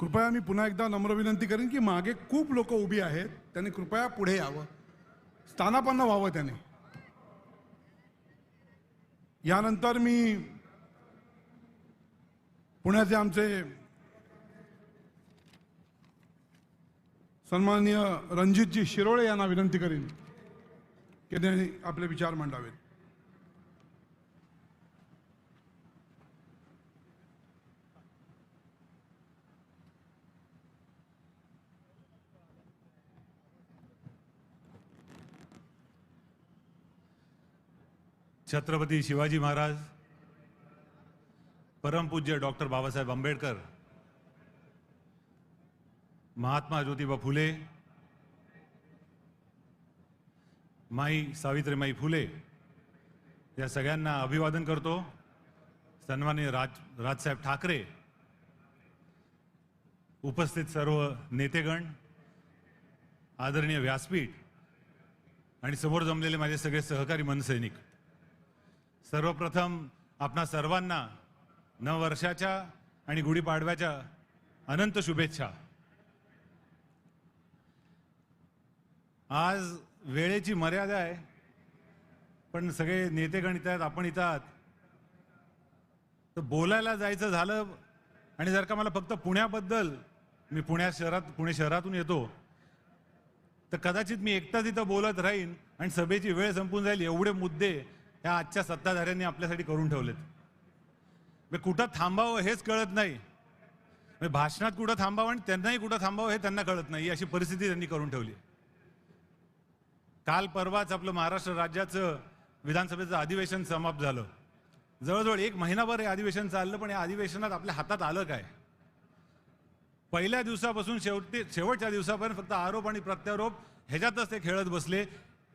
कृपया मी पुन्हा एकदा नम्र विनंती करेन की मागे खूप लोक उभी आहेत, त्यांनी कृपया पुढे यावं, स्थानापन्न व्हावं त्याने. यानंतर मी पुण्याचे आमचे सन्माननीय रणजितजी शिरोळे यांना विनंती करेन की त्यांनी आपले विचार मांडावेत. छत्रपती शिवाजी महाराज, परमपूज्य डॉक्टर बाबासाहेब आंबेडकर, महात्मा ज्योतिबा फुले, माई सावित्रीमाई फुले या सगळ्यांना अभिवादन करतो. सन्माननीय राजसाहेब ठाकरे, उपस्थित सर्व नेतेगण, आदरणीय व्यासपीठ आणि समोर जमलेले माझे सगळे सहकारी मनसैनिक, सर्वप्रथम आपणा सर्वांना नववर्षाच्या आणि गुढीपाडव्याच्या अनंत शुभेच्छा. आज वेळेची मर्यादा आहे, पण सगळे नेतेगण इथं आहेत, आपण इथं आहात, तर बोलायला जायचं झालं आणि जर का मला फक्त पुण्याबद्दल, मी पुणे शहरातून येतो, तर कदाचित मी एकटाच इथं बोलत राहीन आणि सभेची वेळ संपून जाईल. एवढे मुद्दे या आजच्या सत्ताधाऱ्यांनी आपल्यासाठी करून ठेवलेत. कुठं थांबावं हेच कळत नाही. भाषणात कुठं थांबावं आणि त्यांनाही कुठं थांबावं हे त्यांना कळत नाही, अशी परिस्थिती त्यांनी करून ठेवली. काल परवाच आपलं महाराष्ट्र राज्याचं विधानसभेचं अधिवेशन समाप्त झालं. जवळजवळ 1 महिनाभर हे अधिवेशन चाललं, पण या अधिवेशनात आपल्या हातात आलं काय? पहिल्या दिवसापासून शेवटच्या दिवसापर्यंत फक्त आरोप आणि प्रत्यारोप ह्याच्यातच ते खेळत बसले.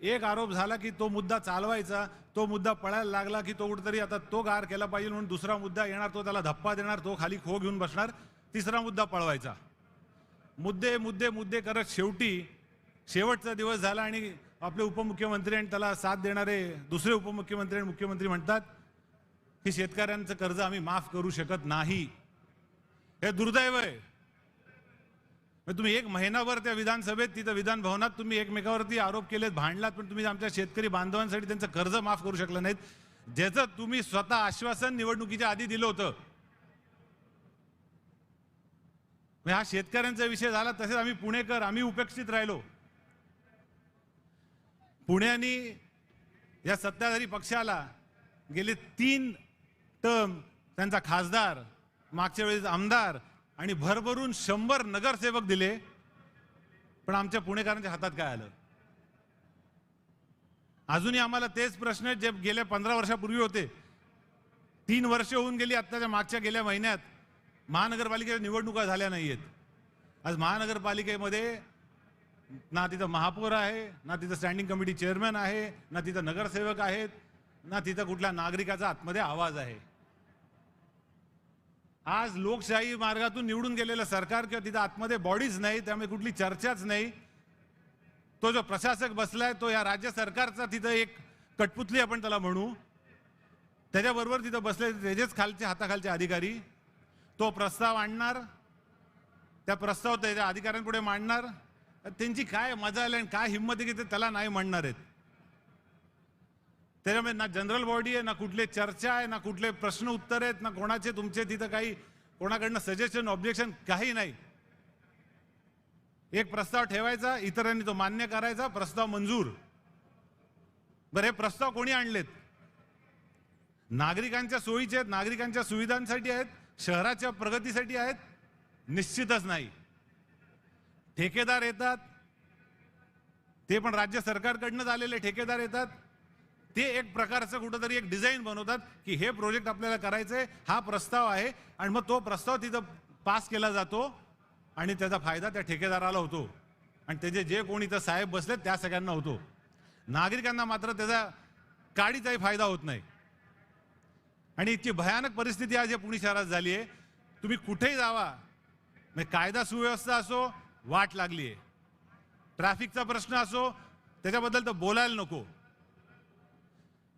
एक आरोप झाला की तो मुद्दा चालवायचा, तो मुद्दा पळायला लागला की तो कुठेतरी आता तो गार केला पाहिजे म्हणून दुसरा मुद्दा येणार, तो त्याला धप्पा देणार, तो खाली खो घेऊन बसणार, तिसरा मुद्दा पळवायचा. मुद्दे मुद्दे मुद्दे करत शेवटचा दिवस झाला आणि आपले उपमुख्यमंत्री आणि त्याला साथ देणारे दुसरे उपमुख्यमंत्री आणि मुख्यमंत्री म्हणतात की शेतकऱ्यांचं कर्ज आम्ही माफ करू शकत नाही. हे दुर्दैव आहे. तुम्ही 1 महिनाभर त्या विधानसभेत, तिथं विधान भवनात तुम्ही एकमेकावरती आरोप केलेत, भांडलात, पण तुम्ही आमच्या शेतकरी बांधवांसाठी त्यांचं कर्ज माफ करू शकलं नाहीत, ज्याचं तुम्ही स्वतः आश्वासन निवडणुकीच्या आधी दिलं होतं. हा शेतकऱ्यांचा विषय झाला. तसेच आम्ही पुणेकर, आम्ही उपेक्षित राहिलो. पुण्याने या सत्ताधारी पक्षाला गेले 3 टर्म त्यांचा खासदार, मागच्या वेळेस आमदार आणि भरभरून 100 नगरसेवक दिले, पण आमच्या पुणेकरांच्या हातात काय आलं? अजूनही आम्हाला तेच प्रश्न जे गेल्या 15 वर्षापूर्वी होते. 3 वर्ष होऊन गेली. आत्ताच्या मागच्या गेल्या महिन्यात महानगरपालिकेच्या निवडणुका झाल्या नाहीयेत. आज महानगरपालिकेमध्ये ना तिथं महापौर आहे, ना तिथं स्टँडिंग कमिटी चेअरमॅन आहे, ना तिथं नगरसेवक आहेत, ना तिथं कुठल्या नागरिकाचा आतमध्ये आवाज आहे. आज लोकशाही मार्गातून निवडून गेलेलं सरकार किंवा तिथं आतमध्ये बॉडीज नाही, त्यामुळे कुठली चर्चाच नाही. तो जो प्रशासक बसलाय तो या राज्य सरकारचा तिथं एक कठपुतली आपण त्याला म्हणू, त्याच्याबरोबर तिथं बसले त्याचेच हाताखालचे अधिकारी. तो प्रस्ताव आणणार, त्या प्रस्ताव त्याच्या अधिकाऱ्यांपुढे मांडणार. त्यांची काय मजा आली आणि काय हिंमत आहे की ते त्याला नाही म्हणणार आहेत. त्याच्यामुळे ना जनरल बॉडी आहे, ना कुठले चर्चा आहे, ना कुठले प्रश्न उत्तर आहेत, ना कोणाचे तुमचे तिथं काही कोणाकडनं सजेशन ऑब्जेक्शन काही नाही. एक प्रस्ताव ठेवायचा, इतरांनी तो मान्य करायचा, प्रस्ताव मंजूर. बरं, हे प्रस्ताव कोणी आणलेत? नागरिकांच्या सोयीचे आहेत, नागरिकांच्या सुविधांसाठी आहेत, शहराच्या प्रगतीसाठी आहेत? निश्चितच नाही. ठेकेदार येतात, ते पण राज्य सरकारकडनंच आलेले ठेकेदार येतात. ते एक प्रकारचं कुठंतरी एक डिझाईन बनवतात की हे प्रोजेक्ट आपल्याला करायचंय, हा प्रस्ताव आहे, आणि मग तो प्रस्ताव तिथं पास केला जातो आणि त्याचा फायदा त्या ठेकेदाराला होतो आणि त्याचे जे कोणी इथं साहेब बसलेत त्या सगळ्यांना होतो. नागरिकांना मात्र त्याचा काडीचाही फायदा होत नाही. आणि इतकी भयानक परिस्थिती आज या पुणे शहरात झाली आहे. तुम्ही कुठेही जावा, कायदा सुव्यवस्था असो, वाट लागली आहे. ट्रॅफिकचा प्रश्न असो, त्याच्याबद्दल तर बोलायला नको.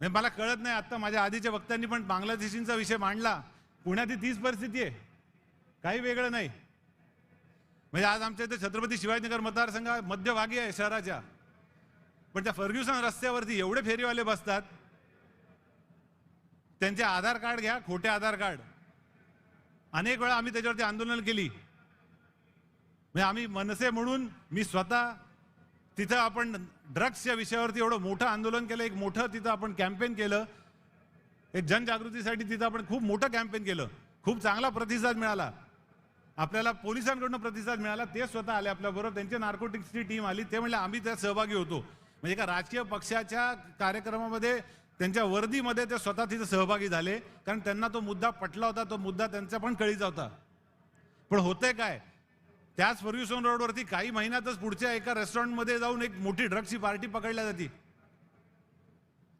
मला कळत नाही, आता माझ्या आधीच्या वक्त्यांनी पण बांगलादेशींचा विषय मांडला. पुण्यात तीच परिस्थिती आहे, काही वेगळं नाही. म्हणजे आज आमच्या इथे छत्रपती शिवाजीनगर मतदारसंघ मध्यभागी आहे शहराच्या, पण त्या फर्ग्युसन रस्त्यावरती एवढे फेरीवाले बसतात, त्यांचे आधार कार्ड घ्या, खोटे आधार कार्ड. अनेक वेळा आम्ही त्याच्यावरती आंदोलन केली. म्हणजे आम्ही मनसे म्हणून मी स्वतः तिथं आपण ड्रग्सच्या विषयावरती एवढं मोठं आंदोलन केलं, एक मोठं तिथं आपण कॅम्पेन केलं, एक जनजागृतीसाठी तिथं आपण खूप मोठं कॅम्पेन केलं. खूप चांगला प्रतिसाद मिळाला, आपल्याला पोलिसांकडून प्रतिसाद मिळाला. ते स्वतः आले आपल्याबरोबर, त्यांची नार्कोटिक्सची टीम आली, ते म्हणले आम्ही त्यात सहभागी होतो. म्हणजे एका राजकीय पक्षाच्या कार्यक्रमामध्ये त्यांच्या वर्दीमध्ये ते स्वतः तिथे सहभागी झाले, कारण त्यांना तो मुद्दा पटला होता, तो मुद्दा त्यांचा पण कळीचा होता. पण होतंय काय, त्याच फर्ग्युसन रोडवरती काही महिन्यातच पुढच्या एका रेस्टॉरंटमध्ये जाऊन एक मोठी ड्रग्सची पार्टी पकडल्या जाते.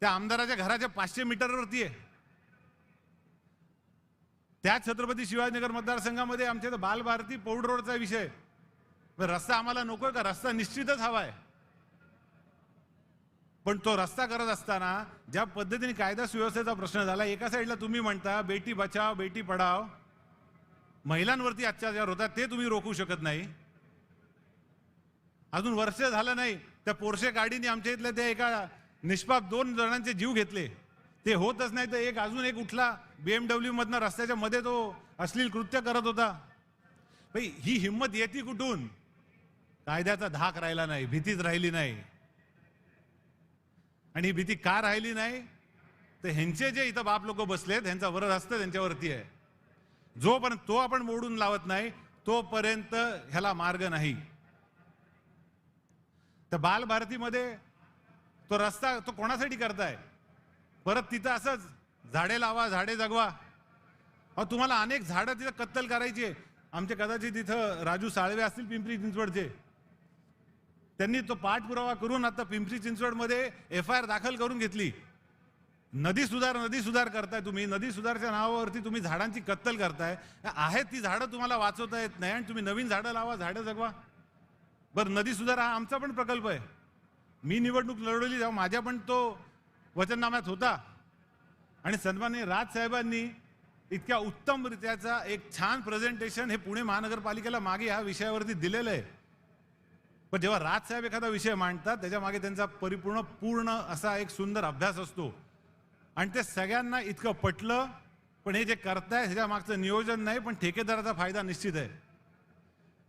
त्या आमदाराच्या घराच्या 500 मीटरवरती आहे. त्या छत्रपती शिवाजीनगर मतदारसंघामध्ये आमच्या इथं बालभारती पौड रोडचा विषय. रस्ता आम्हाला नकोय का? रस्ता निश्चितच हवाय, पण तो रस्ता करत असताना ज्या पद्धतीने कायदा सुव्यवस्थेचा प्रश्न झाला, एका साईडला तुम्ही म्हणता बेटी बचाव बेटी पढाव, महिलांवरती अत्याचार होतात, ते तुम्ही रोखू शकत नाही. अजून वर्ष झालं नाही त्या पोर्शे गाडीने आमच्या इथल्या त्या एका निष्पाप 2 जणांचे जीव घेतले. ते होतच नाही तर अजून एक उठला BMW मधनं रस्त्याच्या मध्ये, तो अश्लील कृत्य करत होता. ही हिंमत येते कुठून? कायद्याचा धाक राहिला नाही, भीतीच राहिली नाही. आणि ही भीती का राहिली नाही? तर ह्यांचे जे इथं बाप लोक बसलेत, ह्यांचा वरद हस्त त्यांच्यावरती आहे. जोपर्यंत तो आपण मोडून लावत नाही तोपर्यंत ह्याला मार्ग नाही. तर बालभारतीमध्ये तो रस्ता तो कोणासाठी करताय? परत तिथं असंच झाडे लावा झाडे जगवा. तुम्हाला अनेक झाडं तिथं कत्तल करायची आहे. आमचे कदाचित तिथं राजू साळवे असतील पिंपरी चिंचवडचे, त्यांनी तो पाठपुरावा करून आता पिंपरी चिंचवडमध्ये FIR दाखल करून घेतली. नदी सुधार करताय तुम्ही, नदी सुधारच्या नावावरती तुम्ही झाडांची कत्तल करताय. आहेत ती झाडं तुम्हाला वाचवता येत नाही आणि तुम्ही नवीन झाडं लावा झाडं जगवा. बरं, नदी सुधार हा आमचा पण प्रकल्प आहे. मी निवडणूक लढवली तेव्हा माझ्या पण तो वचननाम्यात होता आणि सन्माननीय राजसाहेबांनी इतक्या उत्तमरित्याचा एक छान प्रेझेंटेशन हे पुणे महानगरपालिकेला मागे ह्या विषयावरती दिलेलं आहे. पण जेव्हा राजसाहेब एखादा विषय मांडतात त्याच्या मागे त्यांचा पूर्ण असा एक सुंदर अभ्यास असतो आणि ते सगळ्यांना इतकं पटलं. पण हे जे करताय ह्याच्या मागचं नियोजन नाही, पण ठेकेदाराचा फायदा निश्चित आहे.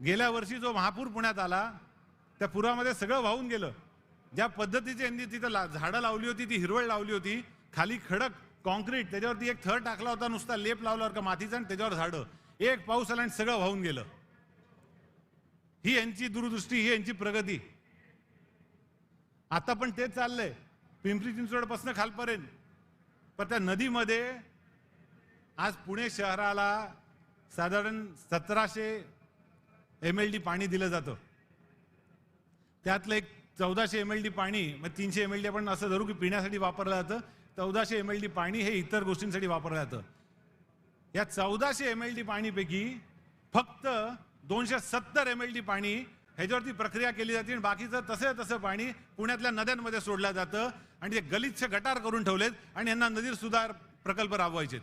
गेल्या वर्षी जो महापूर पुण्यात आला त्या पुरामध्ये सगळं वाहून गेलं. ज्या पद्धतीची यांनी तिथं झाडं लावली होती, ती हिरवळ लावली होती, खाली खडक कॉन्क्रीट, त्याच्यावरती एक थर टाकला होता, नुसता लेप लावल्यावर का मातीचा, आणि त्याच्यावर झाडं. एक पाऊस आला आणि सगळं वाहून गेलं. ही यांची दूरदृष्टी, ही यांची प्रगती. आता पण तेच चाललंय पिंपरी चिंचवड पासून खालपर्यंत. पण त्या नदीमध्ये आज पुणे शहराला साधारण 1700 MLD पाणी दिलं जातं. त्यातलं एक 1400 MLD पाणी, मग 300 MLD आपण असं धरू की पिण्यासाठी वापरलं जातं. 1400 MLD पाणी हे इतर गोष्टींसाठी वापरलं जातं. या 1400 MLD पाणीपैकी फक्त 270 MLD पाणी ह्याच्यावरती प्रक्रिया केली जाते आणि बाकीचं तसं पाणी पुण्यातल्या नद्यांमध्ये सोडलं जातं आणि ते गलिच्छ गटार करून ठेवलेत आणि यांना नदी सुधार प्रकल्प राबवायचे.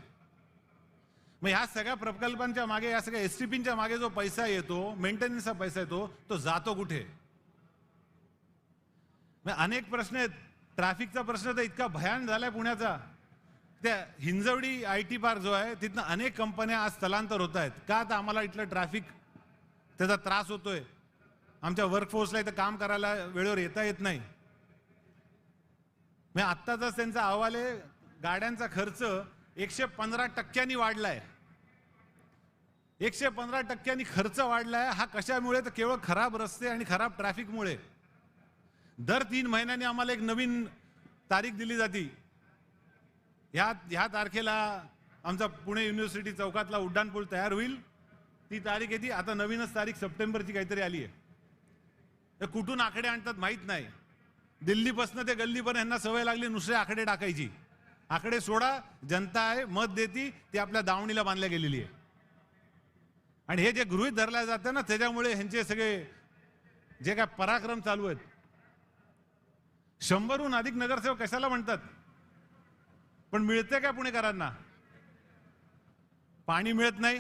मग ह्या सगळ्या प्रकल्पांच्या मागे, या सगळ्या STPच्या मागे जो पैसा येतो, मेंटेनन्सचा पैसा येतो, तो जातो कुठे? अनेक प्रश्न आहेत. ट्रॅफिकचा प्रश्न तर इतका भयान झालाय पुण्याचा. त्या हिंजवडी IT पार्क जो आहे तिथनं अनेक कंपन्या आज स्थलांतर होत आहेत. का? तर आम्हाला इथलं ट्रॅफिक त्याचा त्रास होतोय. आमच्या वर्कफोर्सला इथं काम करायला वेळेवर येता येत नाही. मग आत्ताचाच त्यांचा अहवाल आहे, गाड्यांचा खर्च 115% वाढलाय. 115% खर्च वाढलाय. हा कशामुळे? तर केवळ खराब रस्ते आणि खराब ट्रॅफिकमुळे. दर 3 महिन्यांनी आम्हाला एक नवीन तारीख दिली जाते. ह्या तारखेला आमचा पुणे युनिव्हर्सिटी चौकातला उड्डाणपूल तयार होईल. ती तारीख येते. आता नवीनच तारीख सप्टेंबरची काहीतरी आली आहे. कुठून आकडे आणतात माहित नाही. दिल्लीपासून ते गल्लीपर्यंत यांना सवय लागली नुसते आकडे टाकायची. आकडे सोडा, जनता आहे, मत देती, ती आपल्या दावणीला बांधल्या गेलेली आहे. आणि हे जे गृहीत धरल्या जातं ना, त्याच्यामुळे ह्यांचे सगळे जे काय पराक्रम चालू आहेत. 100हून अधिक नगरसेवक कशाला म्हणतात? पण मिळते काय पुणेकरांना? पाणी मिळत नाही.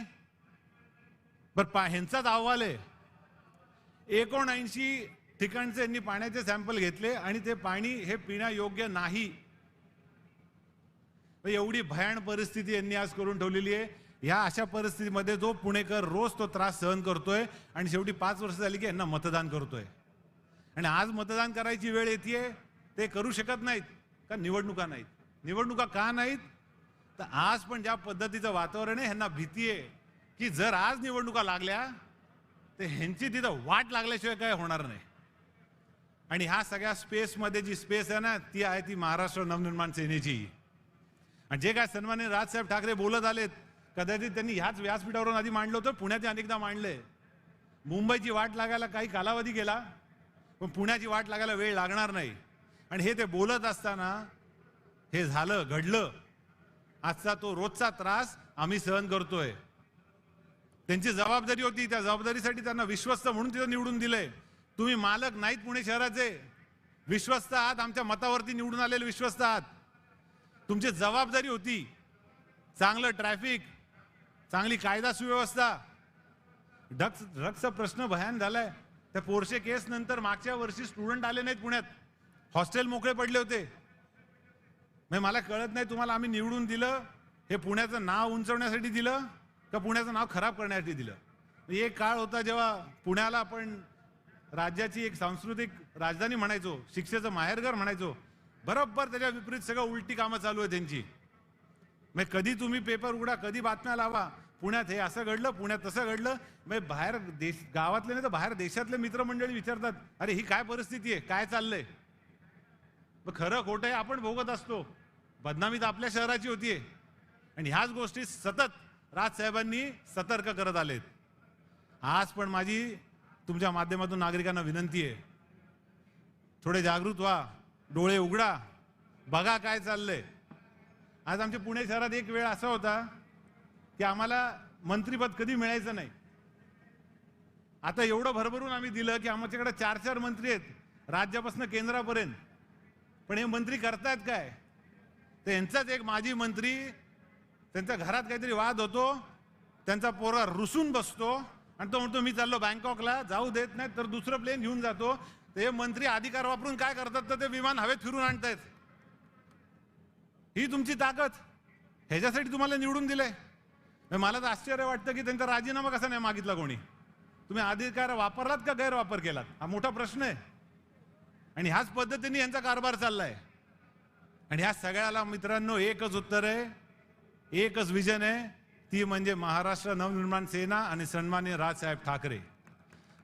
बरं, ह्यांचाच अहवाल आहे. 79 ठिकाणचे यांनी पाण्याचे सॅम्पल घेतले आणि ते पाणी हे पिण्यायोग्य नाही. एवढी भयान परिस्थिती यांनी आज करून ठेवलेली आहे. ह्या अशा परिस्थितीमध्ये जो पुणेकर रोज तो त्रास सहन करतोय आणि शेवटी 5 वर्ष झाली की यांना मतदान करतोय. आणि आज मतदान करायची वेळ येते, ते करू शकत नाहीत का निवडणुका नाहीत. निवडणुका का नाहीत तर आज पण ज्या पद्धतीचं वातावरण आहे ह्यांना भीती आहे की जर आज निवडणुका लागल्या तर ह्यांची तिथं वाट लागल्याशिवाय काय होणार नाही. आणि ह्या सगळ्या स्पेसमध्ये जी स्पेस आहे ना ती आहे ती महाराष्ट्र नवनिर्माण सेनेची. आणि जे काय सन्माननीय राजसाहेब ठाकरे बोलत आलेत कदाचित त्यांनी ह्याच व्यासपीठावरून आधी मांडलं होतं, पुण्यात अनेकदा मांडलंय. मुंबईची वाट लागायला काही कालावधी गेला पण पुण्याची वाट लागायला वेळ लागणार नाही. आणि हे ते बोलत असताना हे झालं घडलं. आजचा तो रोजचा त्रास आम्ही सहन करतोय. त्यांची जबाबदारी होती, त्या जबाबदारीसाठी त्यांना विश्वस्त म्हणून तिथं निवडून दिलंय. तुम्ही मालक नाहीत पुणे शहराचे, विश्वस्त आहात, आमच्या मतावरती निवडून आलेले विश्वस्त आहात. तुमची जबाबदारी होती चांगलं ट्रॅफिक, चांगली कायदा सुव्यवस्था. ड्रग्सचा प्रश्न भयान झालाय. त्या पोर्शे केस नंतर मागच्या वर्षी स्टुडंट आले नाहीत पुण्यात, हॉस्टेल मोकळे पडले होते. मला कळत नाही तुम्हाला आम्ही निवडून दिलं हे पुण्याचं नाव उंचवण्यासाठी दिलं का पुण्याचं नाव खराब करण्यासाठी दिलं. एक काळ होता जेव्हा पुण्याला आपण राज्याची एक सांस्कृतिक राजधानी म्हणायचो, शिक्षेचं माहेरघर म्हणायचो. बरोबर त्याच्या विपरीत सगळं उलटी कामं चालू आहे त्यांची. कधी तुम्ही पेपर उघडा, कधी बातम्या लावा, पुण्यात हे असं घडलं, पुण्यात तसं घडलं. बाहेर गावातले नाही तर बाहेर देशातले मित्रमंडळी विचारतात अरे ही काय परिस्थिती आहे, काय चाललंय. खरं खोटं आहे आपण भोगत असतो. बदनामी तर आपल्या शहराची होतीये. आणि ह्याच गोष्टी सतत राजसाहेबांनी सतर्क करत आलेत. आज पण माझी तुमच्या माध्यमातून नागरिकांना विनंती आहे, थोडे जागृत व्हा, डोळे उघडा, बघा काय चाललंय. आज आमच्या पुणे शहरात एक वेळ असा होता की आम्हाला मंत्रीपद कधी मिळायचं नाही. आता एवढं भरभरून आम्ही दिलं की आमच्याकडे 4-4 मंत्री आहेत राज्यापासून केंद्रापर्यंत. पण हे मंत्री करतायत काय तर यांचाच एक माजी मंत्री, त्यांच्या घरात काहीतरी वाद होतो, त्यांचा पोरगा रुसून बसतो आणि तो म्हणतो मी चाललो बँकॉकला, जाऊ देत नाही तर दुसरं प्लेन घेऊन जातो. ते मंत्री अधिकार वापरून काय करतात तर ते विमान हवेत फिरून आणतायत. ही तुमची ताकद, ह्याच्यासाठी तुम्हाला निवडून दिलंय. मला तर आश्चर्य वाटतं की त्यांचा राजीनामा कसा नाही मागितला कोणी. तुम्ही अधिकार वापरलात का गैरवापर केलात हा मोठा प्रश्न आहे. आणि ह्याच पद्धतीने यांचा कारभार चाललाय. आणि ह्या सगळ्याला मित्रांनो एकच उत्तर आहे, एकच विजन आहे, ती म्हणजे महाराष्ट्र नवनिर्माण सेना आणि सन्माननीय राजसाहेब ठाकरे.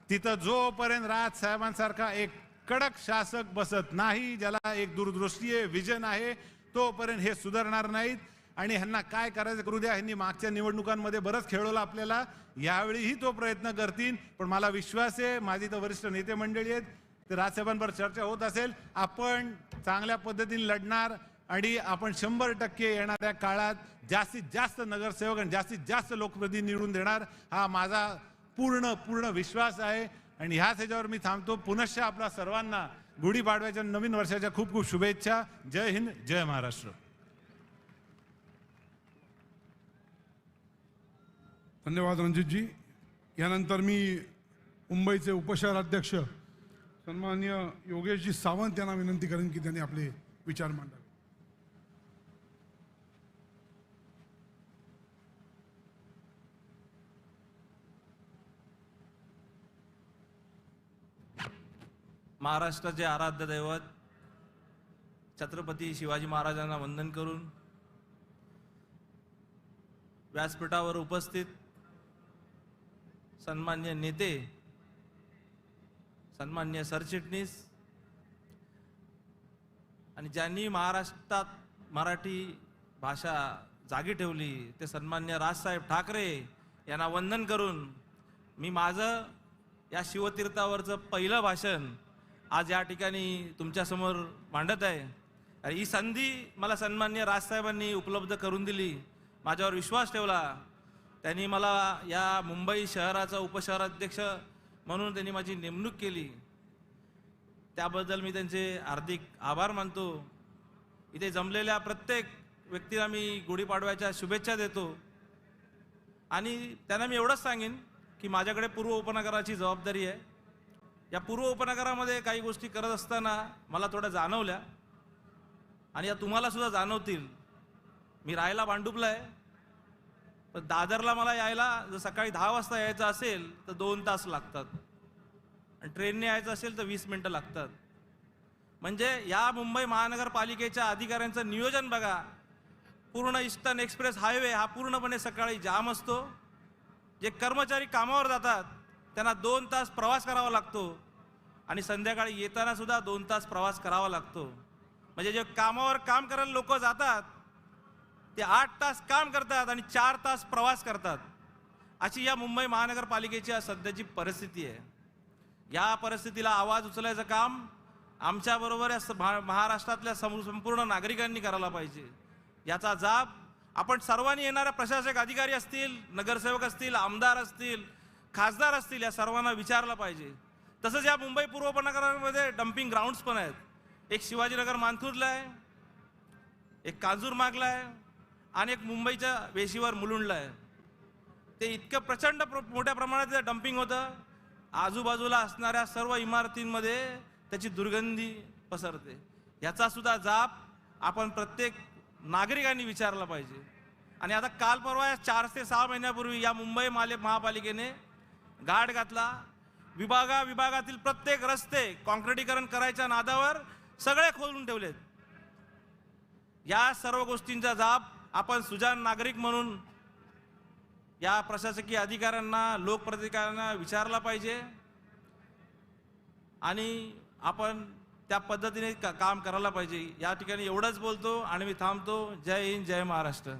तिथं जोपर्यंत राजसाहेबांसारखा एक कडक शासक बसत नाही, ज्याला एक दूरदृष्टी आहे, विजन आहे, तोपर्यंत हे सुधारणार नाहीत. आणि ह्यांना काय करायचं करू द्या. ह्यांनी मागच्या निवडणुकांमध्ये बरंच खेळवलं आपल्याला, यावेळीही तो प्रयत्न करतील. पण मला विश्वास आहे, माझी तर वरिष्ठ नेते मंडळी आहेत, ते राजसाहेबांवर चर्चा होत असेल, आपण चांगल्या पद्धतीने लढणार आणि आपण 100% येणाऱ्या काळात जास्तीत जास्त नगरसेवक आणि जास्तीत जास्त लोकप्रतिनिधी निवडून देणार, हा माझा पूर्ण विश्वास आहे. आणि ह्याच ह्याच्यावर मी थांबतो. पुनश्च आपल्या सर्वांना गुढीपाडव्याच्या नवीन वर्षाच्या खूप खूप शुभेच्छा. जय हिंद, जय महाराष्ट्र. धन्यवाद रणजितजी. यानंतर मी मुंबईचे उपशहराध्यक्ष सन्माननीय योगेशजी सावंत यांना विनंती करेन की त्यांनी आपले विचार मांडावे. महाराष्ट्राचे आराध्य दैवत छत्रपती शिवाजी महाराजांना वंदन करून व्यासपीठावर उपस्थित सन्मान्य नेते, सन्मान्य सरचिटणीस आणि ज्यांनी महाराष्ट्रात मराठी भाषा जागी ठेवली ते सन्मान्य राजसाहेब ठाकरे यांना वंदन करून मी माझं या शिवतीर्थावरचं पहिलं भाषण आज या ठिकाणी तुमच्यासमोर मांडत आहे. ही संधी मला सन्मान्य राजसाहेबांनी उपलब्ध करून दिली, माझ्यावर विश्वास ठेवला. त्यांनी मला या मुंबई शहराचा उपशहराध्यक्ष म्हणून त्यांनी माझी नेमणूक केली, त्याबद्दल मी त्यांचे हार्दिक आभार मानतो. इथे जमलेल्या प्रत्येक व्यक्तीला मी गुढीपाडव्याच्या शुभेच्छा देतो. आणि त्यांना मी एवढंच सांगेन की माझ्याकडे पूर्व उपनगराची जबाबदारी आहे. या पूर्व उपनगरामध्ये काही गोष्टी करत असताना मला थोड्या जाणवल्या आणि या तुम्हाला सुद्धा जाणवतील. मी राहायला भांडुपला आहे, पण दादरला मला यायला जर सकाळी 10 वाजता यायचं असेल तर 2 तास लागतात आणि ट्रेनने यायचं असेल तर 20 मिनटं लागतात. म्हणजे या मुंबई महानगरपालिकेच्या अधिकाऱ्यांचं नियोजन बघा. पूर्ण ईस्टर्न एक्सप्रेस हायवे हा पूर्णपणे सकाळी जाम असतो. जे कर्मचारी कामावर जातात त्यांना 2 तास प्रवास करावा लागतो आणि संध्याकाळी येताना सुद्धा 2 तास प्रवास करावा लागतो. म्हणजे जे कामावर काम करायला लोक जातात ते 8 तास काम करतात आणि 4 तास प्रवास करतात. अशी या मुंबई महानगरपालिकेची सध्याची परिस्थिती आहे. या परिस्थितीला आवाज उचलायचं काम आमच्याबरोबर या महाराष्ट्रातल्या संपूर्ण नागरिकांनी करायला पाहिजे. याचा जाब आपण सर्वांनी, येणाऱ्या प्रशासक अधिकारी असतील, नगरसेवक असतील, आमदार असतील, खासदार असतील, या सर्वांना विचारला पाहिजे. तसंच या मुंबई पूर्व उपनगरामध्ये डम्पिंग ग्राउंड्स पण आहेत. एक शिवाजीनगर मानखुर्दला आहे, एक कांजूरमार्गला आहे आणि एक मुंबईच्या वेशीवर मुलुंडला आहे. ते इतकं प्रचंड मोठ्या प्रमाणात डम्पिंग होतं, आजूबाजूला असणाऱ्या सर्व इमारतींमध्ये त्याची दुर्गंधी पसरते. याचा सुद्धा जाब आपण प्रत्येक नागरिकांनी विचारला पाहिजे. आणि आता काल परवा 4 ते 6 महिन्यापूर्वी या मुंबई महापालिकेने गाड घातला. विभागातील प्रत्येक रस्ते काँक्रिटीकरण करायच्या नादावर सगळे खोलून ठेवलेत. या सर्व गोष्टींचा जाब आपण सुजाण नागरिक म्हणून या प्रशासकीय अधिकाऱ्यांना, लोकप्रतिनिधींना विचारला पाहिजे आणि आपण त्या पद्धतीने काम करायला पाहिजे. या ठिकाणी एवढंच बोलतो आणि मी थांबतो. जय हिंद, जय महाराष्ट्र.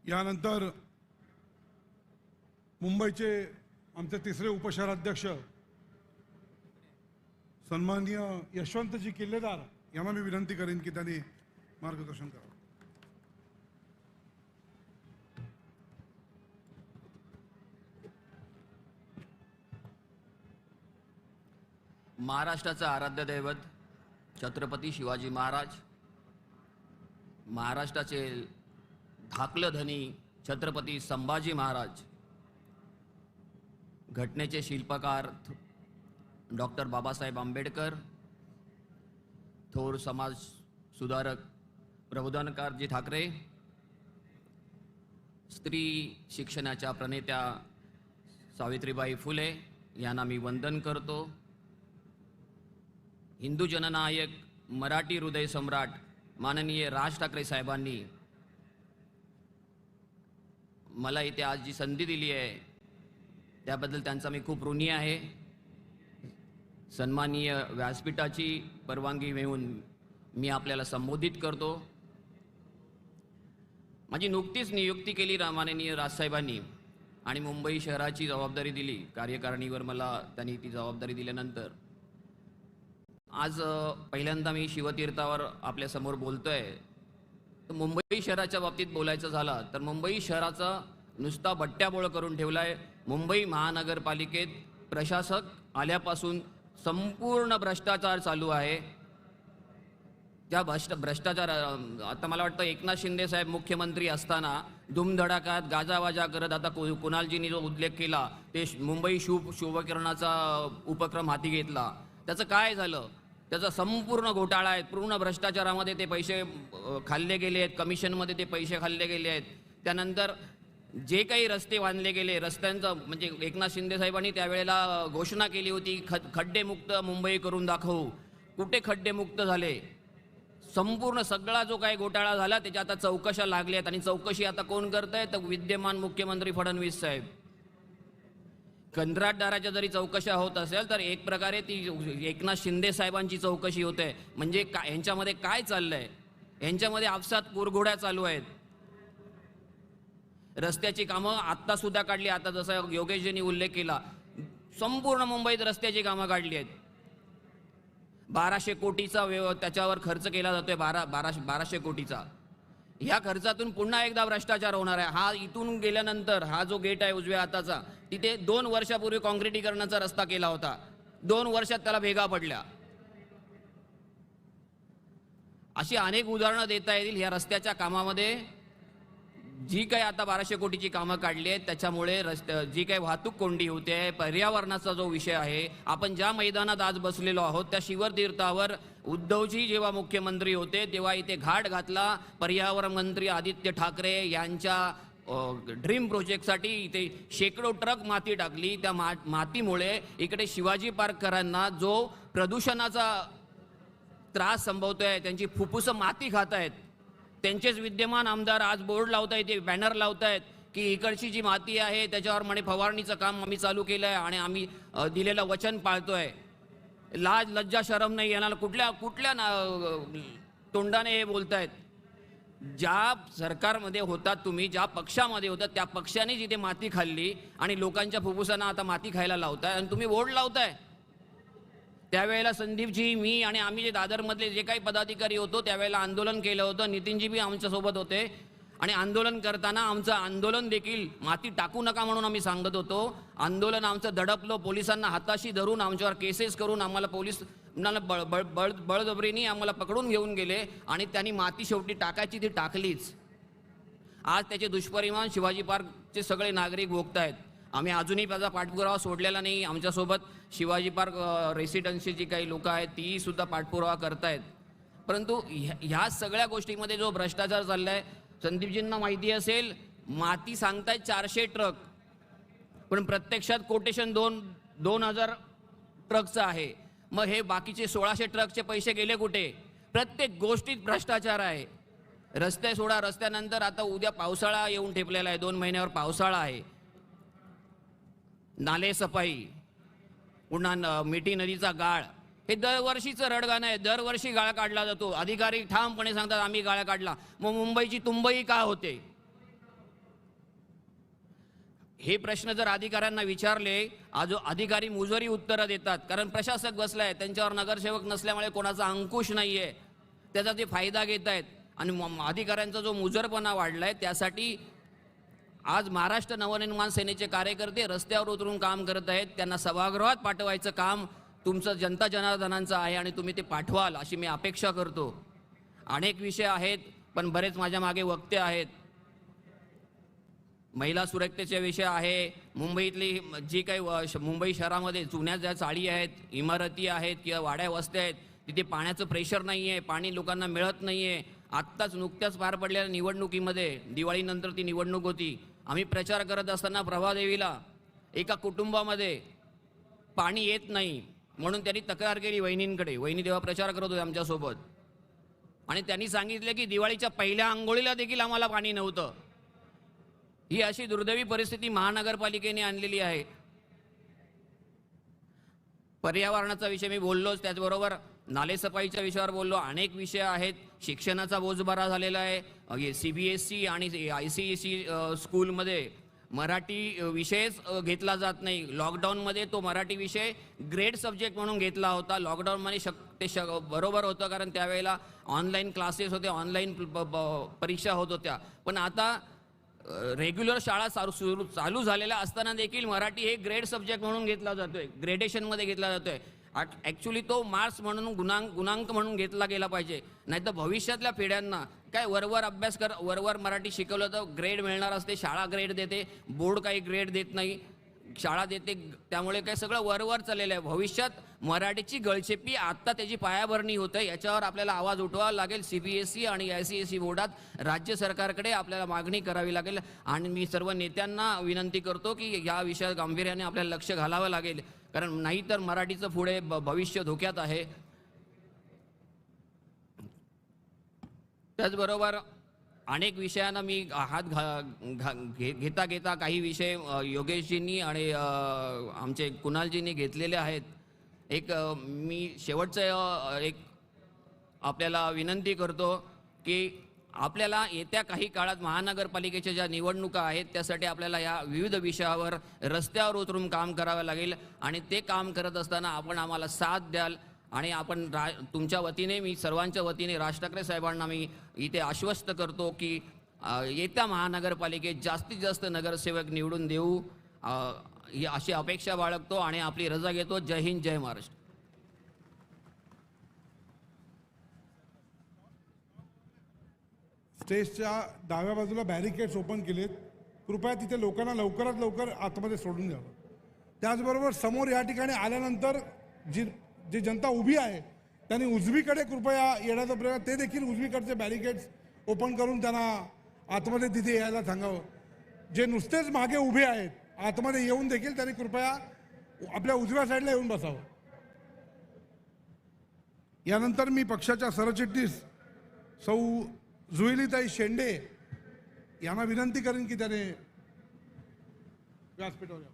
यानंतर मुंबईचे आमचे 3रे उपशहराध्यक्ष सन्माननीय यशवंतजी किल्लेदार यांना मी विनंती करेन की त्यांनी मार्गदर्शन करावं. महाराष्ट्राचं आराध्य दैवत छत्रपती शिवाजी महाराज, महाराष्ट्राचे धाकलं धनी छत्रपती संभाजी महाराज, घटनेचे शिल्पकार डॉक्टर बाबासाहेब आंबेडकर, थोर समाज सुधारक प्रबोधनकारजी ठाकरे, स्त्री शिक्षणाच्या प्रणेत्या सावित्रीबाई फुले यांना मी वंदन करतो. हिंदू जननायक, मराठी हृदय सम्राट माननीय राज ठाकरे साहेबांनी मला इथे आज जी संधी दिली आहे त्याबद्दल त्यांचा मी खूप ऋणी आहे. सन्माननीय व्यासपीठाची परवानगी मिळवून मी आपल्याला संबोधित करतो. माझी नुकतीच नियुक्ती केली माननीय राजसाहेबांनी आणि मुंबई शहराची जबाबदारी दिली. कार्यकारिणीवर मला त्यांनी ती जबाबदारी दिल्यानंतर आज पहिल्यांदा मी शिवतीर्थावर आपल्यासमोर बोलतोय. तर मुंबई शहराच्या बाबतीत बोलायचं झालं तर मुंबई शहराचा नुसता बट्ट्याबोळ करून ठेवलाय. मुंबई महानगरपालिकेत प्रशासक आल्यापासून संपूर्ण भ्रष्टाचार चालू आहे. त्या भ्रष्टाचार आता मला वाटतं एकनाथ शिंदे साहेब मुख्यमंत्री असताना धुमधडाक्यात गाजावाजा करत, आता कुणालजींनी जो उल्लेख केला ते मुंबई शुभकिरणाचा उपक्रम हाती घेतला. त्याचं काय झालं? त्याचा संपूर्ण घोटाळा आहे. पूर्ण भ्रष्टाचारामध्ये ते पैसे खाल्ले गेले आहेत, कमिशनमध्ये ते पैसे खाल्ले गेले आहेत. त्यानंतर जे काही रस्ते बांधले गेले, रस्त्यांचं म्हणजे एकनाथ शिंदे साहेबांनी त्यावेळेला घोषणा केली होती खड्डेमुक्त मुंबई करून दाखवू. कुठे खड्डेमुक्त झाले? संपूर्ण सगळा जो काही घोटाळा झाला त्याच्या आता चौकशा लागल्या आहेत आणि चौकशी आता कोण करत आहे? तर विद्यमान मुख्यमंत्री फडणवीस साहेब. कंत्राटदाराच्या जरी चौकशा होत असेल तर एक प्रकारे ती एकनाथ शिंदे साहेबांची चौकशी होते. म्हणजे यांच्यामध्ये काय चाललंय? यांच्यामध्ये आपसात कुरघोड्या चालू आहेत. रस्त्याची कामं आत्ता सुद्धा काढली. आता जसं योगेशजींनी उल्लेख केला, संपूर्ण मुंबईत रस्त्याची कामं काढली आहेत. 1200 कोटीचा त्याच्यावर खर्च केला जातोय. 1200 कोटीचा. ह्या खर्चातून पुन्हा एकदा भ्रष्टाचार होणार आहे. हा इथून गेल्यानंतर हा जो गेट आहे उजव्या हाताचा, तिथे 2 वर्षापूर्वी काँक्रिटीकरणाचा रस्ता केला होता. 2 वर्षात त्याला भेगा पडल्या. अशी अनेक उदाहरणं देता येतील. ह्या रस्त्याच्या कामामध्ये जी काही आता 1200 कोटीची कामं काढली आहेत त्याच्यामुळे जी काही वाहतूक कोंडी होते, पर्यावरणाचा जो विषय आहे, आपण ज्या मैदानात आज बसलेलो आहोत त्या शिवतीर्थावर उद्धवजी जेव्हा मुख्यमंत्री होते तेव्हा इथे घाट घातला. पर्यावरण मंत्री आदित्य ठाकरे यांच्या ड्रीम प्रोजेक्टसाठी इथे शेकडो ट्रक माती टाकली. त्या मातीमुळे इकडे शिवाजी पार्ककरांना जो प्रदूषणाचा त्रास संभवतोय, त्यांची फुफ्फुसं माती खात आहेत. त्यांचेच विद्यमान आमदार आज बोर्ड लावतायत, बॅनर लावतायत की इकडची जी माती आहे त्याच्यावर म्हणे फवारणीचं काम आम्ही चालू केलं आहे आणि आम्ही दिलेलं वचन पाळतोय. लाज लज्जा शरम नाही येणार. कुठल्या तोंडाने हे बोलतायत? ज्या सरकारमध्ये होतात तुम्ही, ज्या पक्षामध्ये होतात त्या पक्षाने जिथे माती खाल्ली आणि लोकांच्या फुफ्फुसांना आता माती खायला लावताय आणि तुम्ही बोर्ड लावताय. त्यावेळेला संदीपजी, मी आणि आम्ही जे दादरमधले जे काही पदाधिकारी होतो त्यावेळेला आंदोलन केलं होतं. नितीनजी बी आमच्यासोबत होते आणि आंदोलन करताना आमचं आंदोलन देखील माती टाकू नका म्हणून आम्ही सांगत होतो. आंदोलन आमचं दडपलं. पोलिसांना हाताशी धरून आमच्यावर केसेस करून आम्हाला बळजबरीने आम्हाला पकडून घेऊन गेले आणि त्यांनी माती शेवटी टाकायची ती टाकलीच. आज त्याचे दुष्परिणाम शिवाजी पार्कचे सगळे नागरिक भोगतायत. आम्ही अजूनही त्याचा पाठपुरावा सोडलेला नाही. आमच्यासोबत शिवाजी पार्क रेसिडेन्सी जी काही लोक आहेत ती सुद्धा पाठपुरावा करतायत. परंतु ह्या सगळ्या गोष्टीमध्ये जो भ्रष्टाचार चाललाय, संदीपजींना माहिती असेल, माती सांगतायत 400 ट्रक, पण प्रत्यक्षात कोटेशन 2000 ट्रकचं आहे. मग हे बाकीचे 1600 ट्रकचे पैसे गेले कुठे? प्रत्येक गोष्टीत भ्रष्टाचार आहे. रस्ते सोडा, रस्त्यानंतर आता उद्या पावसाळा येऊन ठेपलेला आहे. 2 महिन्यावर पावसाळा आहे. नाले सफाई, पुन्हा मिठी नदीचा गाळ, हे दरवर्षीचं रडगाणं आहे. दरवर्षी गाळ काढला जातो. अधिकारी ठामपणे सांगतात आम्ही गाळ काढला. मग मुंबईची तुंबई का होते? हे प्रश्न जर अधिकाऱ्यांना विचारले, आज अधिकारी मुजोरी उत्तरं देतात. कारण प्रशासक बसलाय, त्यांच्यावर नगरसेवक नसल्यामुळे कोणाचा अंकुश नाहीये, त्याचा ते फायदा घेत आहेत. आणि अधिकाऱ्यांचा जो मुजरपणा वाढलाय त्यासाठी आज महाराष्ट्र नवनिर्माण सेनेचे कार्यकर्ते रस्त्यावर उतरून काम करत आहेत. त्यांना सभागृहात पाठवायचं काम तुमचं जनता जनार्दनांचं आहे आणि तुम्ही ते पाठवाल अशी मी अपेक्षा करतो. अनेक विषय आहेत पण बरेच माझ्या मागे वक्ते आहेत. महिला सुरक्षेचे विषय आहे. मुंबईतली जी काही मुंबई शहरामध्ये जुन्या ज्या चाळी आहेत, इमारती आहेत किंवा वाड्या वस्त्या आहेत, तिथे पाण्याचं प्रेशर नाही आहे, पाणी लोकांना मिळत नाही आहे. आत्ताच नुकत्याच पार पडलेल्या निवडणुकीमध्ये, दिवाळीनंतर ती निवडणूक होती, आम्ही प्रचार करत असताना प्रभादेवीला एका कुटुंबामध्ये पाणी येत नाही म्हणून त्यांनी तक्रार केली वहिनींकडे. वहिनी तेव्हा प्रचार करत होते आमच्यासोबत आणि त्यांनी सांगितले की दिवाळीच्या पहिल्या आंघोळीला देखील आम्हाला पाणी नव्हतं. ही अशी दुर्दैवी परिस्थिती महानगरपालिकेने आणलेली आहे. पर्यावरणाचा विषय मी बोललोच, त्याचबरोबर नालेसफाईच्या विषयावर बोललो. अनेक विषय आहेत. शिक्षणाचा बोजबारा झालेला आहे. CBSE आणि ICSE स्कूलमध्ये मराठी विषयच घेतला जात नाही. लॉकडाऊनमध्ये तो मराठी विषय ग्रेड सब्जेक्ट म्हणून घेतला होता. लॉकडाऊनमध्ये ते बरोबर होतं, कारण त्यावेळेला ऑनलाईन क्लासेस होते, ऑनलाईन परीक्षा होत होत्या. पण आता रेग्युलर शाळा चालू झालेल्या असताना देखील मराठी हे ग्रेड सब्जेक्ट म्हणून घेतला जातोय, ग्रेडेशनमध्ये घेतला जातोय. ॲक्च्युली तो मार्क्स म्हणून गुणांक म्हणून घेतला गेला पाहिजे. नाही तर भविष्यातल्या पिढ्यांना काय वरवर अभ्यास वरवर मराठी शिकवलं तर ग्रेड मिळणार असते. शाळा ग्रेड देते, बोर्ड काही ग्रेड देत नाही, शाळा देते. त्यामुळे काय सगळं वरवर चाललेलं आहे. भविष्यात मराठीची गळचेपी आत्ता त्याची पायाभरणी होते. याच्यावर आपल्याला आवाज उठवावा लागेल. CBSE आणि ICSE बोर्डात राज्य सरकारकडे आपल्याला मागणी करावी लागेल. आणि मी सर्व नेत्यांना विनंती करतो की या विषयात गांभीर्याने आपल्याला लक्ष घालावं लागेल, कारण नाहीतर मराठीचं पुढे भविष्य धोक्यात आहे. त्याचबरोबर अनेक विषयांना मी हात घेता घेता काही विषय योगेशजींनी आणि आमचे कुणालजींनी घेतलेले आहेत. मी शेवटचं एक आपल्याला विनंती करतो की आपल्याला येत्या काही काळात महानगरपालिकेच्या ज्या निवडणुका आहेत त्यासाठी आपल्याला या विविध विषयावर रस्त्यावर उतरून काम करावं लागेल. आणि ते काम करत असताना आपण आम्हाला साथ द्याल. आणि आपण तुमच्या वतीने, मी सर्वांच्या वतीने राज ठाकरे साहेबांना मी इथे आश्वस्त करतो की येत्या महानगरपालिकेत जास्तीत जास्त नगरसेवक निवडून देऊ ही अशी अपेक्षा बाळगतो आणि आपली रजा घेतो. जय हिंद, जय महाराष्ट्र. स्टेजच्या डाव्या बाजूला बॅरिकेड्स ओपन केलेत. कृपया तिथे लोकांना लवकरात लवकर आतमध्ये सोडून द्यावं. त्याचबरोबर समोर या ठिकाणी आल्यानंतर जी जनता उभी आहे त्यांनी उजवीकडे कृपया येण्याचा प्रयत्न, ते देखील उजवीकडचे बॅरिकेड्स ओपन करून त्यांना आतमध्ये तिथे यायला सांगावं. जे नुसतेच मागे उभे आहेत आतमध्ये येऊन देखील त्यांनी कृपया आपल्या उजव्या साईडला येऊन बसावं. यानंतर मी पक्षाच्या सरचिटणीस सौ जुईलीताई शेंडे यांना विनंती करेन की त्याने व्यासपीठावर यावं.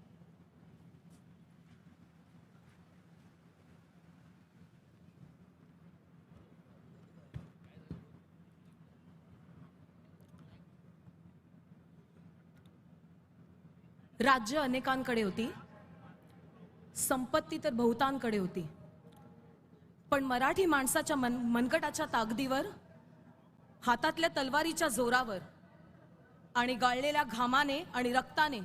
राज्य अनेकांकडे होती, संपत्ती तर बहुतांकडे होती, पण मराठी माणसाच्या मनगटाच्या ताकदीवर, हातातल्या तलवारीच्या जोरावर आणि गाळलेल्या घामाने आणि रक्ताने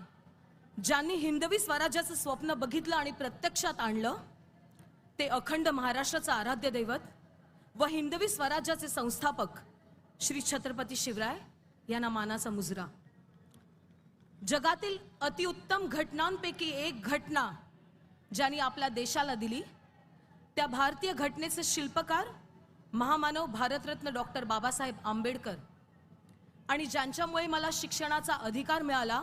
ज्यांनी हिंदवी स्वराज्याचं स्वप्न बघितलं आणि प्रत्यक्षात आणलं ते अखंड महाराष्ट्राचं आराध्य दैवत व हिंदवी स्वराज्याचे संस्थापक श्री छत्रपती शिवराय यांना मानाचा मुजरा. जगातील अतिउत्तम घटनांपैकी एक घटना ज्यांनी आपल्या देशाला दिली त्या भारतीय घटनेचे शिल्पकार महामानव भारतरत्न डॉक्टर बाबासाहेब आंबेडकर, आणि ज्यांच्यामुळे मला शिक्षणाचा अधिकार मिळाला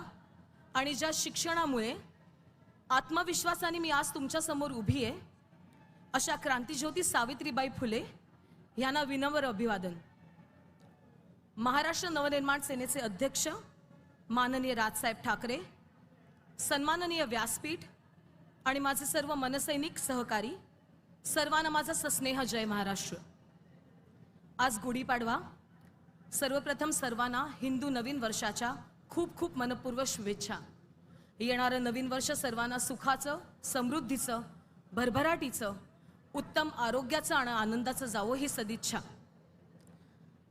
आणि ज्या शिक्षणामुळे आत्मविश्वासाने मी आज तुमच्या समोर उभी आहे अशा क्रांतिज्योती सावित्रीबाई फुले यांना विनम्र अभिवादन. महाराष्ट्र नवनिर्माण सेनेचे अध्यक्ष माननीय राजसाहेब ठाकरे, सन्माननीय व्यासपीठ आणि माझे सर्व मनसैनिक सहकारी, सर्वांना माझा सस्नेह जय महाराष्ट्र. आज गुढीपाडवा. सर्वप्रथम सर्वांना हिंदू नवीन वर्षाच्या खूप खूप मनपूर्वक शुभेच्छा. येणारं नवीन वर्ष सर्वांना सुखाचं, समृद्धीचं, भरभराटीचं, उत्तम आरोग्याचं आणि आनंदाचं जावो ही सदिच्छा.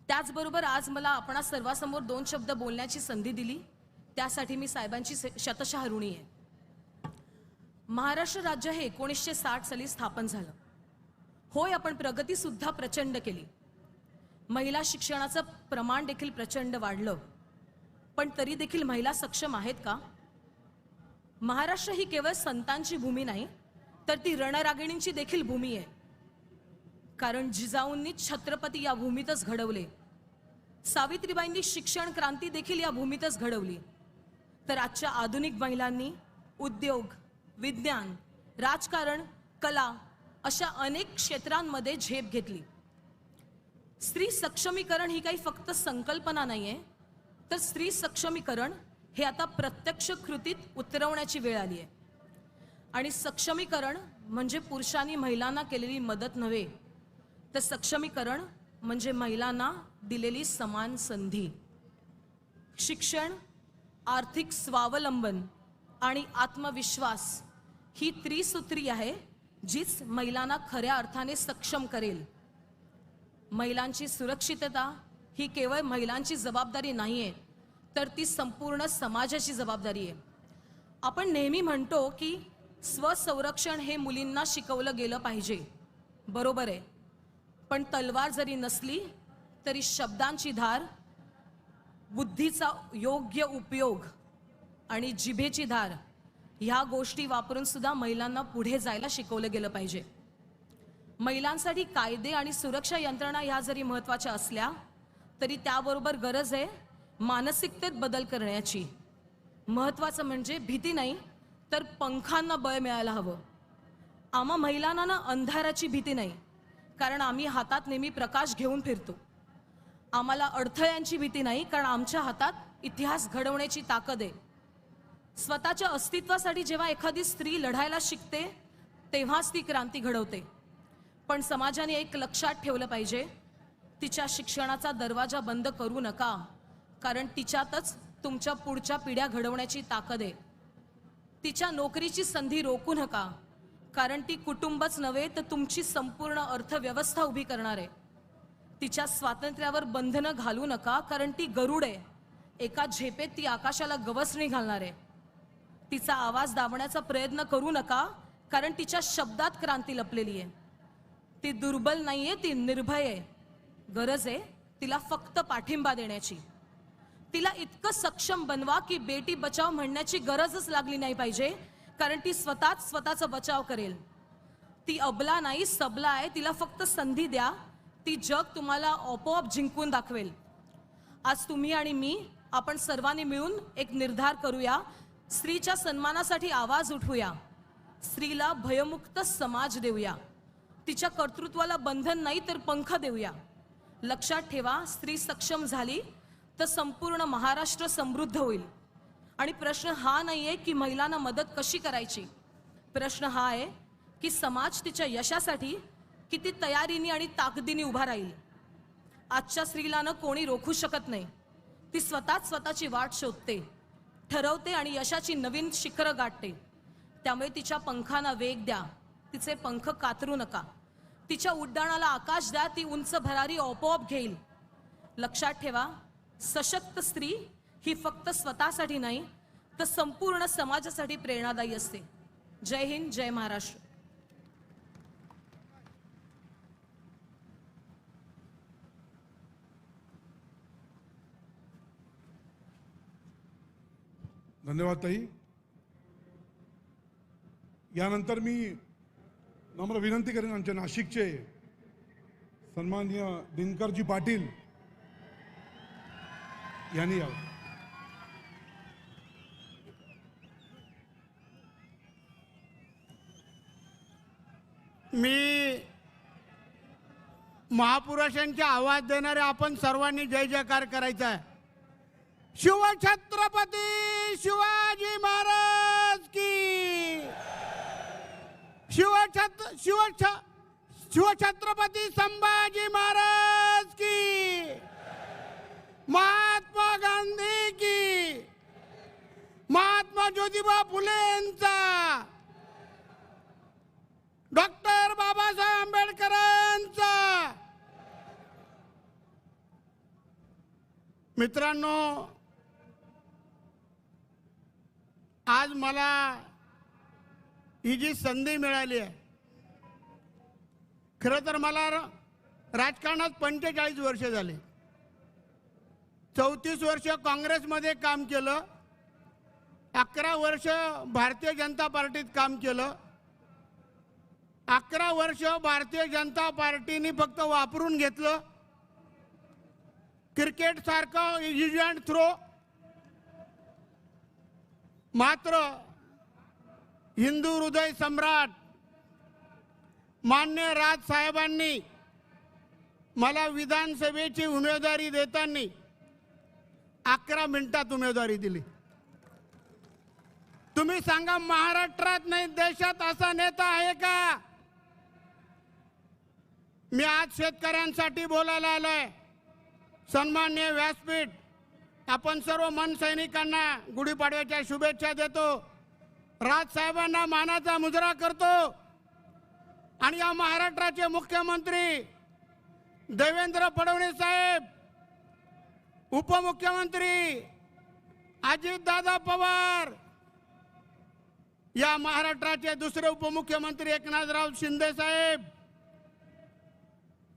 त्याचबरोबर आज मला आपणा सर्वांसमोर 2 शब्द बोलण्याची संधी दिली त्यासाठी मी साहेबांची शतशः ऋणी आहे. महाराष्ट्र राज्य हे 1960 साली स्थापन झालं. होय, आपण प्रगती सुद्धा प्रचंड केली. महिला शिक्षणाचं प्रमाण देखील प्रचंड वाढलं, पण तरी देखील महिला सक्षम आहेत का? महाराष्ट्र ही केवळ संतांची भूमी नाही तर ती रणरागिणींची देखील भूमी आहे. कारण जिजाऊंनी छत्रपती या भूमीतच घडवले, सावित्रीबाईंनी शिक्षण क्रांती देखील या भूमीतच घडवली, तर आजच्या आधुनिक महिलांनी उद्योग, विज्ञान, राजकारण, कला अशा अनेक क्षेत्रांमध्ये झेप घेतली. स्त्री सक्षमीकरण ही काही फक्त संकल्पना नाहीये, तर स्त्री सक्षमीकरण हे आता प्रत्यक्ष कृतीत उतरवण्याची वेळ आली आहे. आणि सक्षमीकरण म्हणजे पुरुषांनी महिलांना केलेली मदत नव्हे, तर सक्षमीकरण म्हणजे महिलांना दिलेली समान संधी. शिक्षण, आर्थिक स्वावलंबन आणि आत्मविश्वास ही त्रिसूत्री आहे जीच महिलांना खऱ्या अर्थाने सक्षम करेल. महिलांची सुरक्षितता ही केवळ महिलांची जबाबदारी नाहीये, तर ती संपूर्ण समाजाची जबाबदारी आहे. आपण नेहमी म्हणतो की स्वसंरक्षण हे मुलींना शिकवलं गेलं पाहिजे, बरोबर आहे, पण तलवार जरी नसली तरी शब्दांची धार, बुद्धीचा योग्य उपयोग आणि जिभेची धार ह्या गोष्टी वापरून सुद्धा महिलांना पुढे जायला शिकवलं गेलं पाहिजे. महिलांसाठी कायदे आणि सुरक्षा यंत्रणा ह्या जरी महत्त्वाच्या असल्या तरी त्याबरोबर गरज आहे मानसिकतेत बदल करण्याची. महत्त्वाचं म्हणजे भीती नाही तर पंखांना बळ मिळायला हवं. आम्हा महिलांना ना अंधाराची भीती नाही, कारण आम्ही हातात नेहमी प्रकाश घेऊन फिरतो. आम्हाला अडथळ्यांची भीती नाही, कारण आमच्या हातात इतिहास घडवण्याची ताकद आहे. स्वतःच्या अस्तित्वासाठी जेव्हा एखादी स्त्री लढायला शिकते तेव्हाच ती क्रांती घडवते. पण समाजाने एक लक्षात ठेवलं पाहिजे, तिच्या शिक्षणाचा दरवाजा बंद करू नका, कारण तिच्यातच तुमच्या पुढच्या पिढ्या घडवण्याची ताकद आहे. तिच्या नोकरीची संधी रोखू नका, कारण ती कुटुंबच नव्हे तर तुमची संपूर्ण अर्थव्यवस्था उभी करणार आहे. तिच्या स्वातंत्र्यावर बंधनं घालू नका, कारण ती गरुड आहे, एका झेपेत ती आकाशाला गवसणी घालणार आहे. तिचा आवाज दाबण्याचा प्रयत्न करू नका, कारण तिच्या शब्दात क्रांती लपलेली आहे. ती दुर्बल नाहीये, ती निर्भय आहे. गरज आहे तिला फक्त पाठिंबा देण्याची. तिला इतकं सक्षम बनवा की बेटी बचाव म्हणण्याची गरजच लागली नाही पाहिजे, कारण ती स्वतःच स्वतःचा बचाव करेल. ती अबला नाही, सबला आहे. तिला फक्त संधी द्या, ती जग तुम्हाला आपोआप जिंकून दाखवेल. आज तुम्ही आणि मी, आपण सर्वांनी मिळून एक निर्धार करूया. स्त्रीच्या सन्मानासाठी आवाज उठवूया. स्त्रीला भयमुक्त समाज देऊया. तिच्या कर्तृत्वाला बंधन नाही तर पंख देऊया. लक्षात ठेवा, स्त्री सक्षम झाली तर संपूर्ण महाराष्ट्र समृद्ध होईल. आणि प्रश्न हा नाहीये की महिलांना मदत कशी करायची. प्रश्न हा आहे की समाज तिच्या यशासाठी किती तयारीने आणि ताकदीने उभा राहील. आजच्या स्त्रीला न कोणी रोखू शकत नाही. ती स्वतःच स्वतःची वाट शोधते, ठरवते आणि यशाची नवीन शिखरं गाठते. त्यामुळे तिच्या पंखांना वेग द्या. तिचे पंख कातरू नका. तिच्या उड्डाणाला आकाश द्या. ती उंच भरारी आपोआप घेईल. लक्षात ठेवा, सशक्त स्त्री ही फक्त स्वतःसाठी नाही तर संपूर्ण समाजासाठी प्रेरणादायी असते. जय हिंद, जय महाराष्ट्र. धन्यवाद ताई. यानंतर मी नम्र विनंती करेन आमच्या नाशिकचे सन्माननीय दिनकरजी पाटील यांनी यावं. मी महापुरुषांचे आवाज देणारे आपण सर्वांनी जय जयकार करायचा आहे. शिवछत्रपती शिवाजी महाराज की, शिवछत्रपती संभाजी महाराज की, महात्मा गांधी की, महात्मा ज्योतिबा फुलेंचा, डॉक्टर बाबासाहेब आंबेडकरांचा. मित्रांनो, आज मला ही जी संधी मिळाली आहे, खरं तर मला राजकारणात 45 वर्ष झाले. 34 वर्ष काँग्रेसमध्ये काम केलं, 11 वर्ष भारतीय जनता पार्टीत काम केलं. 11 वर्ष भारतीय जनता पार्टीने फक्त वापरून घेतलं. क्रिकेट सारखं यूज अँड थ्रो. मात्र हिंदू हृदय सम्राट मान्य राजसाहेबांनी मला विधानसभेची उमेदवारी देताना 11 मिनिटात उमेदवारी दिली. तुम्ही सांगा, महाराष्ट्रात नाही देशात असा नेता आहे का? मी आज शेतकऱ्यांसाठी बोलायला आलोय. सन्माननीय व्यासपीठ, आपण सर्व मनसैनिकांना गुढीपाडव्याच्या शुभेच्छा देतो. राजसाहेबांना मानाचा मुजरा करतो. आणि या महाराष्ट्राचे मुख्यमंत्री देवेंद्र फडणवीस साहेब, उपमुख्यमंत्री अजितदादा पवार, या महाराष्ट्राचे दुसरे उपमुख्यमंत्री एकनाथराव शिंदे साहेब,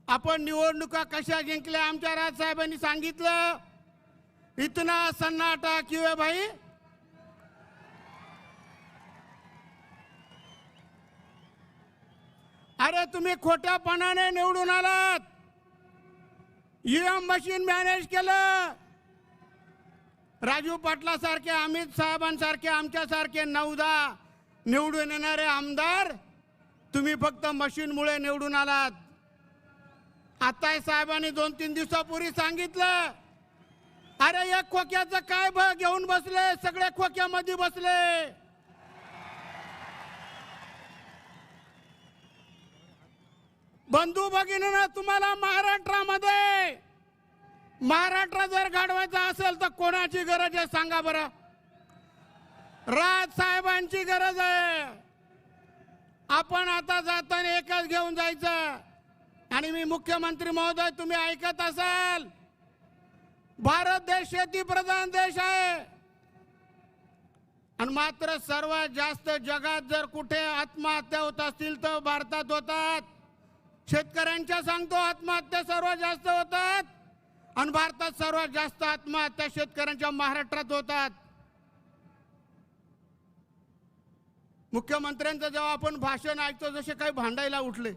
आपण निवडणुका कशा जिंकल्या आमच्या राजसाहेबांनी सांगितलं. इतना सन्नाटा क्यों है भाई? अरे तुम्ही खोट्यापणाने निवडून आलात. ईएम मशीन मॅनेज केलं. राजू पाटला सारखे, अमित साहेबांसारखे, आमच्यासारखे 9-10 निवडून येणारे आमदार तुम्ही फक्त मशीनमुळे निवडून आलात. आता साहेबांनी 2-3 दिवसापूर्वी सांगितलं, अरे एक खोक्याचं काय घेऊन बसले, सगळे खोक्यामध्ये बसले. बंधू भगिनींनो, तुम्हाला महाराष्ट्रामध्ये महाराष्ट्र जर घडवायचा असेल तर कोणाची गरज आहे सांगा बरं? राजसाहेबांची गरज आहे. आपण आता जाताना एकच घेऊन जायचं. आणि मी मुख्यमंत्री महोदय, तुम्ही ऐकत असाल, भारत देश शेतीप्रधान देश आहे. आणि मात्र सर्वात जास्त जगात जर कुठे आत्महत्या होत असतील तर भारतात होतात. शेतकऱ्यांच्या सांगतो, आत्महत्या सर्वात जास्त होतात. आणि भारतात सर्वात जास्त आत्महत्या शेतकऱ्यांच्या महाराष्ट्रात होतात. मुख्यमंत्र्यांचं जेव्हा आपण भाषण ऐकतो जसे काही भांडायला उठले.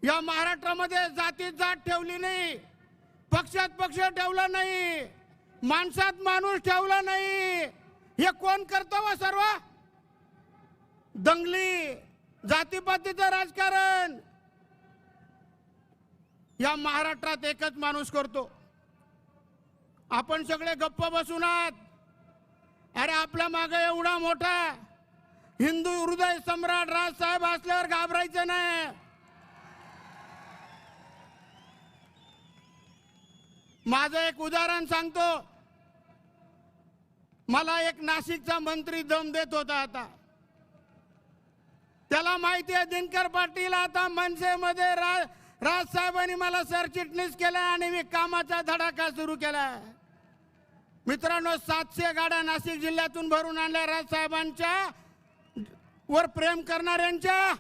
या महाराष्ट्रामध्ये जातीत जात ठेवली नाही, पक्षात पक्ष ठेवला नाही, माणसात माणूस ठेवला नाही. हे कोण करतं व सर्व? दंगली जातीपातीचं राजकारण या महाराष्ट्रात एकच माणूस करतो. आपण सगळे गप्प बसून आहात. अरे आपल्या मागे एवढा मोठा हिंदू हृदय सम्राट राजसाहेब असल्यावर घाबरायचं नाही. माझं एक उदाहरण सांगतो. मला एक नाशिकचा मंत्री दम देत होता. आता त्याला माहिती आहे दिनकर पाटील आता मनसेमध्ये राजसाहेबांनी मला सरचिटणीस केलं आणि मी कामाचा धडाका सुरू केला. मित्रांनो, 700 गाड्या नाशिक जिल्ह्यातून भरून आणल्या राजसाहेबांच्या वर प्रेम करणाऱ्यांच्या.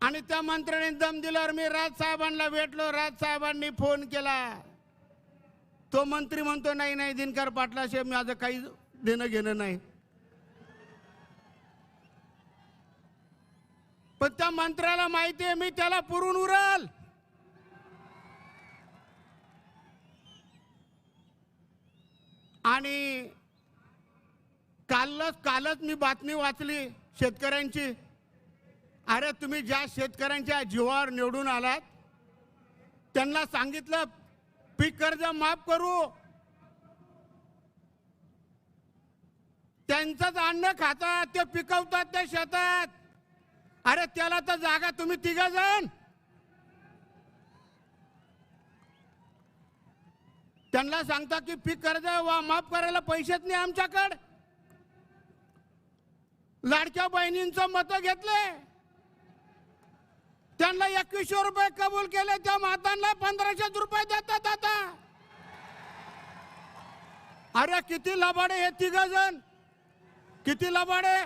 आणि त्या मंत्र्याने दम दिल्यावर मी राजसाहेबांना भेटलो. राजसाहेबांनी फोन केला. तो मंत्री म्हणतो नाही नाही दिनकर पाटलाशी माझं काही देणं घेणं नाही. पण त्या मंत्र्याला माहिती आहे मी त्याला पुरून उरल. आणि कालच मी बातमी वाचली शेतकऱ्यांची. अरे तुम्ही ज्या शेतकऱ्यांच्या जीवावर निवडून आलात त्यांना सांगितलं पीक कर्ज माफ करू. त्यांचंच अन्न खातात, ते पिकवतात त्या शेतात. अरे त्याला तर जागा तुम्ही 3 जण. त्यांना सांगता की पीक कर्ज माफ करायला पैसेच नाही आमच्याकडे. लाडक्या बहिणींचं मत घेतले, त्यांना 2100 रुपये कबूल केले. त्या मातांना 1500 रुपये देतात आता. अरे किती लबाडे हे 3 जण, किती लबाडे.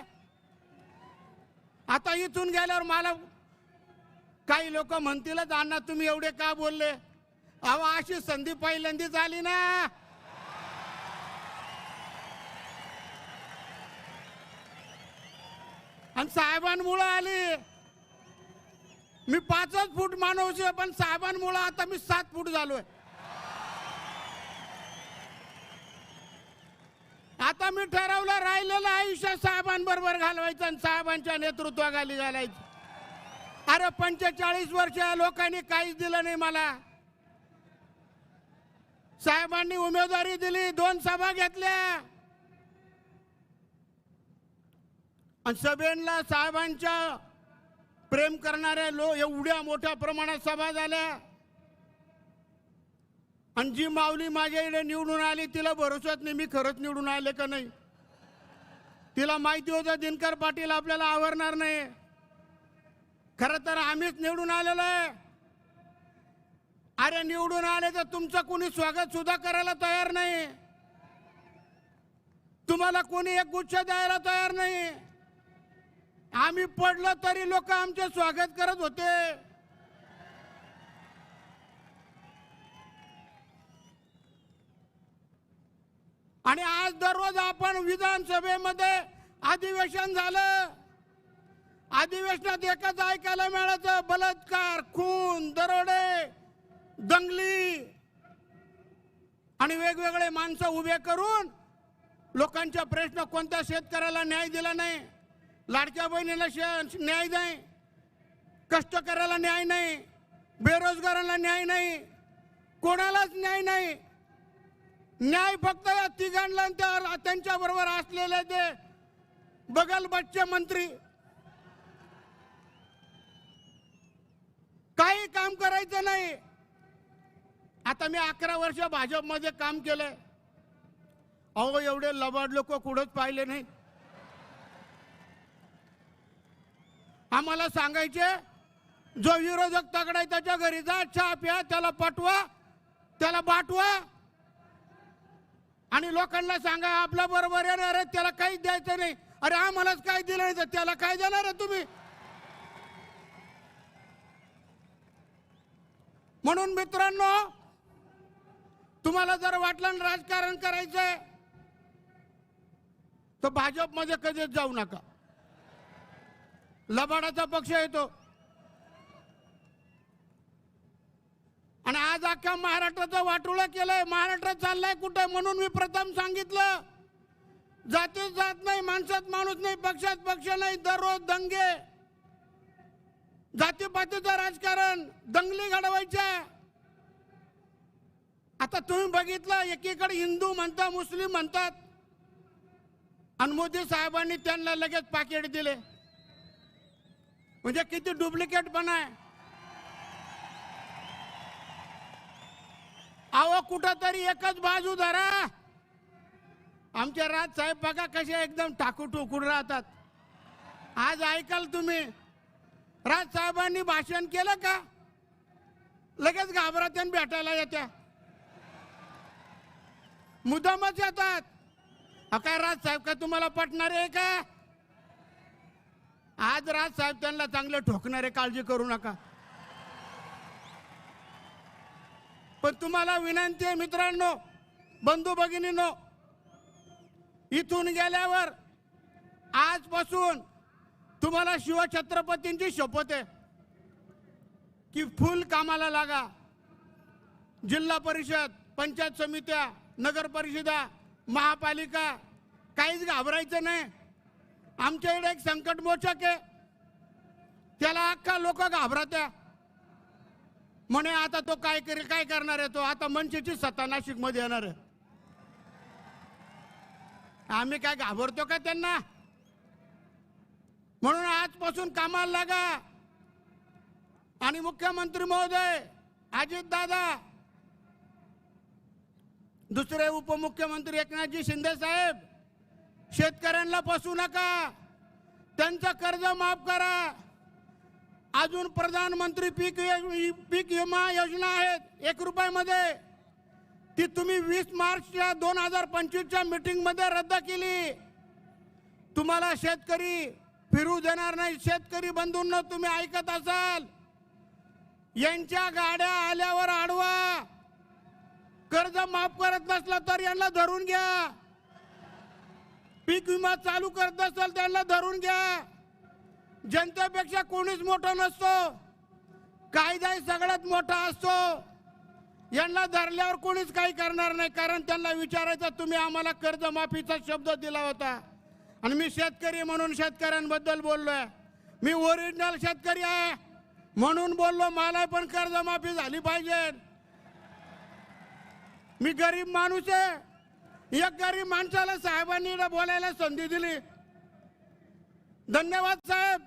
आता इथून गेल्यावर मला काही लोक म्हणतीलच अण्णा तुम्ही एवढे का बोलले. अहो अशी संधी पहिल्यांदाच आली ना. आणि साहेबांमुळे आली. मी 5च फूट माणूस आहे पण साहेबांमुळे आता मी 7 फूट झालोय. आता मी ठरवलं राहिलेलं आयुष्य साहेबांबरोबर घालवायचं आणि साहेबांच्या नेतृत्वाखाली घालायचं. अरे 45 वर्ष लोकांनी काहीच दिलं नाही मला. साहेबांनी उमेदवारी दिली, 2 सभा घेतल्या आणि सभेला साहेबांच्या प्रेम करणाऱ्या एवढ्या मोठ्या प्रमाणात सभा झाल्या. आणि जी माऊली माझ्या इकडे निवडून आली तिला भरोसाच नाही मी खरंच निवडून आले का नाही. तिला माहिती होतं दिनकर पाटील आपल्याला आवरणार नाही. खरं तर आम्हीच निवडून आलेलो आहे. अरे निवडून आले तर तुमचं कोणी स्वागत सुद्धा करायला तयार नाही. तुम्हाला कोणी एक गुच्छ द्यायला तयार नाही. आम्ही पडलो तरी लोक आमचे स्वागत करत होते. आणि आज दररोज आपण विधानसभेमध्ये अधिवेशन झालं. अधिवेशनात एकच ऐकायला मिळालं बलात्कार, खून, दरोडे, दंगली आणि वेगवेगळे माणसं उभे करून लोकांच्या प्रश्न. कोणत्या शेतकऱ्याला न्याय दिला नाही, लाडक्या बहिणीला न्याय नाही, कष्टकऱ्याला न्याय नाही, बेरोजगारांना न्याय नाही, कोणालाच न्याय नाही. न्याय फक्त या तिघांना त्यांच्या बरोबर असलेले ते बगल बच्चे मंत्री. काही काम करायचं नाही. आता मी 11 वर्ष भाजपमध्ये काम केलंय. अहो एवढे लबाड लोक कुठंच पाहिले नाही. आम्हाला सांगायचे जो विरोधक तगडा आहे त्याच्या घरी जा, चहा प्या, त्याला पाठवा, त्याला बाटवा आणि लोकांना सांगा आपल्या बरोबर येणार आहे त्याला काहीच द्यायचं नाही. अरे आम्हालाच काय दिलं नाही तर त्याला काय देणार आहे तुम्ही. म्हणून मित्रांनो तुम्हाला जर वाटलं ना राजकारण करायचंय तर भाजपमध्ये कधीच जाऊ नका. लबाडाचा पक्ष येतो. आणि आज अख्ख्या महाराष्ट्राचं वाटोळं केलंय. महाराष्ट्र चाललाय कुठे म्हणून मी प्रथम सांगितलं, जातीत जात नाही, माणसात माणूस नाही, पक्षात पक्ष नाही, दररोज दंगे, जातीपातीचं राजकारण, दंगली घडवायच्या. आता तुम्ही बघितलं, एकीकडे हिंदू म्हणतात, मुस्लिम म्हणतात, आणि मोदी साहेबांनी त्यांना लगेच पाकिट दिले. म्हणजे किती डुप्लिकेट पण आहे. अहो कुठंतरी एकच बाजू धरा. आमचे राज साहेब बघा कसे एकदम टाकू टोकून राहतात. आज ऐकाल तुम्ही, राज साहेबांनी भाषण केलं का लगेच घाबरत्या भेटायला येत्या, मुद्दामच येतात. काय राज साहेब का तुम्हाला पटणार आहे का? आज राज साहेब त्यांना चांगले ठोकणारे, काळजी करू नका. पण तुम्हाला विनंती आहे मित्रांनो, बंधू भगिनींनो, इथून गेल्यावर आजपासून तुम्हाला शिवछत्रपतींची शपथ आहे की फुल कामाला लागा. जिल्हा परिषद, पंचायत समित्या, नगर परिषदा, महापालिका, काहीच घाबरायचं नाही. आमच्याकडे एक संकट मोचक आहे, त्याला अख्खा लोक घाबरत्या. म्हणे आता तो काय करेल, काय करणार आहे तो, आता मनसेची सत्ता नाशिक मध्ये येणार आहे. आम्ही काय घाबरतो का त्यांना? म्हणून आजपासून कामाला लागा. आणि मुख्यमंत्री महोदय, अजित दादा, दुसरे उपमुख्यमंत्री एकनाथजी शिंदे साहेब, शेतकऱ्यांना फसवू नका, त्यांचं कर्ज माफ करा. अजून प्रधानमंत्री पीक विमा योजना आहेत 1 रुपयामध्ये, ती तुम्ही 20 मार्चच्या 2025च्या मीटिंग मध्ये रद्द केली. तुम्हाला शेतकरी फिरू देणार नाही. शेतकरी बंधूंनो, तुम्ही ऐकत असाल, यांच्या गाड्या आल्यावर अडवा. कर्ज माफ करत नसला तर यांना धरून घ्या. पीक विमा चालू करत असाल त्यांना धरून घ्या. जनतेपेक्षा कोणीच मोठा नसतो, कायदा सगळ्यात मोठा असतो. यांना धरल्यावर कोणीच काही करणार नाही, कारण त्यांना विचारायचं तुम्ही आम्हाला कर्जमाफीचा शब्द दिला होता. आणि मी शेतकरी म्हणून शेतकऱ्यांबद्दल बोललोय. मी ओरिजिनल शेतकरी आहे म्हणून बोललो, मला पण कर्जमाफी झाली पाहिजे. मी गरीब माणूस आहे. एक गरीब माणसाला साहेबांनी बोलायला संधी दिली. धन्यवाद साहेब.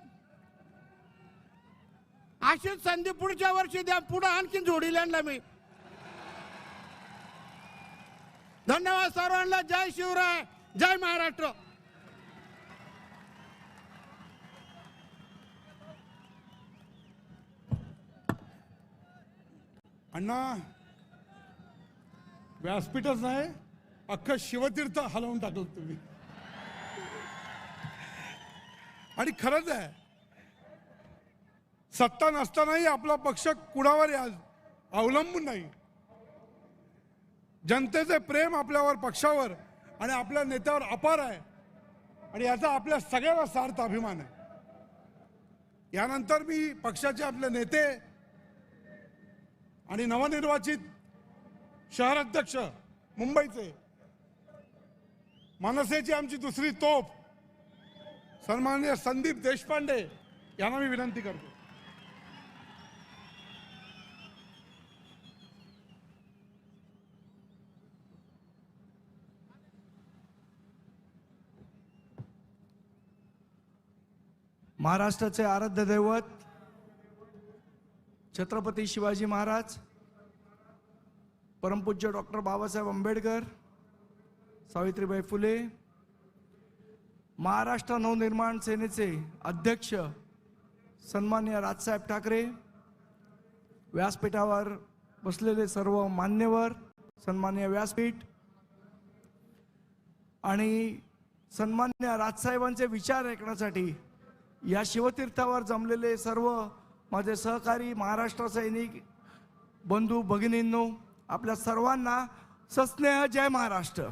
अशीच संधी पुढच्या वर्षी द्या, पुढे आणखी जोडील आणला मी. धन्यवाद सर्वांना. जय शिवराय, जय महाराष्ट्र. अण्णा, व्यासपीठच नाही, अख्खं शिवतीर्थ हलवून टाकलं तुम्ही. आणि खरंच आहे, सत्ता नसतानाही आपला पक्ष कुणावर अवलंबून नाही. जनतेचे प्रेम आपल्यावर, पक्षावर आणि आपल्या नेत्यावर अपार आहे. आणि याचा आपल्या सगळ्यांना सार्थ अभिमान आहे. यानंतर मी पक्षाचे आपले नेते आणि नवनिर्वाचित शहर अध्यक्ष मुंबईचे, मनसेची आमची दुसरी तोफ सन्माननीय संदीप देशपांडे यांना मी विनंती करतो. महाराष्ट्राचे आराध्य दैवत छत्रपती शिवाजी महाराज, परमपूज्य डॉक्टर बाबासाहेब आंबेडकर, सावित्रीबाई फुले, महाराष्ट्र नवनिर्माण सेनेचे अध्यक्ष सन्माननीय राजसाहेब ठाकरे, व्यासपीठावर बसलेले सर्व मान्यवर, सन्माननीय व्यासपीठ आणि सन्माननीय राजसाहेबांचे विचार ऐकण्यासाठी या शिवतीर्थावर जमलेले सर्व माझे सहकारी महाराष्ट्र सैनिक बंधू भगिनींनो, आपल्या सर्वांना सस्नेह जय महाराष्ट्र.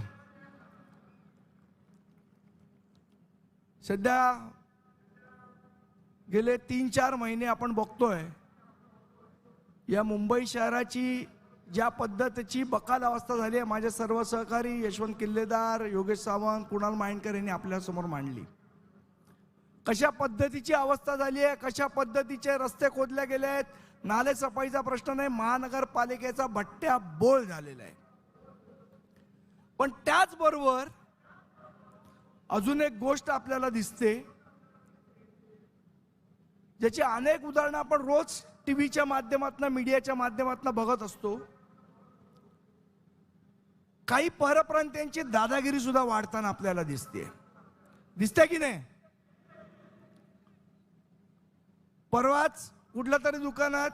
सध्या गेले 3-4 महिने आपण बघतोय या मुंबई शहराची ज्या पद्धतीची बकाल अवस्था झाली आहे. माझे सर्व सहकारी यशवंत किल्लेदार, योगेश सावंत, कुणाल मायंडकर यांनी आपल्यासमोर मांडली. कशा पद्धतीची अवस्था झाली आहे, कशा पद्धतीचे रस्ते खोदले गेले आहेत. नाले सफाईचा प्रश्न नाही, महानगरपालिकेचा भट्ट्या बोळ झालेला आहे. पण त्याचबरोबर अजून एक गोष्ट आपल्याला दिसते, ज्याची अनेक उदाहरणं आपण रोज टीव्हीच्या माध्यमातून, मीडियाच्या माध्यमातून बघत असतो. काही परप्रांतीयांची दादागिरी सुद्धा वाढताना आपल्याला दिसते की नाही. परवाच कुठल्या तरी दुकानात,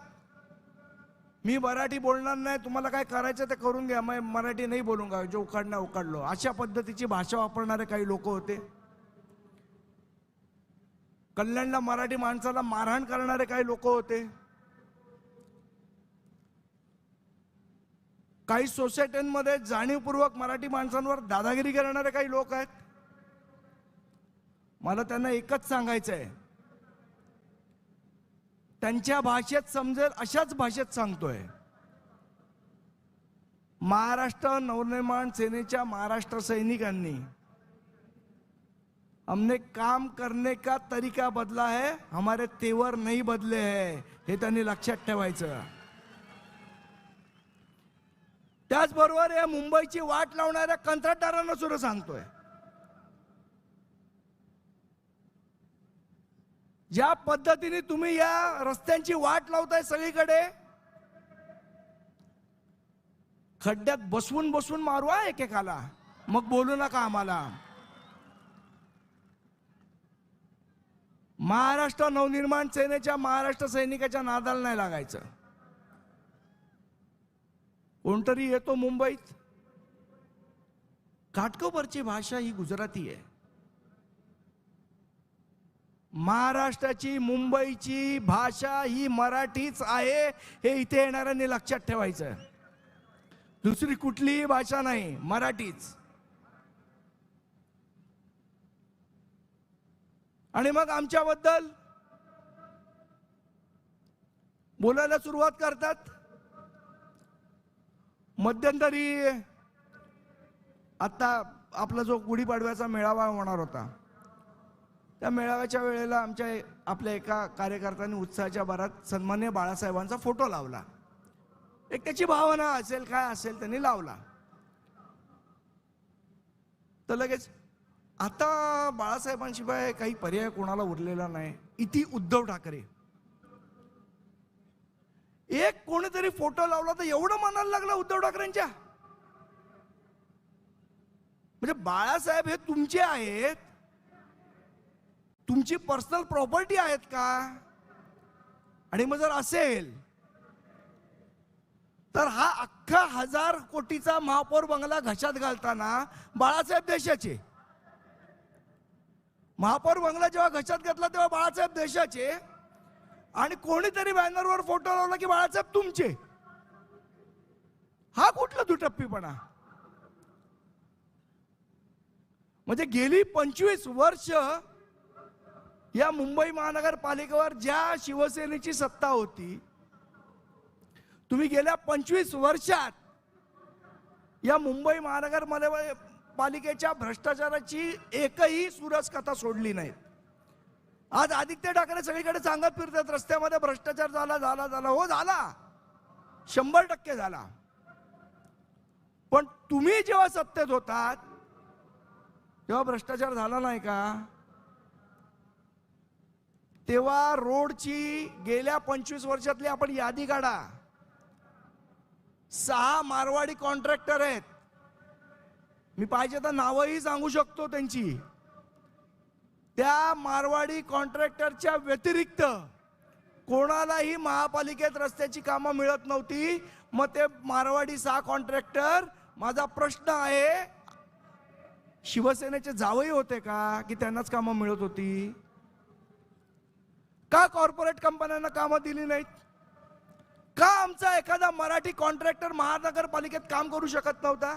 मी मराठी बोलणार नाही, तुम्हाला काय करायचं ते करून घ्या, मैं मराठी नाही बोलूंगा, जो उखाडणं उखाडलो, अशा पद्धतीची भाषा वापरणारे काही लोक होते. कल्याणला मराठी माणसाला मारहाण करणारे काही लोक होते. काही सोसायट्यांमध्ये जाणीवपूर्वक मराठी माणसांवर दादागिरी करणारे काही लोक आहेत. मला त्यांना एकच सांगायचं आहे, त्यांच्या भाषेत समजेल अशाच भाषेत सांगतोय. महाराष्ट्र नवनिर्माण सेनेच्या महाराष्ट्र सैनिकांनी हमने काम करने का तरीका बदला है, हमारे तेवर नहीं बदले हैं, हे त्यांनी लक्षात ठेवायचं. त्याचबरोबर या मुंबईची वाट लावणाऱ्या कंत्राटदारांना सुद्धा सांगतोय, ज्या पद्धतीने तुम्ही या रस्त्यांची वाट लावताय सगळीकडे, खड्ड्यात बसवून बसवून मारू एकेकाला, मग बोलू नका आम्हाला. महाराष्ट्र नवनिर्माण सेनेच्या महाराष्ट्र सैनिकाच्या नादाला नाही लागायचं. कोणतरी येतो मुंबईत, घाटकोपरची भाषा ही गुजराती आहे. महाराष्ट्राची, मुंबईची भाषा ही मराठीच आहे, हे इथे येणाऱ्यांनी लक्षात ठेवायचं. दुसरी कुठलीही भाषा नाही, मराठीच. आणि मग आमच्याबद्दल बोलायला सुरुवात करतात. मध्यंतरी आता आपला जो गुढीपाडव्याचा मेळावा होणार होता, त्या मेळाव्याच्या वेळेला आपल्या एका कार्यकर्त्यांनी उत्साहाच्या भरात सन्माननीय बाळासाहेबांचा फोटो लावला. एक त्याची भावना असेल, काय असेल, त्यांनी लावला. तर लगेच आता बाळासाहेबांशिवाय काही पर्याय कोणाला उरलेला नाही, इथे उद्धव ठाकरे. एक कोणीतरी फोटो लावला तर एवढं म्हणायला लागलं उद्धव ठाकरेंच्या. म्हणजे बाळासाहेब हे तुमचे आहेत, तुमची पर्सनल प्रॉपर्टी आहेत का? आणि मग जर असेल तर हा अख्खा 1000 कोटीचा महापौर बंगला घशात घालताना बाळासाहेब देशाचे, महापौर बंगला जेव्हा घशात घातला तेव्हा बाळासाहेब देशाचे, आणि कोणीतरी बॅनरवर फोटो लावला की बाळासाहेब तुमचे. हा कुठला दुटप्पीपणा? म्हणजे गेली 25 वर्ष या मुंबई महानगरपालिकेवर ज्या शिवसेनेची सत्ता होती, तुम्ही गेल्या 25 वर्षात या मुंबई महानगरपालिकेच्या भ्रष्टाचाराची एकही सुरस कथा सोडली नाही. आज आदित्य ठाकरे सगळीकडे सांगत फिरतात रस्त्यामध्ये भ्रष्टाचार झाला झाला झाला. हो झाला, 100% झाला. पण तुम्ही जेव्हा सत्तेत होतात तेव्हा भ्रष्टाचार झाला नाही का? तेव्हा रोडची गेल्या 25 वर्षातली आपण यादी काढा. 6 मारवाडी कॉन्ट्रॅक्टर आहेत, मी पाहिजे तर नावही सांगू शकतो त्यांची. त्या मारवाडी कॉन्ट्रॅक्टरच्या व्यतिरिक्त कोणालाही महापालिकेत रस्त्याची कामं मिळत नव्हती. मग ते मारवाडी 6 कॉन्ट्रॅक्टर, माझा प्रश्न आहे, शिवसेनेचे जावई होते का की त्यांनाच कामं मिळत होती? का कॉर्पोरेट कंपन्यांना कामं दिली नाहीत? का आमचा एखादा मराठी कॉन्ट्रॅक्टर महानगरपालिकेत काम करू शकत नव्हता?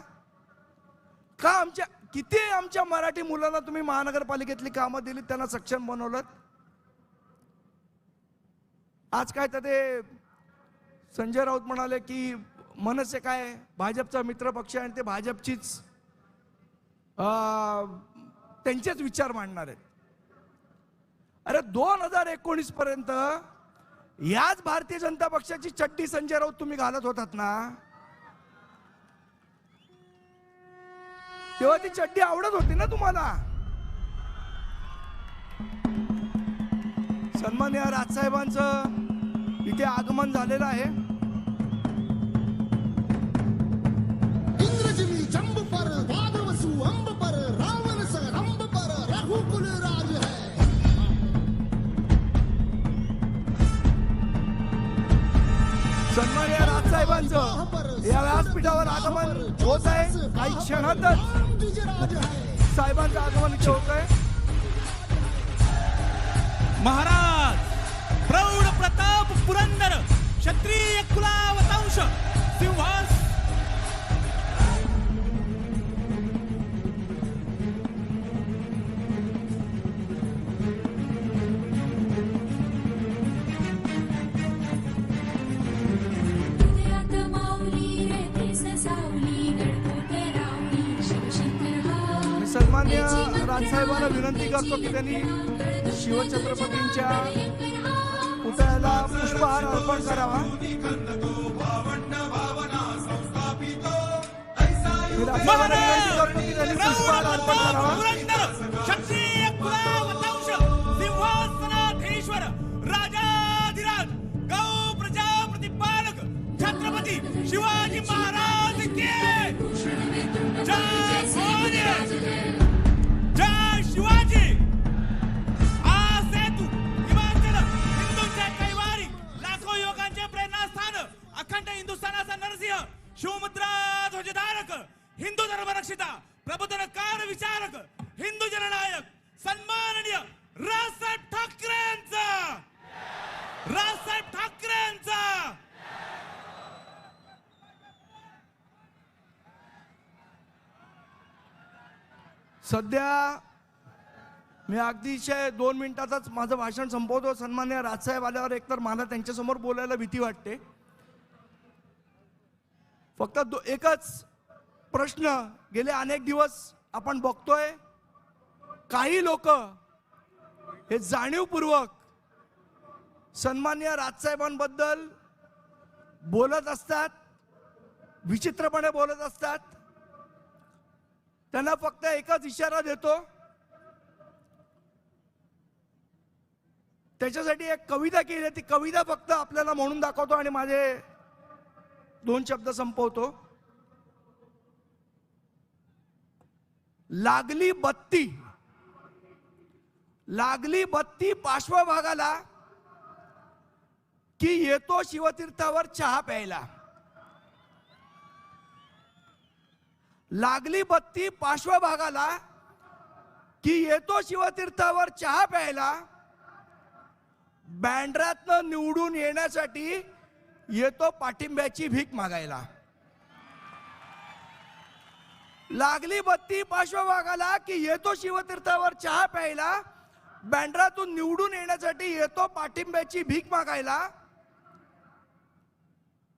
का किती आमच्या मराठी मुलांना तुम्ही महानगरपालिकेतली कामं दिली, त्यांना सक्षम बनवलं? आज काय तर ते संजय राऊत म्हणाले की मनसे काय भाजपचा मित्र पक्ष आहे आणि ते भाजपचीच त्यांचेच विचार मांडणार आहेत. अरे 2019 पर्यंत याच भारतीय जनता पक्षाची चड्डी संजय राऊत तुम्ही घालत होतात ना, तेव्हा ती चड्डी आवडत होती ना तुम्हाला. सन्माननीय राजसाहेबांचं इथे आगमन झालेलं आहे. इंद्रजिनी जंब पर वादवसु अंब पर रावण स रंब पर रघुकुल राज है. सन्माननीय राजसाहेबांचं या व्यासपीठावर आगमन होत आहे. काही क्षणातच साहेबांचं आगमन इथे होत आहे. महाराज प्रौढ प्रताप पुरंदर क्षत्रिय कुलावतांश सिंहास सन्माननीय राजसाहेबांना विनंती करतो की त्यांनी शिवछत्रपतींच्या पुतळ्याला पुष्पहार अर्पण करावा. मी राजसाहेबांना विनंती करतो की त्यांनी पुष्पहार अर्पण करावा. क्षत्रिय कुलावतांश सिंहासनाधीश्वर राजाधिराज गौ प्रजापती पालक छत्रपती शिवाजी महाराज के जय भवानी, जय शिवाजी. हा सेतू हिमाचल हिंदूंचे कैवारी लाखो युवकांचे प्रेरणास्थान अखंड हिंदुस्थानाचा नरसिंह शिवमुद्रा ध्वजधारक हिंदू धर्मरक्षिता प्रबोधनकार विचारक हिंदू जननायक सन्माननीय राजसाहेब ठाकरेंचा सध्या मी अगदीशय 2 मिनिटातच माझं भाषण संपवतो. सन्माननीय राजसाहेब आल्यावर एकतर मला त्यांच्यासमोर बोलायला भीती वाटते. फक्त एकच प्रश्न गेले अनेक दिवस आपण बघतोय, काही लोक हे जाणीवपूर्वक सन्माननीय राजसाहेबांबद्दल बोलत असतात, विचित्रपणे बोलत असतात. त्यांना फक्त एकच इशारा देतो, त्याच्यासाठी एक कविता केली, ती कविता फक्त आपल्याला म्हणून दाखवतो आणि माझे 2 शब्द संपवतो. लागली बत्ती पार्श्वभागाला की येतो शिवतीर्थावर चहा प्यायला. लागली बत्ती पार्श्वभागाला की येतो शिवतीर्थावर चहा प्यायला. बँड्रातनं निवडून येण्यासाठी येतो पाठिंब्याची भीक मागायला. लागली बत्ती पार्श्वभागाला की येतो शिवतीर्थावर चहा प्यायला. बँड्रातून निवडून येण्यासाठी येतो पाठिंब्याची भीक मागायला.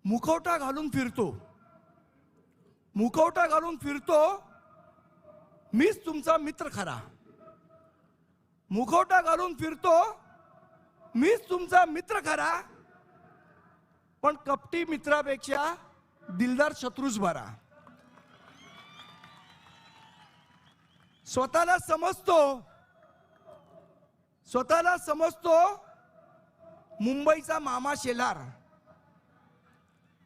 मुखवटा घालून फिरतो मीच तुमचा मित्र खरा. मुखवटा घालून फिरतो मीच तुमचा मित्र खरा, पण कपटी मित्रापेक्षा दिलदार शत्रूच बरा. स्वतःला समजतो मुंबईचा मामा शेलार.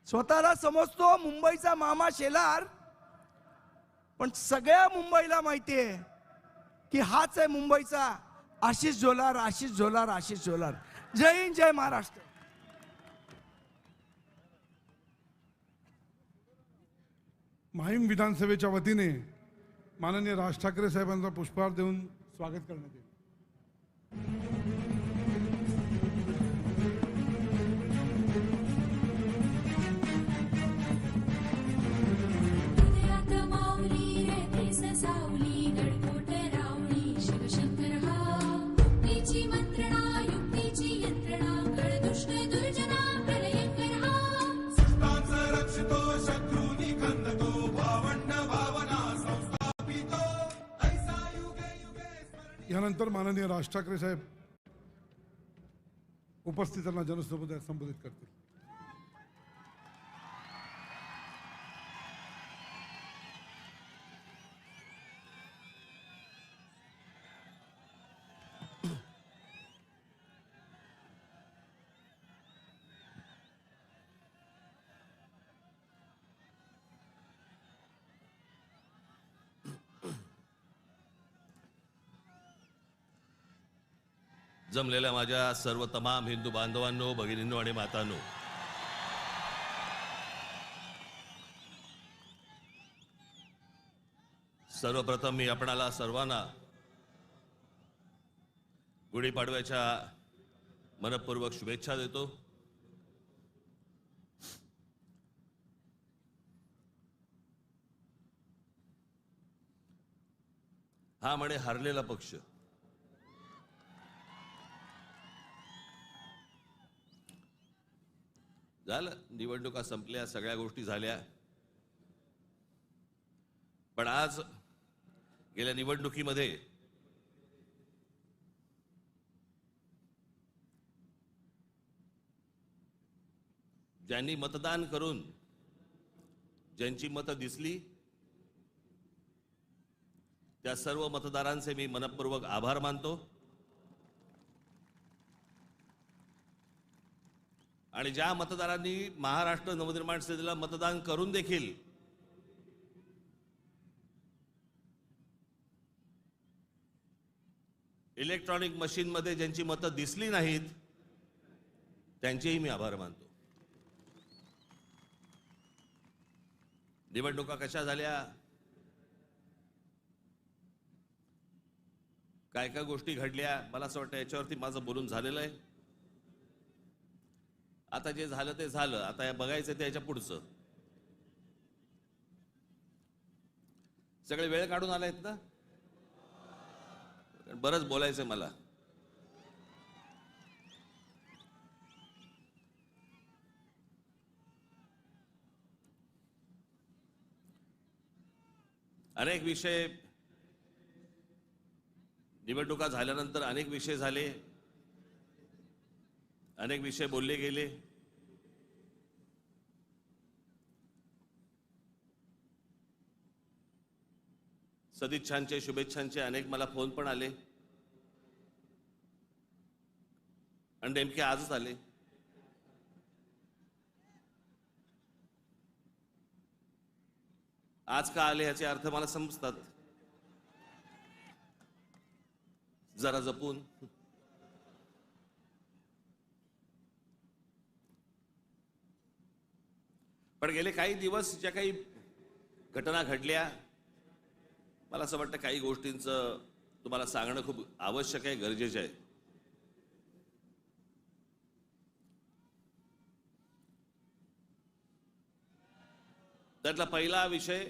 स्वतःला समजतो मुंबईचा मामा शेलार, पण सगळ्या मुंबईला माहितीये की हाच आहे मुंबईचा आशिष झोलार. जय हिंद, जय महाराष्ट्र. माहीम विधानसभेच्या वतीने माननीय राज ठाकरे साहेबांचा पुष्पहार देऊन स्वागत करण्यात येईल. यानंतर माननीय राज ठाकरे साहेब उपस्थितांना जनसमुदायात संबोधित करतील. जमलेल्या माझ्या सर्व तमाम हिंदू बांधवांनो, भगिनींनो आणि मातांनो, सर्वप्रथम मी आपणाला सर्वांना गुढीपाडव्याच्या मनपूर्वक शुभेच्छा देतो. हा म्हणे हरलेला पक्ष. झालं, निवडणुका संपल्या, सगळ्या गोष्टी झाल्या, पण आज गेल्या निवडणुकीमध्ये ज्यांनी मतदान करून ज्यांची मतं दिसली त्या सर्व मतदारांचे मी मनपूर्वक आभार मानतो. आणि ज्या मतदारांनी महाराष्ट्र नवनिर्माण सेनेला मतदान करून देखील इलेक्ट्रॉनिक मशीनमध्ये ज्यांची मतं दिसली नाहीत त्यांचेही मी आभार मानतो. निवडणुका कशा झाल्या, काय काय गोष्टी घडल्या, मला असं वाटतं याच्यावरती माझं बोलून झालेलं आहे. आता जे झालं ते झालं, आता हे बघायचं ते याच्या पुढचं. सगळे वेळ काढून आलायत ना, बरंच बोलायचंय मला. अनेक विषय, निवडणुका झाल्यानंतर अनेक विषय झाले, अनेक विषय बोलले गेले. सदिच्छांचे, शुभेच्छांचे अनेक मला फोन पण आले आणि नेमके आजच आले. आज का आले याचे अर्थ मला समजतात, जरा जपून. पण गेले काही दिवस ज्या काही घटना घडल्या, मला असं वाटतं काही गोष्टींचं तुम्हाला सांगणं खूप आवश्यक आहे, गरजेचं आहे. त्यातला पहिला विषय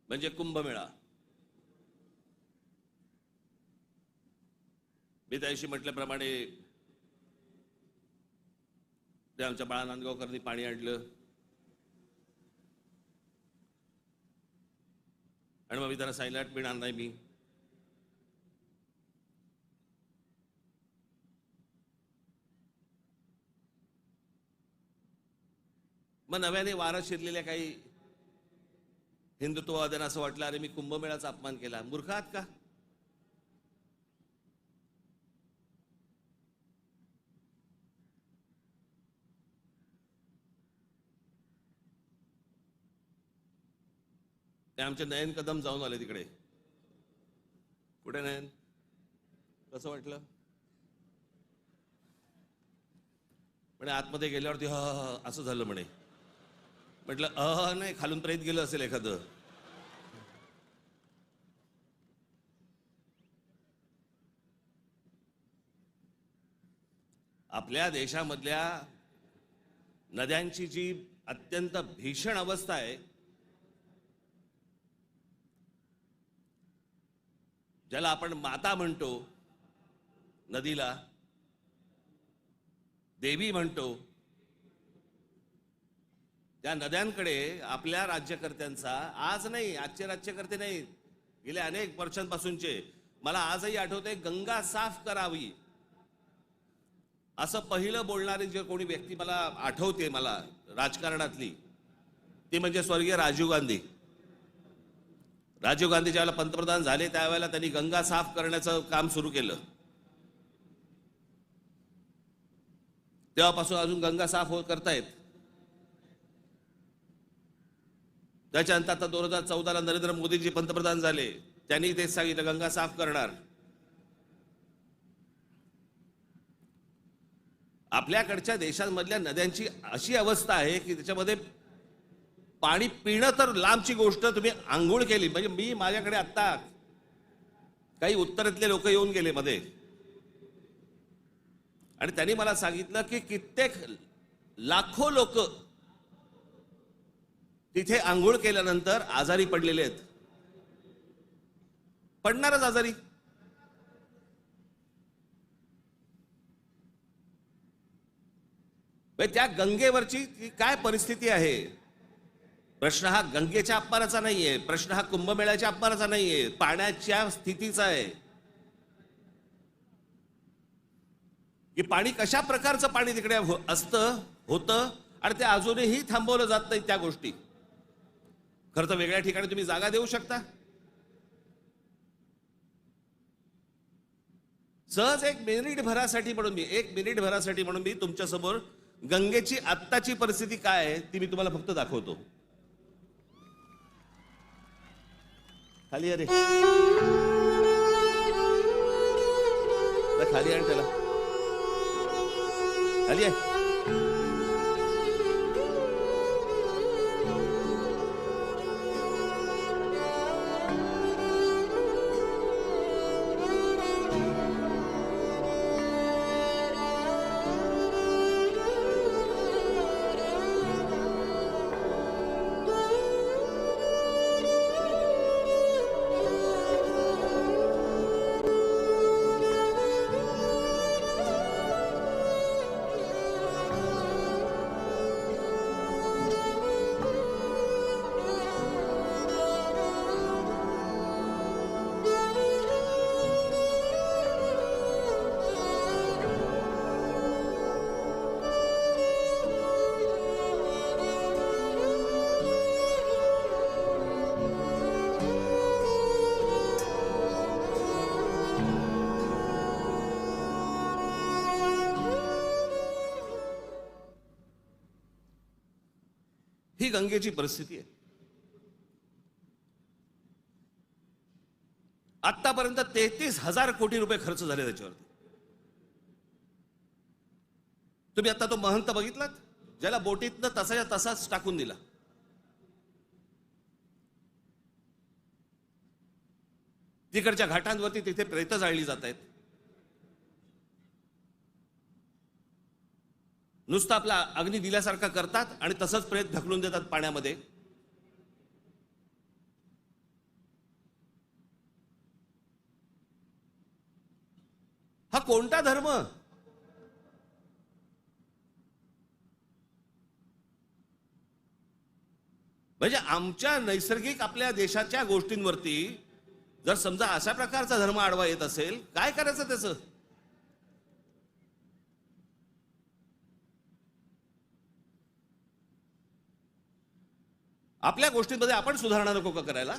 म्हणजे कुंभमेळा. मी त्याशी म्हटल्याप्रमाणे ते आमच्या बाळा नांदगावकरांनी पाणी आणलं आणि मग मी त्यांना सांगितलं पिणार नाही मी. मग नव्याने वारं शिरलेल्या काही हिंदुत्ववाद्यांना असं वाटलं, अरे मी कुंभमेळाचा अपमान केला. मूर्ख आहात का? ते आमचे नयन कदम जाऊन आले तिकडे. कुठे नयन? कसं वाटलं? म्हणे आतमध्ये गेल्यावरती असं झालं म्हणे. म्हटलं नाही, खालून प्रेत गेलं असेल एखादं. आपल्या देशामधल्या नद्यांची जी अत्यंत भीषण अवस्था आहे, ज्याला आपण माता म्हणतो, नदीला देवी म्हणतो, त्या नद्यांकडे आपल्या राज्यकर्त्यांचा, आज नाही, आजचे राज्यकर्ते नाही, गेल्या अनेक वर्षांपासूनचे मला आजही आठवतंय, गंगा साफ करावी असं पहिलं बोलणारे जे कोणी व्यक्ती मला आठवते मला राजकारणातली, ती म्हणजे स्वर्गीय राजीव गांधी. राजीव गांधी ज्यावेळेला पंतप्रधान झाले त्यावेळेला त्यांनी गंगा साफ करण्याचं काम सुरू केलं. तेव्हापासून अजून गंगा साफ करतायत. त्याच्यानंतर आता 2014ला नरेंद्र मोदीजी पंतप्रधान झाले, त्यांनी तेच सांगितलं गंगा साफ करणार. आपल्याकडच्या देशांमधल्या नद्यांची अशी अवस्था आहे की त्याच्यामध्ये पाणी पिणं तर लांबची गोष्ट, तुम्ही आंघोळ केली म्हणजे मी माझ्याकडे आत्ता काही उत्तरेतले लोक येऊन गेले मध्ये आणि त्यांनी मला सांगितलं की कित्येक लाखो लोक तिथे आंघोळ केल्यानंतर आजारी पडलेले आहेत. पडणारच आजारी. त्या गंगेवरची काय परिस्थिती आहे. प्रश्न हा गंगेच्या अपमानाचा नाहीये, प्रश्न हा कुंभमेळ्याच्या अपमानाचा नाहीये, पाण्याच्या स्थितीचा आहे की पाणी कशा प्रकारचं पाणी तिकडे असतं होतं आणि ते अजूनही थांबवलं जात नाही त्या गोष्टी. खरं तर वेगळ्या ठिकाणी तुम्ही जागा देऊ शकता. सहज एक मिनिट भरासाठी म्हणून मी तुमच्या समोर गंगेची आत्ताची परिस्थिती काय आहे ती मी तुम्हाला फक्त दाखवतो. खाली अरे खाली आण त्याला, खाली आहे. ही गंगेची परिस्थिती आहे. आतापर्यंत 33,000 कोटी रुपये खर्च झाले त्याच्यावरती. तुम्ही आता तो महंत बघितलात ज्याला बोटीतनं तसाच्या तसाच टाकून दिला. तिकडच्या घाटांवरती तिथे प्रेतं जाळली जात आहेत. नुसतं आपला अग्नी दिल्यासारखा करतात आणि तसंच प्रेत ढकलून देतात पाण्यामध्ये. हा कोणता धर्म? म्हणजे आमच्या नैसर्गिक आपल्या देशाच्या गोष्टींवरती जर समजा अशा प्रकारचा धर्म आडवा येत असेल, काय करायचं त्याचं? आपल्या गोष्टींमध्ये आपण सुधारणा नको का करायला?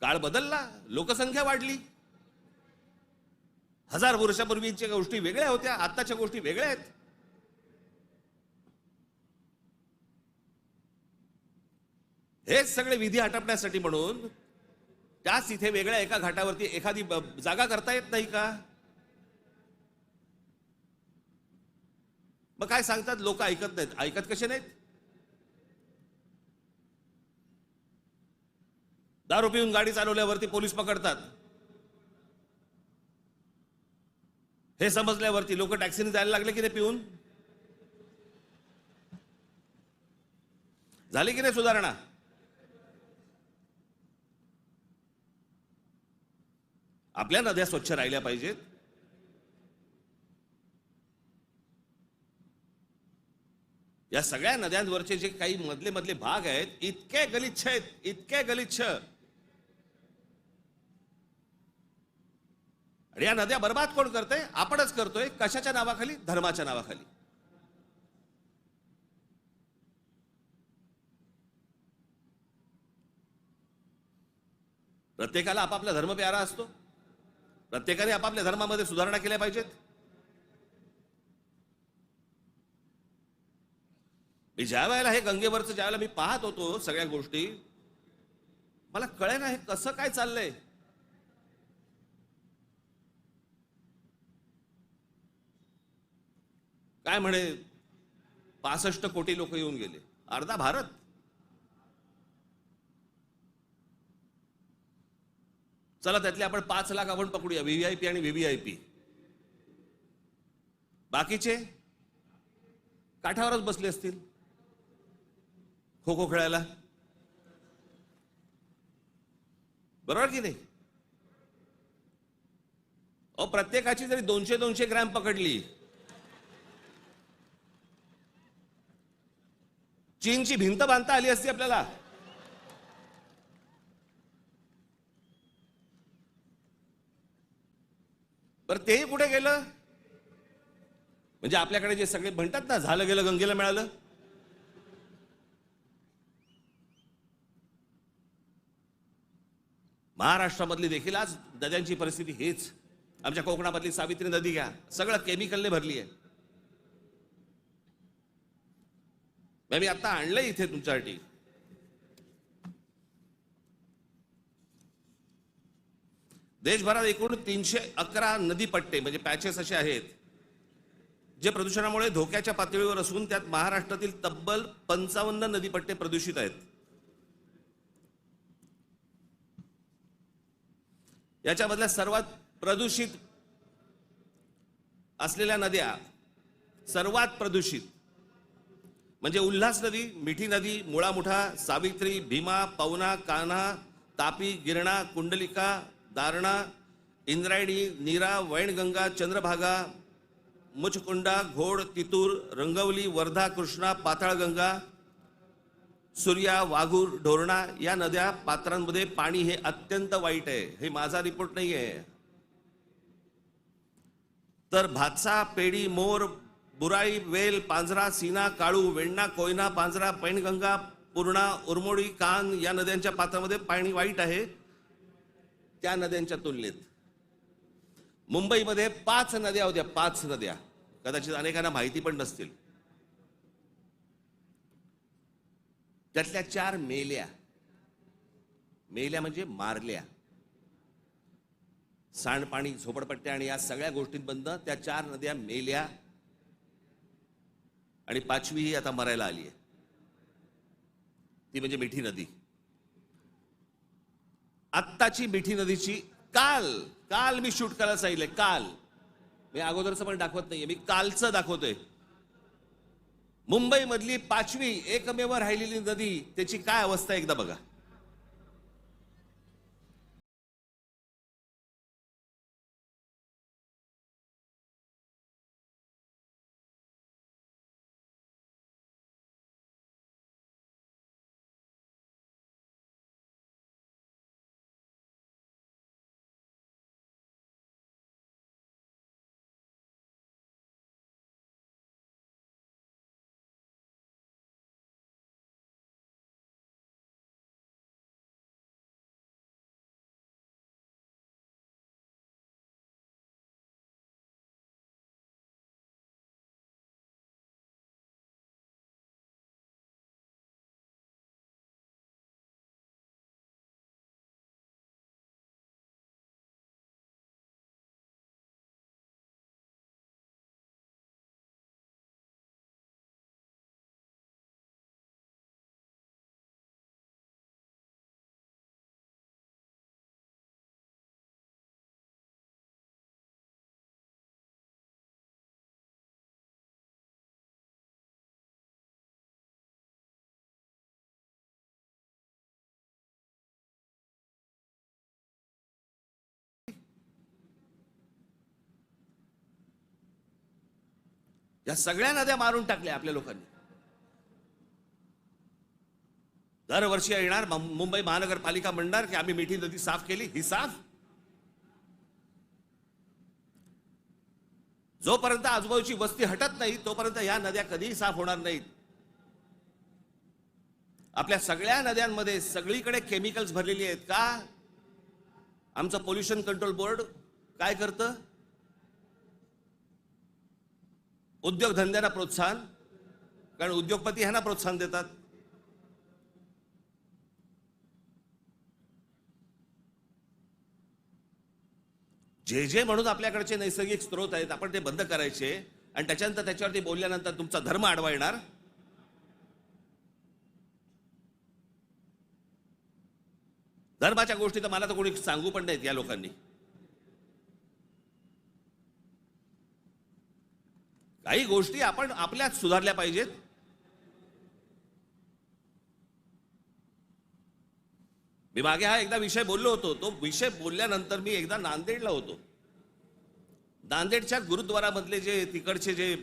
काळ बदलला, लोकसंख्या वाढली. 1000 वर्षापूर्वीच्या गोष्टी वेगळ्या होत्या, आताच्या गोष्टी वेगळ्या आहेत. हेच सगळे विधी आटपण्यासाठी म्हणून त्याच इथे वेगळ्या एका घाटावरती एखादी जागा करता येत नाही का? मग काय सांगतात लोक? ऐकत नाहीत. ऐकत कसे नाहीत? दारू पिऊन गाडी चालवल्यावरती पोलीस पकडतात. हे समजल्यावरती लोक टॅक्सीने जायला लागले की नाही पिऊन? झाली की नाही सुधारणा? आपल्या नद्या स्वच्छ राहिल्या पाहिजेत. या सगळ्या नद्यांवरचे जे काही मधले मधले भाग आहेत इतके गलिच्छ आहेत, इतके गलिच्छ. आणि या नद्या बर्बाद कोण करतंय? आपणच करतोय. कशाच्या नावाखाली? धर्माच्या नावाखाली. प्रत्येकाला आपापला धर्म प्यारा असतो. प्रत्येकाने आपापल्या धर्मामध्ये सुधारणा केल्या पाहिजेत. मी ज्या वेळेला हे गंगेवरचं ज्या वेळेला मी पाहत होतो सगळ्या गोष्टी, मला कळेना हे कसं काय चाललंय. काय म्हणे 65 कोटी लोक येऊन गेले, अर्धा भारत. चला त्यातले आपण 5 लाख आपण पकडूया, व्हीव्हीआयपी आणि व्हीव्हीआयपी. बाकीचे काठावरच बसले असतील खो खो खेळायला, बरोबर की नाही? प्रत्येकाची जरी 200-200 ग्रॅम पकडली, चीनची भिंत बांधता आली असती आपल्याला. बरं तेही कुठे गेलं? म्हणजे आपल्याकडे जे सगळे म्हणतात ना, झालं गेलं गंगेला मिळालं. महाराष्ट्रामधली देखील आज नद्यांची परिस्थिती हेच. आमच्या कोकणामधली सावित्री नदी घ्या, सगळं केमिकलने भरली आहे. मी आता आणलंय इथे तुमच्यासाठी. देशभरात एकूण 311 नदीपट्टे म्हणजे पॅचेस असे आहेत जे प्रदूषणामुळे धोक्याच्या पातळीवर असून त्यात महाराष्ट्रातील तब्बल 55 नदीपट्टे प्रदूषित आहेत. याच्यामधल्या सर्वात प्रदूषित असलेल्या नद्या, सर्वात प्रदूषित म्हणजे उल्हास नदी, मिठी नदी, मुळामुठा, सावित्री, भीमा, पवना, कान्हा, तापी, गिरणा, कुंडलिका, दारणा, इंद्रायणी, नीरा, वैनगंगा, चंद्रभागा, मुचकुंडा, घोड, तितूर, रंगवली, वर्धा, कृष्णा, पाताळगंगा, सूर्या, वाघूर, ढोरणा या नद्या पात्रांमध्ये पाणी हे अत्यंत वाईट आहे. हे माझा रिपोर्ट नाही आहे. तर भातसा, पेडी, मोर, बुराई, वेल, पांझरा, सीना, काळू, वेण्णा, कोयना, पांझरा, पैनगंगा, पूर्णा, उरमोडी, कान या नद्यांच्या पात्रामध्ये पाणी वाईट आहे. त्या नद्यांच्या तुलनेत मुंबईमध्ये 5 नद्या होत्या, 5 नद्या. कदाचित अनेकांना माहिती पण नसतील. त्यातल्या 4 मेल्या. मेल्या म्हणजे मारल्या. सांडपाणी, झोपडपट्ट्या आणि या सगळ्या गोष्टींबंद त्या 4 नद्या मेल्या. आणि 5वी ही आता मरायला आली आहे, ती म्हणजे मिठी नदी. आत्ताची मिठी नदीची काल मी शूट करायला सांगितलंय. काल मी अगोदरचं पण दाखवत नाहीये, मी कालचं दाखवतोय. मुंबई मधली 5वी एकमेव राहिलेली नदी, त्याची काय अवस्था एकदा बघा. या सगळ्या नद्या मारून टाकल्या आपल्या लोकांनी. दरवर्षी येणार मुंबई महानगरपालिका म्हणणार की आम्ही मिठी नदी साफ केली. ही साफ? जोपर्यंत आजूबाजूची वस्ती हटत नाही तोपर्यंत ह्या नद्या कधीही साफ होणार नाहीत. आपल्या सगळ्या नद्यांमध्ये सगळीकडे केमिकल्स भरलेली आहेत. का? आमचं पोल्युशन कंट्रोल बोर्ड काय करतं? उद्योगधंद्यांना प्रोत्साहन, कारण उद्योगपती ह्यांना प्रोत्साहन देतात. जे म्हणून आपल्याकडचे नैसर्गिक स्रोत आहेत आपण ते बंद करायचे आणि त्याच्यानंतर त्याच्यावरती बोलल्यानंतर तुमचा धर्म आडवा येणार. धर्माच्या गोष्टी तर मला तर कोणी सांगू पण नाहीत या लोकांनी. काही गोष्टी आपण आपल्यात सुधारल्या पाहिजेत. मी मागे हा एकदा विषय बोललो होतो. तो विषय बोलल्यानंतर मी एकदा नांदेडला होतो. नांदेडच्या गुरुद्वारामधले जे तिकडचे जे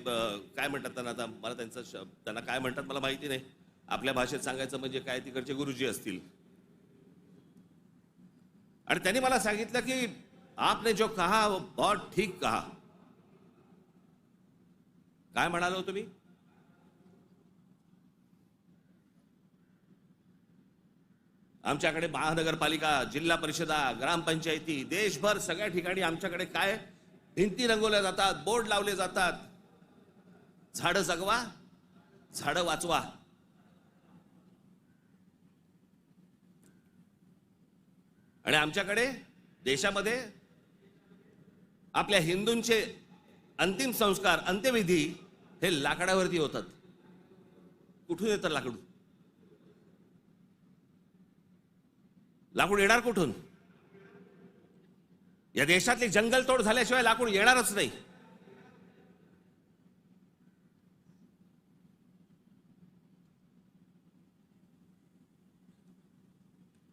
काय म्हणतात त्यांना, आता मला त्यांना काय म्हणतात मला माहिती नाही, आपल्या भाषेत सांगायचं म्हणजे काय, तिकडचे गुरुजी असतील. आणि त्यांनी मला सांगितलं की आपने जो कहा वो बहुत ठीक कहा. काय म्हणालो तुम्ही? आमच्याकडे महानगरपालिका, जिल्हा परिषदा, ग्रामपंचायती, देशभर सगळ्या ठिकाणी आमच्याकडे काय भिंती रंगवल्या जातात, बोर्ड लावले जातात, झाडं जगवा, झाडं वाचवा. आणि आमच्याकडे देशामध्ये आपल्या हिंदूंचे अंतिम संस्कार, अंत्यविधी हे लाकडावरती होतात. कुठून येतं लाकूड? लाकूड येणार कुठून? या देशातली जंगलतोड झाल्याशिवाय लाकूड येणारच नाही.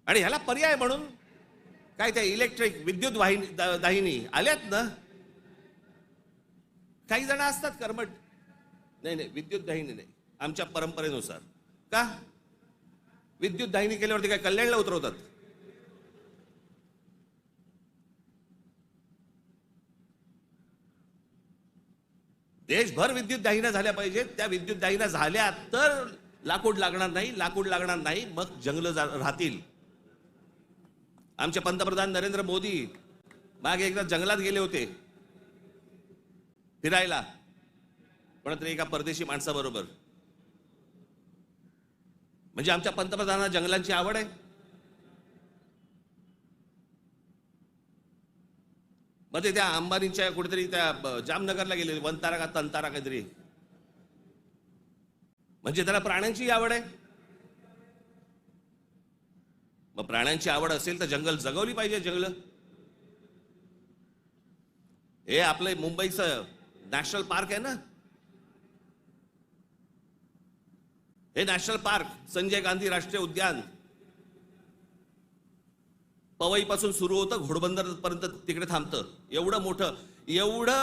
आणि ह्याला पर्याय म्हणून काय त्या इलेक्ट्रिक विद्युत दाहिनी आल्यात ना. काही जण असतात कर्मठ, नाही विद्युत दाहिनी नाही, आमच्या परंपरेनुसार. का? विद्युत दाहिनी केल्यावरती काय कल्याणला उतरवतात? देशभर विद्युत दाहिन्या झाल्या पाहिजेत. त्या विद्युत दाहिन्या झाल्या तर लाकूड लागणार नाही. लाकूड लागणार नाही मग जंगल राहतील. आमचे पंतप्रधान नरेंद्र मोदी मागे एकदा जंगलात गेले होते फिरायला, कोणतरी एका परदेशी माणसाबरोबर. म्हणजे आमच्या पंतप्रधानांना जंगलांची आवड आहे. मग ते त्या अंबानीच्या कुठेतरी त्या जामनगरला गेले, वनतारा का तंतारा काहीतरी. म्हणजे त्याला प्राण्यांची आवड आहे. मग प्राण्यांची आवड असेल तर जंगल जगवली पाहिजे. जंगल हे आपलं मुंबईचं नॅशनल पार्क आहे ना, हे नॅशनल पार्क संजय गांधी राष्ट्रीय उद्यान पवईपासून सुरू होतं, घोडबंदर पर्यंत तिकडे थांबतं. एवढं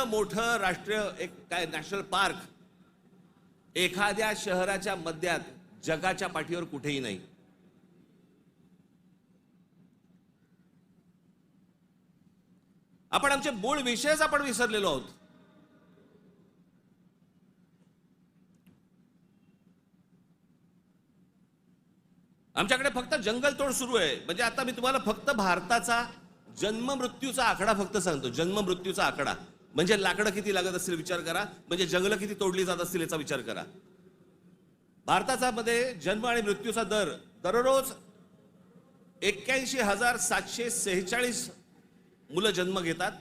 मोठं राष्ट्रीय एक काय नॅशनल पार्क एखाद्या शहराच्या मध्यात जगाच्या पाठीवर कुठेही नाही. आपण आमचे मूळ विषयच आपण विसरलेलो आहोत. आमच्याकडे फक्त जंगलतोड सुरू आहे. म्हणजे आता मी तुम्हाला फक्त भारताचा जन्म मृत्यूचा आकडा फक्त सांगतो. जन्म मृत्यूचा आकडा म्हणजे लाकडं किती लागत असतील विचार करा, म्हणजे जंगलं किती तोडली जात असतील याचा विचार करा. भारताचा मध्ये जन्म आणि मृत्यूचा दर दररोज 81,746 मुलं जन्म घेतात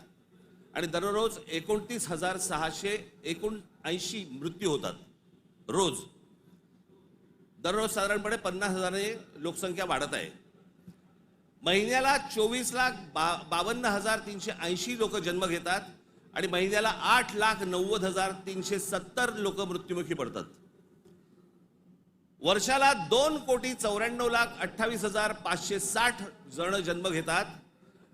आणि दररोज 29,679 मृत्यू होतात रोज. दररोज साधारणपणे 50,000 लोकसंख्या वाढत आहे. महिन्याला 24,52,380 लोक जन्म घेतात आणि महिन्याला 8,90,370 लोक मृत्युमुखी पडतात. वर्षाला 2,94,28,560 जण जन्म घेतात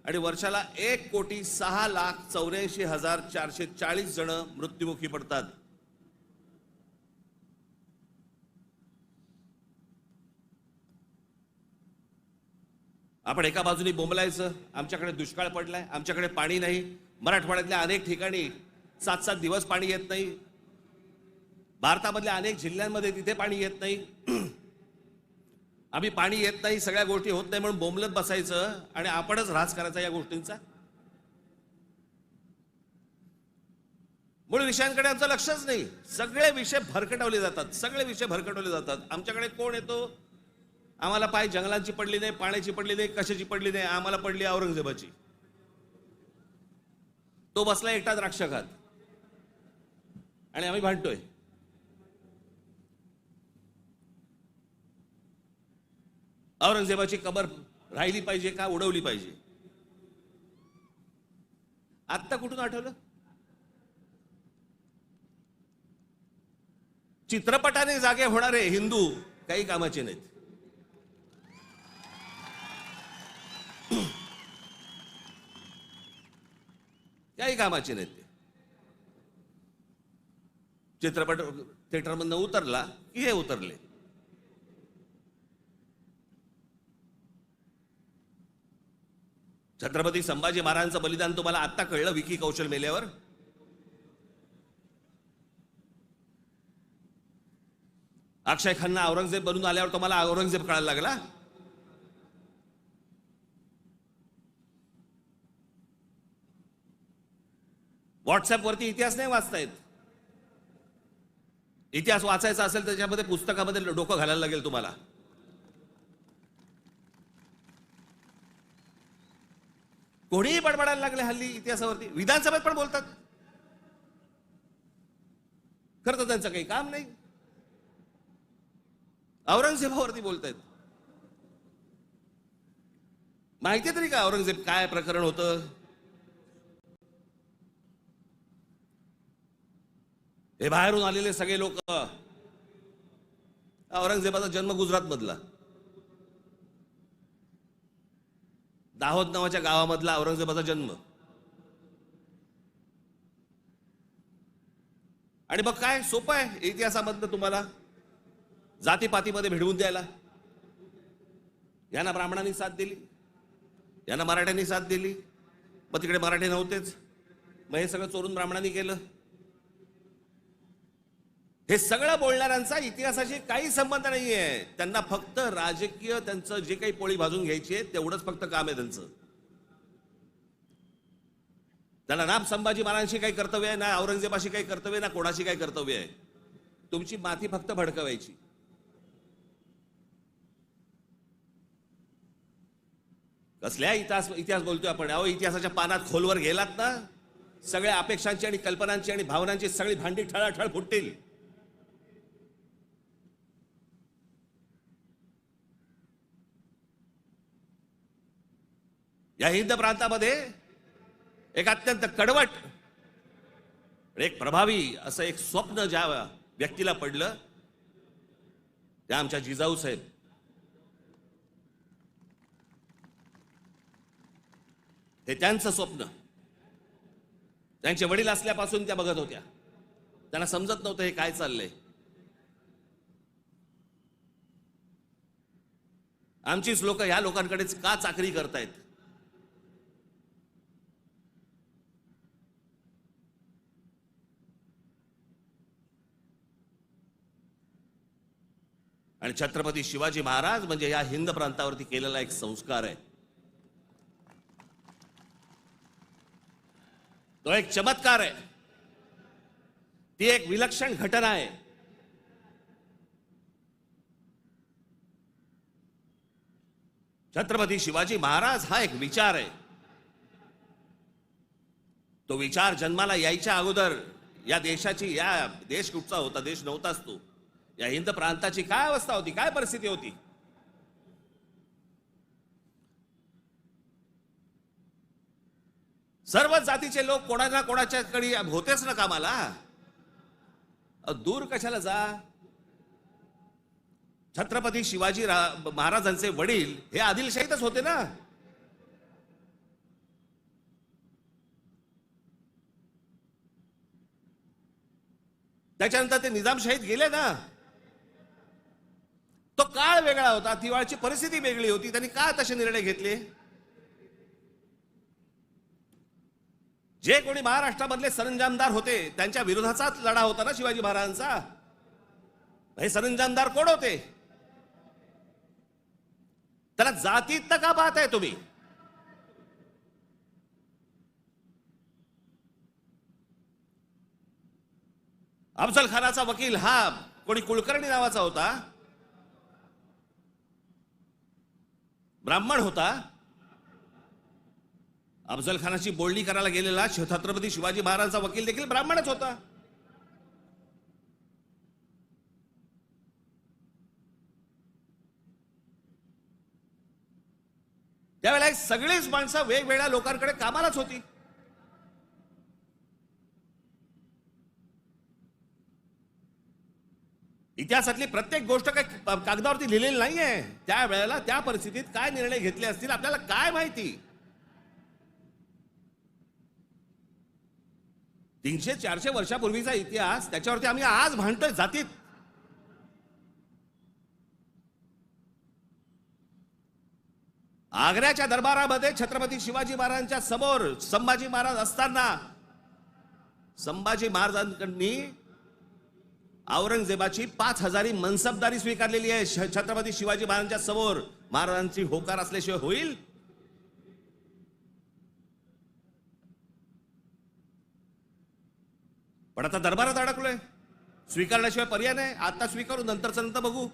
आणि वर्षाला 1,06,84,440 जण मृत्युमुखी पडतात. आपण एका बाजूने बोंबलायचं, आमच्याकडे दुष्काळ पडलाय, आमच्याकडे पाणी नाही. मराठवाड्यातल्या अनेक ठिकाणी 7-7 दिवस पाणी येत नाही. भारतामधल्या अनेक जिल्ह्यांमध्ये तिथे पाणी येत नाही. आम्ही पाणी येत नाही, सगळ्या गोष्टी होत नाही म्हणून बोंबलत बसायचं आणि आपणच ऱ्हास करायचा या गोष्टींचा. मूळ विषयांकडे आमचं लक्षच नाही. सगळे विषय भरकटवले जातात, सगळे विषय भरकटवले जातात. आमच्याकडे कोण येतो, आम्हाला पाय जंगलांची पडली नाही, पाण्याची पडली नाही, कशाची पडली नाही, आम्हाला पडली औरंगजेबाची. तो बसला एकटा द्राक्ष खात आणि आम्ही भांडतोय. औरंगजेबाची कबर राहिली पाहिजे का उडवली पाहिजे? आत्ता कुठून आठवलं? चित्रपटाने जागे होणारे हिंदू काही कामाचे नाहीत. काही कामाचे नाहीत ते. चित्रपट थिएटरमधनं उतरला की हे उतरले. छत्रपती संभाजी महाराजांचं बलिदान तुम्हाला आत्ता कळलं विकी कौशल मेल्यावर? अक्षय खन्ना औरंगजेब बनून आल्यावर तुम्हाला औरंगजेब कळायला लागला? व्हॉट्सअपवरती इतिहास नाही वाचतायत. इतिहास वाचायचा असेल त्याच्यामध्ये पुस्तकामध्ये डोकं घालायला लागेल तुम्हाला. कोणीही बडबडायला लागले हल्ली इतिहासावरती. विधानसभेत पण बोलतात. खरं तर त्यांचं काही काम नाही. औरंगजेबावरती बोलतायत. माहिती तरी का औरंगजेब काय प्रकरण होतं? हे बाहेरून आलेले सगळे लोक, औरंगजेबाचा जन्म गुजरात मधला, दाहोद नावाच्या गावामधला औरंगजेबाचा जन्म. आणि मग काय सोपं आहे इतिहासामधनं तुम्हाला जातीपातीमध्ये भिडवून द्यायला. यांना ब्राह्मणांनी साथ दिली, यांना मराठ्यांनी साथ दिली, मग तिकडे मराठी नव्हतेच, मग हे सगळं चोरून ब्राह्मणांनी केलं. हे सगळं बोलणाऱ्यांचा इतिहासाशी काही संबंध नाहीये. त्यांना फक्त राजकीय त्यांचं जे काही पोळी भाजून घ्यायची आहे तेवढंच फक्त काम आहे त्यांचं. त्यांना ना संभाजी महाराजांशी काही कर्तव्य आहे, ना औरंगजेबाशी काही कर्तव्य, ना कोणाशी काही कर्तव्य आहे. तुमची माती फक्त भडकवायची. कसल्या इतिहास बोलतोय आपण? अहो, इतिहासाच्या पानात खोलवर गेलात ना, सगळ्या अपेक्षांची आणि कल्पनांची आणि भावनांची सगळी भांडी ठळाठळ फुटतील. या हिंद प्रांतामध्ये एक अत्यंत कडवट, एक प्रभावी असं एक स्वप्न ज्या व्यक्तीला पडलं त्या आमच्या जिजाऊ साहेब. हे त्यांचं स्वप्न त्यांचे वडील असल्यापासून त्या बघत होत्या. त्यांना समजत नव्हतं हे काय चाललंय. आमचीच लोक ह्या लोकांकडेच का चाकरी करतायत? आणि छत्रपती शिवाजी महाराज म्हणजे या हिंद प्रांतावरती केलेला एक संस्कार आहे. तो एक चमत्कार आहे. ती एक विलक्षण घटना आहे. छत्रपती शिवाजी महाराज हा एक विचार आहे. तो विचार जन्माला यायच्या अगोदर या देशाची, या देश कुठचा होता? देश नव्हताच तो. या हिंद प्रांताची काय अवस्था होती, काय परिस्थिती होती? सर्व जातीचे लोक कोणाला कोणाच्याकडे होतेच ना कामाला. दूर कशाला जा? छत्रपती शिवाजी महाराजांचे वडील हे आदिलशाहीतच होते ना. त्याच्यानंतर ते निजामशाहीत गेले ना. तो काळ वेगळा होता, ती वेळची परिस्थिती वेगळी होती. त्यांनी का तसे निर्णय घेतले? जे कोणी महाराष्ट्रामधले सरंजामदार होते त्यांच्या विरोधाचाच लढा होता ना शिवाजी महाराजांचा. हे सरंजामदार कोण होते? त्याला जातीत का पाहताय तुम्ही? अफजल खानाचा वकील हा कोणी कुलकर्णी नावाचा होता, ब्राह्मण होता. अफजल खानाची बोलणी करायला गेलेला छत्रपती शिवाजी महाराजांचा वकील देखील ब्राह्मणच होता. त्यावेळेला सगळीच माणसं वेगवेगळ्या लोकांकडे कामालाच होती. इतिहासातली प्रत्येक गोष्ट काही कागदावरती लिहिलेली नाहीये. त्यावेळेला त्या परिस्थितीत काय निर्णय घेतले असतील आपल्याला काय माहिती. 300-400 वर्षापूर्वीचा इतिहास, त्याच्यावरती आम्ही आज भांडतोय जातीत. आग्र्याच्या दरबारामध्ये छत्रपती शिवाजी महाराजांच्या समोर संभाजी महाराज असताना संभाजी महाराजांकडनी औरंगजेबाची 5000 मनसबदारी स्वीकारलेली आहे. छत्रपती शिवाजी महाराजांच्या समोर महाराजांची होकार असल्याशिवाय होईल? पण आता दरबारात अडकलोय, स्वीकारल्याशिवाय पर्याय नाही. आता स्वीकारू, नंतरचं नंतर बघू.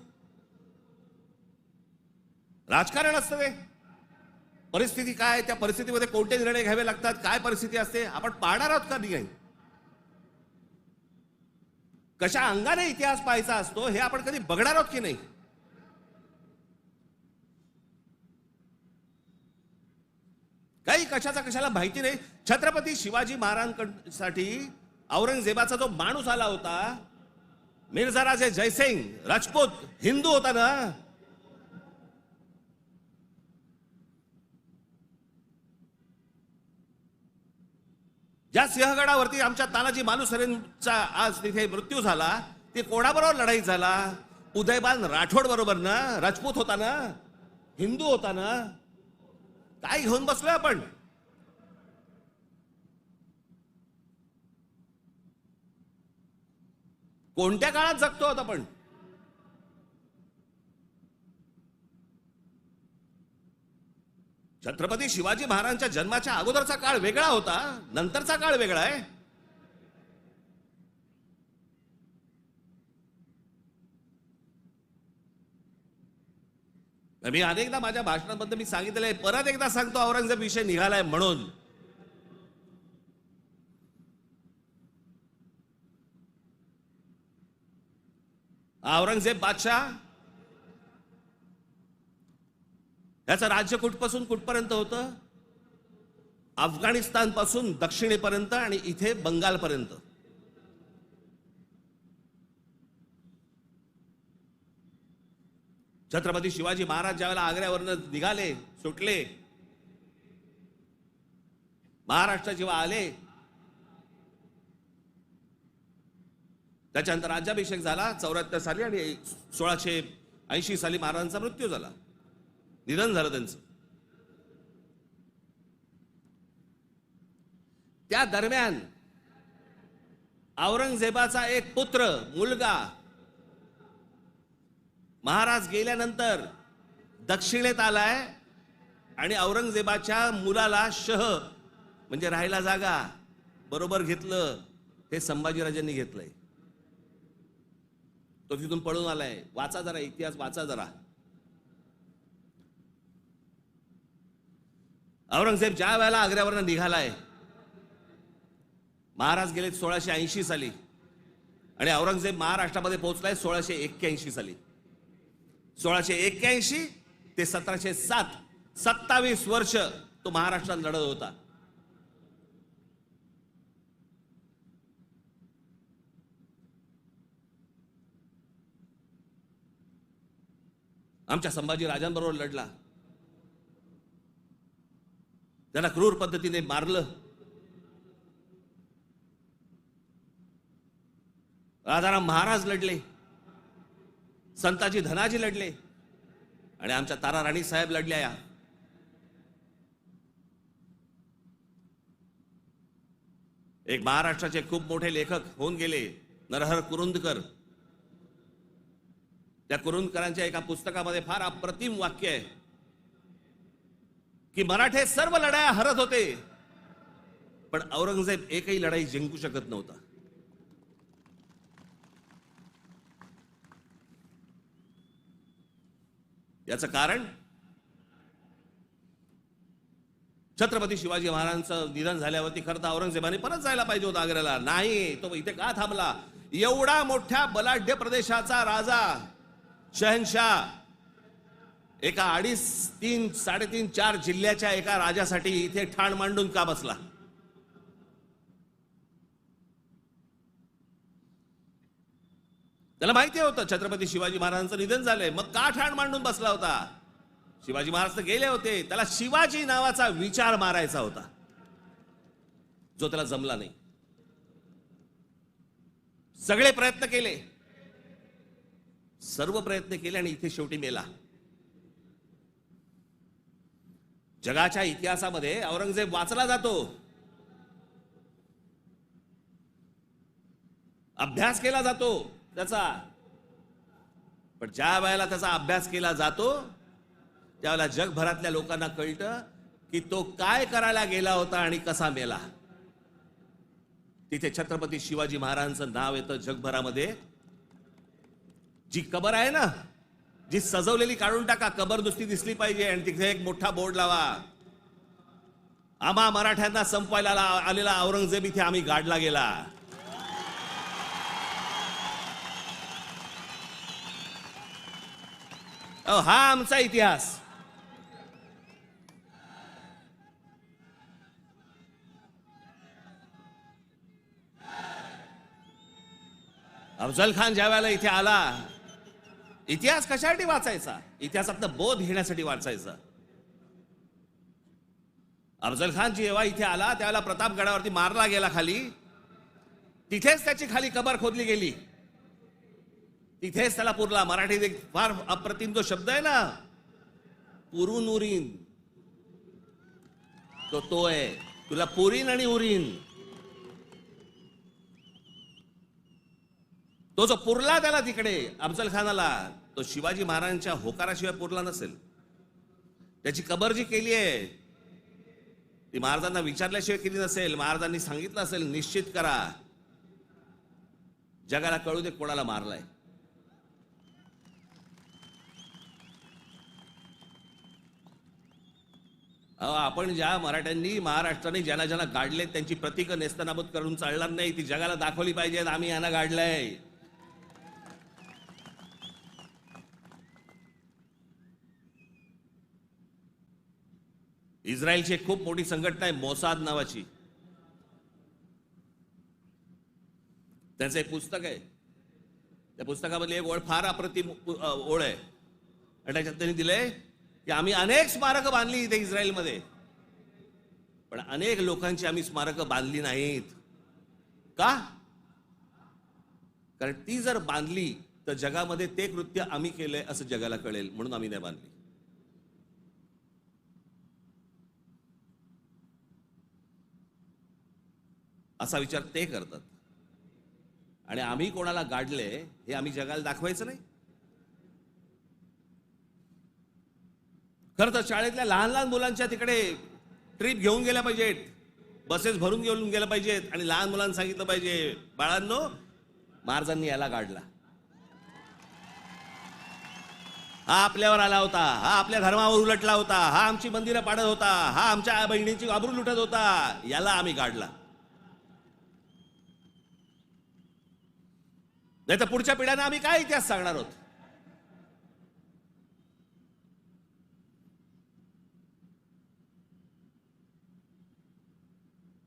राजकारण असतं ते. परिस्थिती काय, त्या परिस्थितीमध्ये कोणते निर्णय घ्यावे लागतात, काय परिस्थिती असते आपण पाहणार आहोत का नाही? कशा अंगाने इतिहास पाहायचा असतो हे आपण कधी बघणार आहोत की नाही? काही कशाचा कशाला माहिती नाही. छत्रपती शिवाजी महाराजांसाठी औरंगजेबाचा जो माणूस आला होता, मिर्झा राजे जयसिंग राजपूत हिंदू होता ना. ज्या सिंहगडावरती आमच्या तानाजी मालुसरेंचा आज तिथे मृत्यू झाला, ते कोणाबरोबर लढाई झाला? उदयबान राठोड बरोबर ना. राजपूत होता ना, हिंदू होता ना. काय घेऊन बसलोय आपण? कोणत्या काळात जगतो आहोत आपण? छत्रपती शिवाजी महाराजांच्या जन्माच्या अगोदरचा काळ वेगळा होता, नंतरचा काळ वेगळा आहे. मी अनेकदा माझ्या भाषणांमध्ये मी सांगितलेलं आहे, परत एकदा सांगतो, औरंगजेब विषय निघालाय म्हणून. औरंगजेब बादशाह याचं राज्य कुठपासून कुठपर्यंत होतं? अफगाणिस्तान पासून दक्षिणेपर्यंत आणि इथे बंगालपर्यंत. छत्रपती शिवाजी महाराज ज्यावेळेला आग्र्यावरनं निघाले, सुटले, महाराष्ट्र जेव्हा आले, त्याच्यानंतर राज्याभिषेक झाला 74 साली आणि 1680 साली महाराजांचा मृत्यू झाला, निधन झालं त्यांचं. त्या दरम्यान औरंगजेबाचा एक पुत्र, मुलगा, महाराज गेल्यानंतर दक्षिणेत आलाय आणि औरंगजेबाच्या मुलाला शह म्हणजे राहायला जागा बरोबर घेतलं. हे संभाजीराजांनी घेतलंय. तो तिथून पळून आलाय. वाचा जरा इतिहास, वाचा जरा. औरंगजेब ज्या वेळेला आग्र्यावरनं निघालाय, महाराज गेले 1680 साली आणि औरंगजेब महाराष्ट्रामध्ये पोहोचलाय 1681 साली. 1681 ते 1707, 27 वर्ष तो महाराष्ट्रात लढत होता. आमच्या संभाजी राजांबरोबर लढला, त्यांना क्रूर पद्धतीने मारलं. राजाराम महाराज लढले, संताजी धनाजी लढले आणि आमच्या तारा राणी साहेब लढल्या. या एक महाराष्ट्राचे खूप मोठे लेखक होऊन गेले नरहर कुरुंदकर. त्या कुरुंदकरांच्या एका पुस्तकामध्ये फार अप्रतिम वाक्य आहे की मराठे सर्व लढाया हरत होते पण औरंगजेब एकही लढाई जिंकू शकत नव्हता. याचं कारण छत्रपती शिवाजी महाराजांचं निधन झाल्यावरती खरं तर औरंगजेबाने परत जायला पाहिजे होता आग्र्याला. नाही, तो इथे का थांबला? एवढा मोठ्या बलाढ्य प्रदेशाचा राजा शहनशाह एका 2.5, 3, 3.5, 4 जिल्ह्याच्या एका राजासाठी इथे ठाण मांडून का बसला? त्याला माहिती होतं छत्रपती शिवाजी महाराजांचं निधन झालंय, मग का ठाण मांडून बसला होता? शिवाजी महाराज तर गेले होते, त्याला शिवाजी नावाचा विचार मारायचा होता जो त्याला जमला नाही. सगळे प्रयत्न केले, सर्व प्रयत्न केले आणि इथे शेवटी मेला. जगाच्या इतिहासामध्ये औरंगजेब वाचला जातो, अभ्यास केला जातो त्याचा, पण ज्या वेळेला त्याचा अभ्यास केला जातो त्यावेळेला जगभरातल्या लोकांना कळतं की तो काय करायला गेला होता आणि कसा मेला. तिथे छत्रपती शिवाजी महाराजांचं नाव येतं जगभरामध्ये. जी कबर आहे ना, जी सजवलेली काढून टाका, कबर नुसती दिसली पाहिजे आणि तिथे एक मोठा बोर्ड लावा, आम्हा मराठ्यांना संपवायला आलेला औरंगजेब इथे आम्ही गाडला गेला. हा आमचा इतिहास. अफजल खान ज्या वेळेला इथे आला, इतिहास कशासाठी वाचायचा? इतिहासातनं बोध घेण्यासाठी वाचायचा. अफजल खान जेव्हा इथे आला त्यावेळेला प्रतापगडावरती मारला गेला खाली, तिथेच त्याची खाली कबर खोदली गेली, तिथेच त्याला पुरला. मराठीत एक फार अप्रतिम जो शब्द आहे ना, पुरून उरीन, तो आहे, तुला पुरीन आणि उरीन. तो जो पुरला त्याला तिकडे अफजल खानाला, तो शिवाजी महाराजांच्या होकाराशिवाय पुरला नसेल. त्याची कबर जी केली आहे ती महाराजांना विचारल्याशिवाय केली नसेल. महाराजांनी सांगितलं असेल निश्चित करा, जगाला कळू दे कोणाला मारलाय. आपण ज्या मराठ्यांनी महाराष्ट्राने ज्यांना ज्यांना गाडले त्यांची प्रतीकं नेस्तनाबूत करून चालणार नाही, ती जगाला दाखवली पाहिजेत आम्ही यांना गाडलंय. इस्रायलची एक खूप मोठी संघटना आहे मोसाद नावाची, त्यांचं एक पुस्तक आहे. त्या पुस्तकामधली एक ओळ फार अप्रतिम ओळ आहे आणि त्याच्यात त्यांनी दिलंय की आम्ही अनेक स्मारकं बांधली इथे इस्रायलमध्ये, पण अनेक लोकांची आम्ही स्मारकं बांधली नाहीत. का? कारण ती जर बांधली तर जगामध्ये ते कृत्य आम्ही केलंय असं जगाला कळेल, म्हणून आम्ही नाही बांधली. असा विचार ते करतात आणि आम्ही कोणाला गाडले हे आम्ही जगाला दाखवायचं नाही. खरं तर शाळेतल्या लहान लहान मुलांच्या तिकडे ट्रिप घेऊन गेल्या पाहिजेत, बसेस भरून घेऊन गेल्या पाहिजेत आणि लहान मुलांना सांगितलं पाहिजे, बाळांनो महाराजांनी याला गाडला, हा आपल्यावर आला होता, हा आपल्या धर्मावर उलटला होता, हा आमची मंदिरं पाडत होता, हा आमच्या बहिणींची आबरू लुटत होता, याला आम्ही गाडला. नाही तर पुढच्या पिढ्यांना आम्ही काय इतिहास सांगणार आहोत?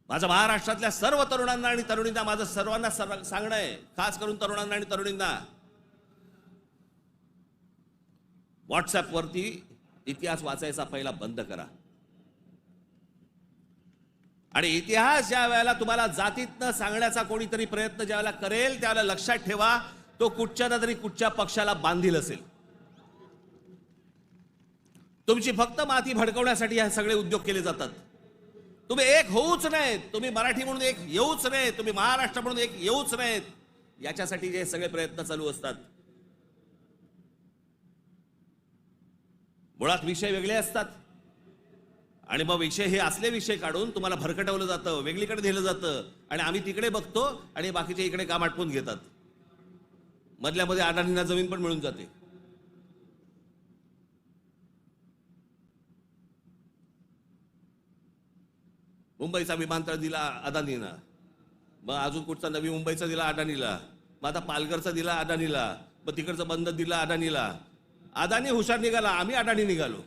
माझं महाराष्ट्रातल्या सर्व तरुणांना आणि तरुणींना माझं सर्वांना सांगणं आहे, खास करून तरुणांना आणि तरुणींना, व्हॉट्सअपवरती इतिहास वाचायचा पहिला बंद करा. आणि इतिहास ज्या वेळेला तुम्हाला जातीतनं सांगण्याचा कोणीतरी प्रयत्न ज्या वेळेला करेल त्यावेळेला लक्षात ठेवा तो कुठच्या ना तरी कुठच्या पक्षाला बांधील असेल. तुमची फक्त माती भडकवण्यासाठी हे सगळे उद्योग केले जातात. तुम्ही एक होऊच नाहीत, तुम्ही मराठी म्हणून एक येऊच नाहीत, तुम्ही महाराष्ट्र म्हणून एक येऊच नाहीत, याच्यासाठी जे सगळे प्रयत्न चालू असतात. मुळात विषय वेगळे असतात आणि मग विषय हे असले विषय काढून तुम्हाला भरकटवलं जातं, वेगळीकडे नेलं जातं आणि आम्ही तिकडे बघतो आणि बाकीचे इकडे काम आटपून घेतात. मधल्यामध्ये अडाणींना जमीन पण मिळून जाते. मुंबईचा विमानतळ दिला अदानीला, मग अजून कुठचा नवी मुंबईचा दिला अदानीला, मग आता पालघरचा दिला अदानीला, मग तिकडचं बंद दिला अदानीला. अदानी हुशार निघाला, आम्ही अडाणी निघालो.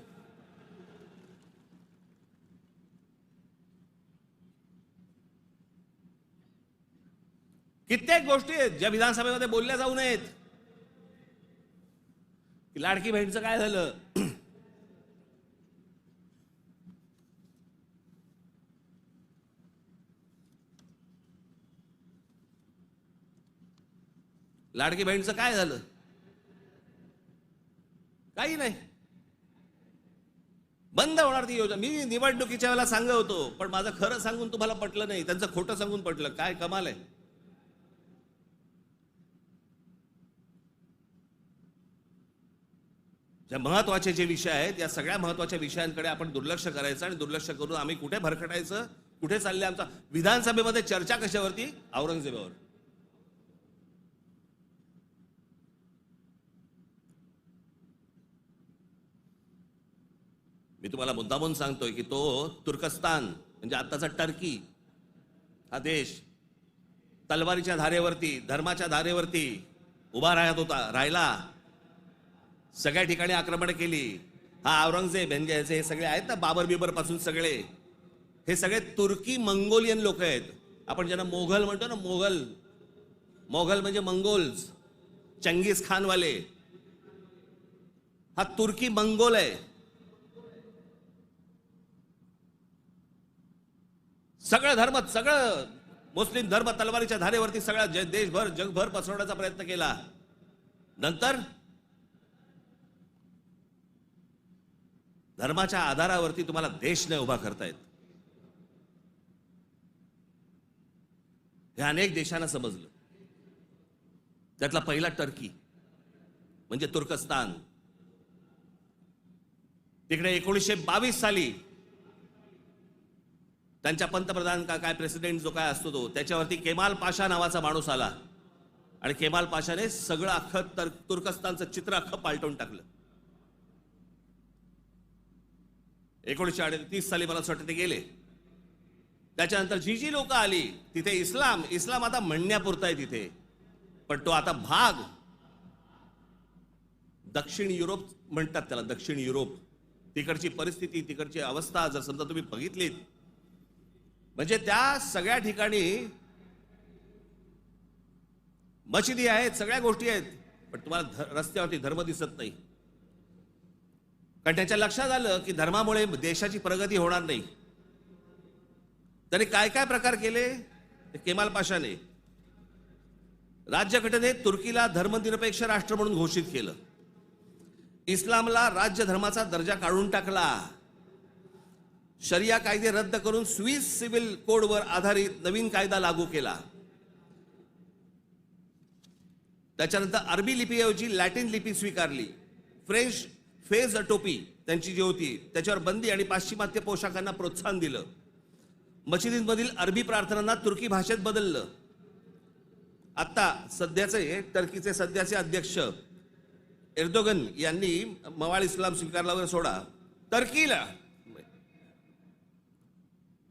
कित्येक गोष्टी आहेत ज्या विधानसभेमध्ये बोलल्या जाऊ नयेत. लाडकी बहीणचं काय झालं? लाडकी बहीणचं काय झालं? काही नाही. बंद होणार ती योजना. मी निवडणुकीच्या वेळेला सांगत होतो, पण माझं खरं सांगून तुम्हाला पटलं नाही, त्यांचं खोटं सांगून पटलं. काय कमाल आहे. ज्या महत्वाचे जे विषय आहेत, या सगळ्या महत्वाच्या विषयांकडे आपण दुर्लक्ष करायचं आणि दुर्लक्ष करून आम्ही कुठे भरकटायचं, कुठे चालले आमचा. विधानसभेमध्ये चर्चा कशावरती? औरंगजेबावर. मी तुम्हाला मुद्दामून सांगतोय की तो तुर्कस्तान म्हणजे आताचा टर्की हा देश तलवारीच्या धारेवरती, धर्माच्या धारेवरती उभा राहिला. सगळ्या ठिकाणी आक्रमण केली. हा औरंगजेब म्हणजे हे सगळे आहेत ना, बाबर बिबर पासून सगळे, हे सगळे तुर्की मंगोलियन लोक आहेत. आपण ज्यांना मोघल म्हणतो ना, मोघल म्हणजे मंगोल्स, चंगीज खानवाले. हा तुर्की मंगोल आहे. सगळं धर्म, सगळं मुस्लिम धर्म तलवारीच्या धारेवरती सगळ्या देशभर जगभर पसरवण्याचा प्रयत्न केला. नंतर धर्माच्या आधारावरती तुम्हाला देश नाही उभा करतायत. हे अनेक देशांना समजलं. त्यातला पहिला टर्की म्हणजे तुर्कस्तान. तिकडे 1922 साली त्यांच्या पंतप्रधान काय प्रेसिडेंट जो काय असतो तो, त्याच्यावरती केमाल पाशा नावाचा माणूस आला आणि केमाल पाशाने सगळं अख्खं तुर्कस्तानचं चित्र अख्खं पालटवून टाकलं. 1938 साली मला असं वाटतं ते गेले. त्याच्यानंतर जी लोक आली तिथे इस्लाम आता म्हणण्यापुरता आहे तिथे, पण तो आता भाग दक्षिण युरोप म्हणतात त्याला, दक्षिण युरोप. तिकडची परिस्थिती, तिकडची अवस्था जर समजा तुम्ही बघितलीत, म्हणजे त्या सगळ्या ठिकाणी मशिदी आहेत, सगळ्या गोष्टी आहेत, पण तुम्हाला रस्त्यावरती धर्म दिसत नाही. कारण त्याच्या लक्षात आलं की धर्मामुळे देशाची प्रगती होणार नाही. त्याने काय काय प्रकार केले केमाल पाशाने. राज्यघटनेत तुर्कीला धर्मनिरपेक्ष राष्ट्र म्हणून घोषित केलं. इस्लामला राज्य धर्माचा दर्जा काढून टाकला. शरिया कायदे रद्द करून स्विस सिव्हिल कोडवर आधारित नवीन कायदा लागू केला. त्याच्यानंतर अरबी लिपीऐवजी लॅटिन लिपी स्वीकारली. फ्रेंच फेज टोपी त्यांची जी होती त्याच्यावर बंदी आणि पाश्चिमात्य पोशाखांना प्रोत्साहन दिलं. मशिदींमधील अरबी प्रार्थनांना तुर्की भाषेत बदललं. आता सध्याचे टर्कीचे सध्याचे अध्यक्ष एर्दोगन यांनी मवाळ इस्लाम स्वीकारला वगैरे सोडा, टर्कीला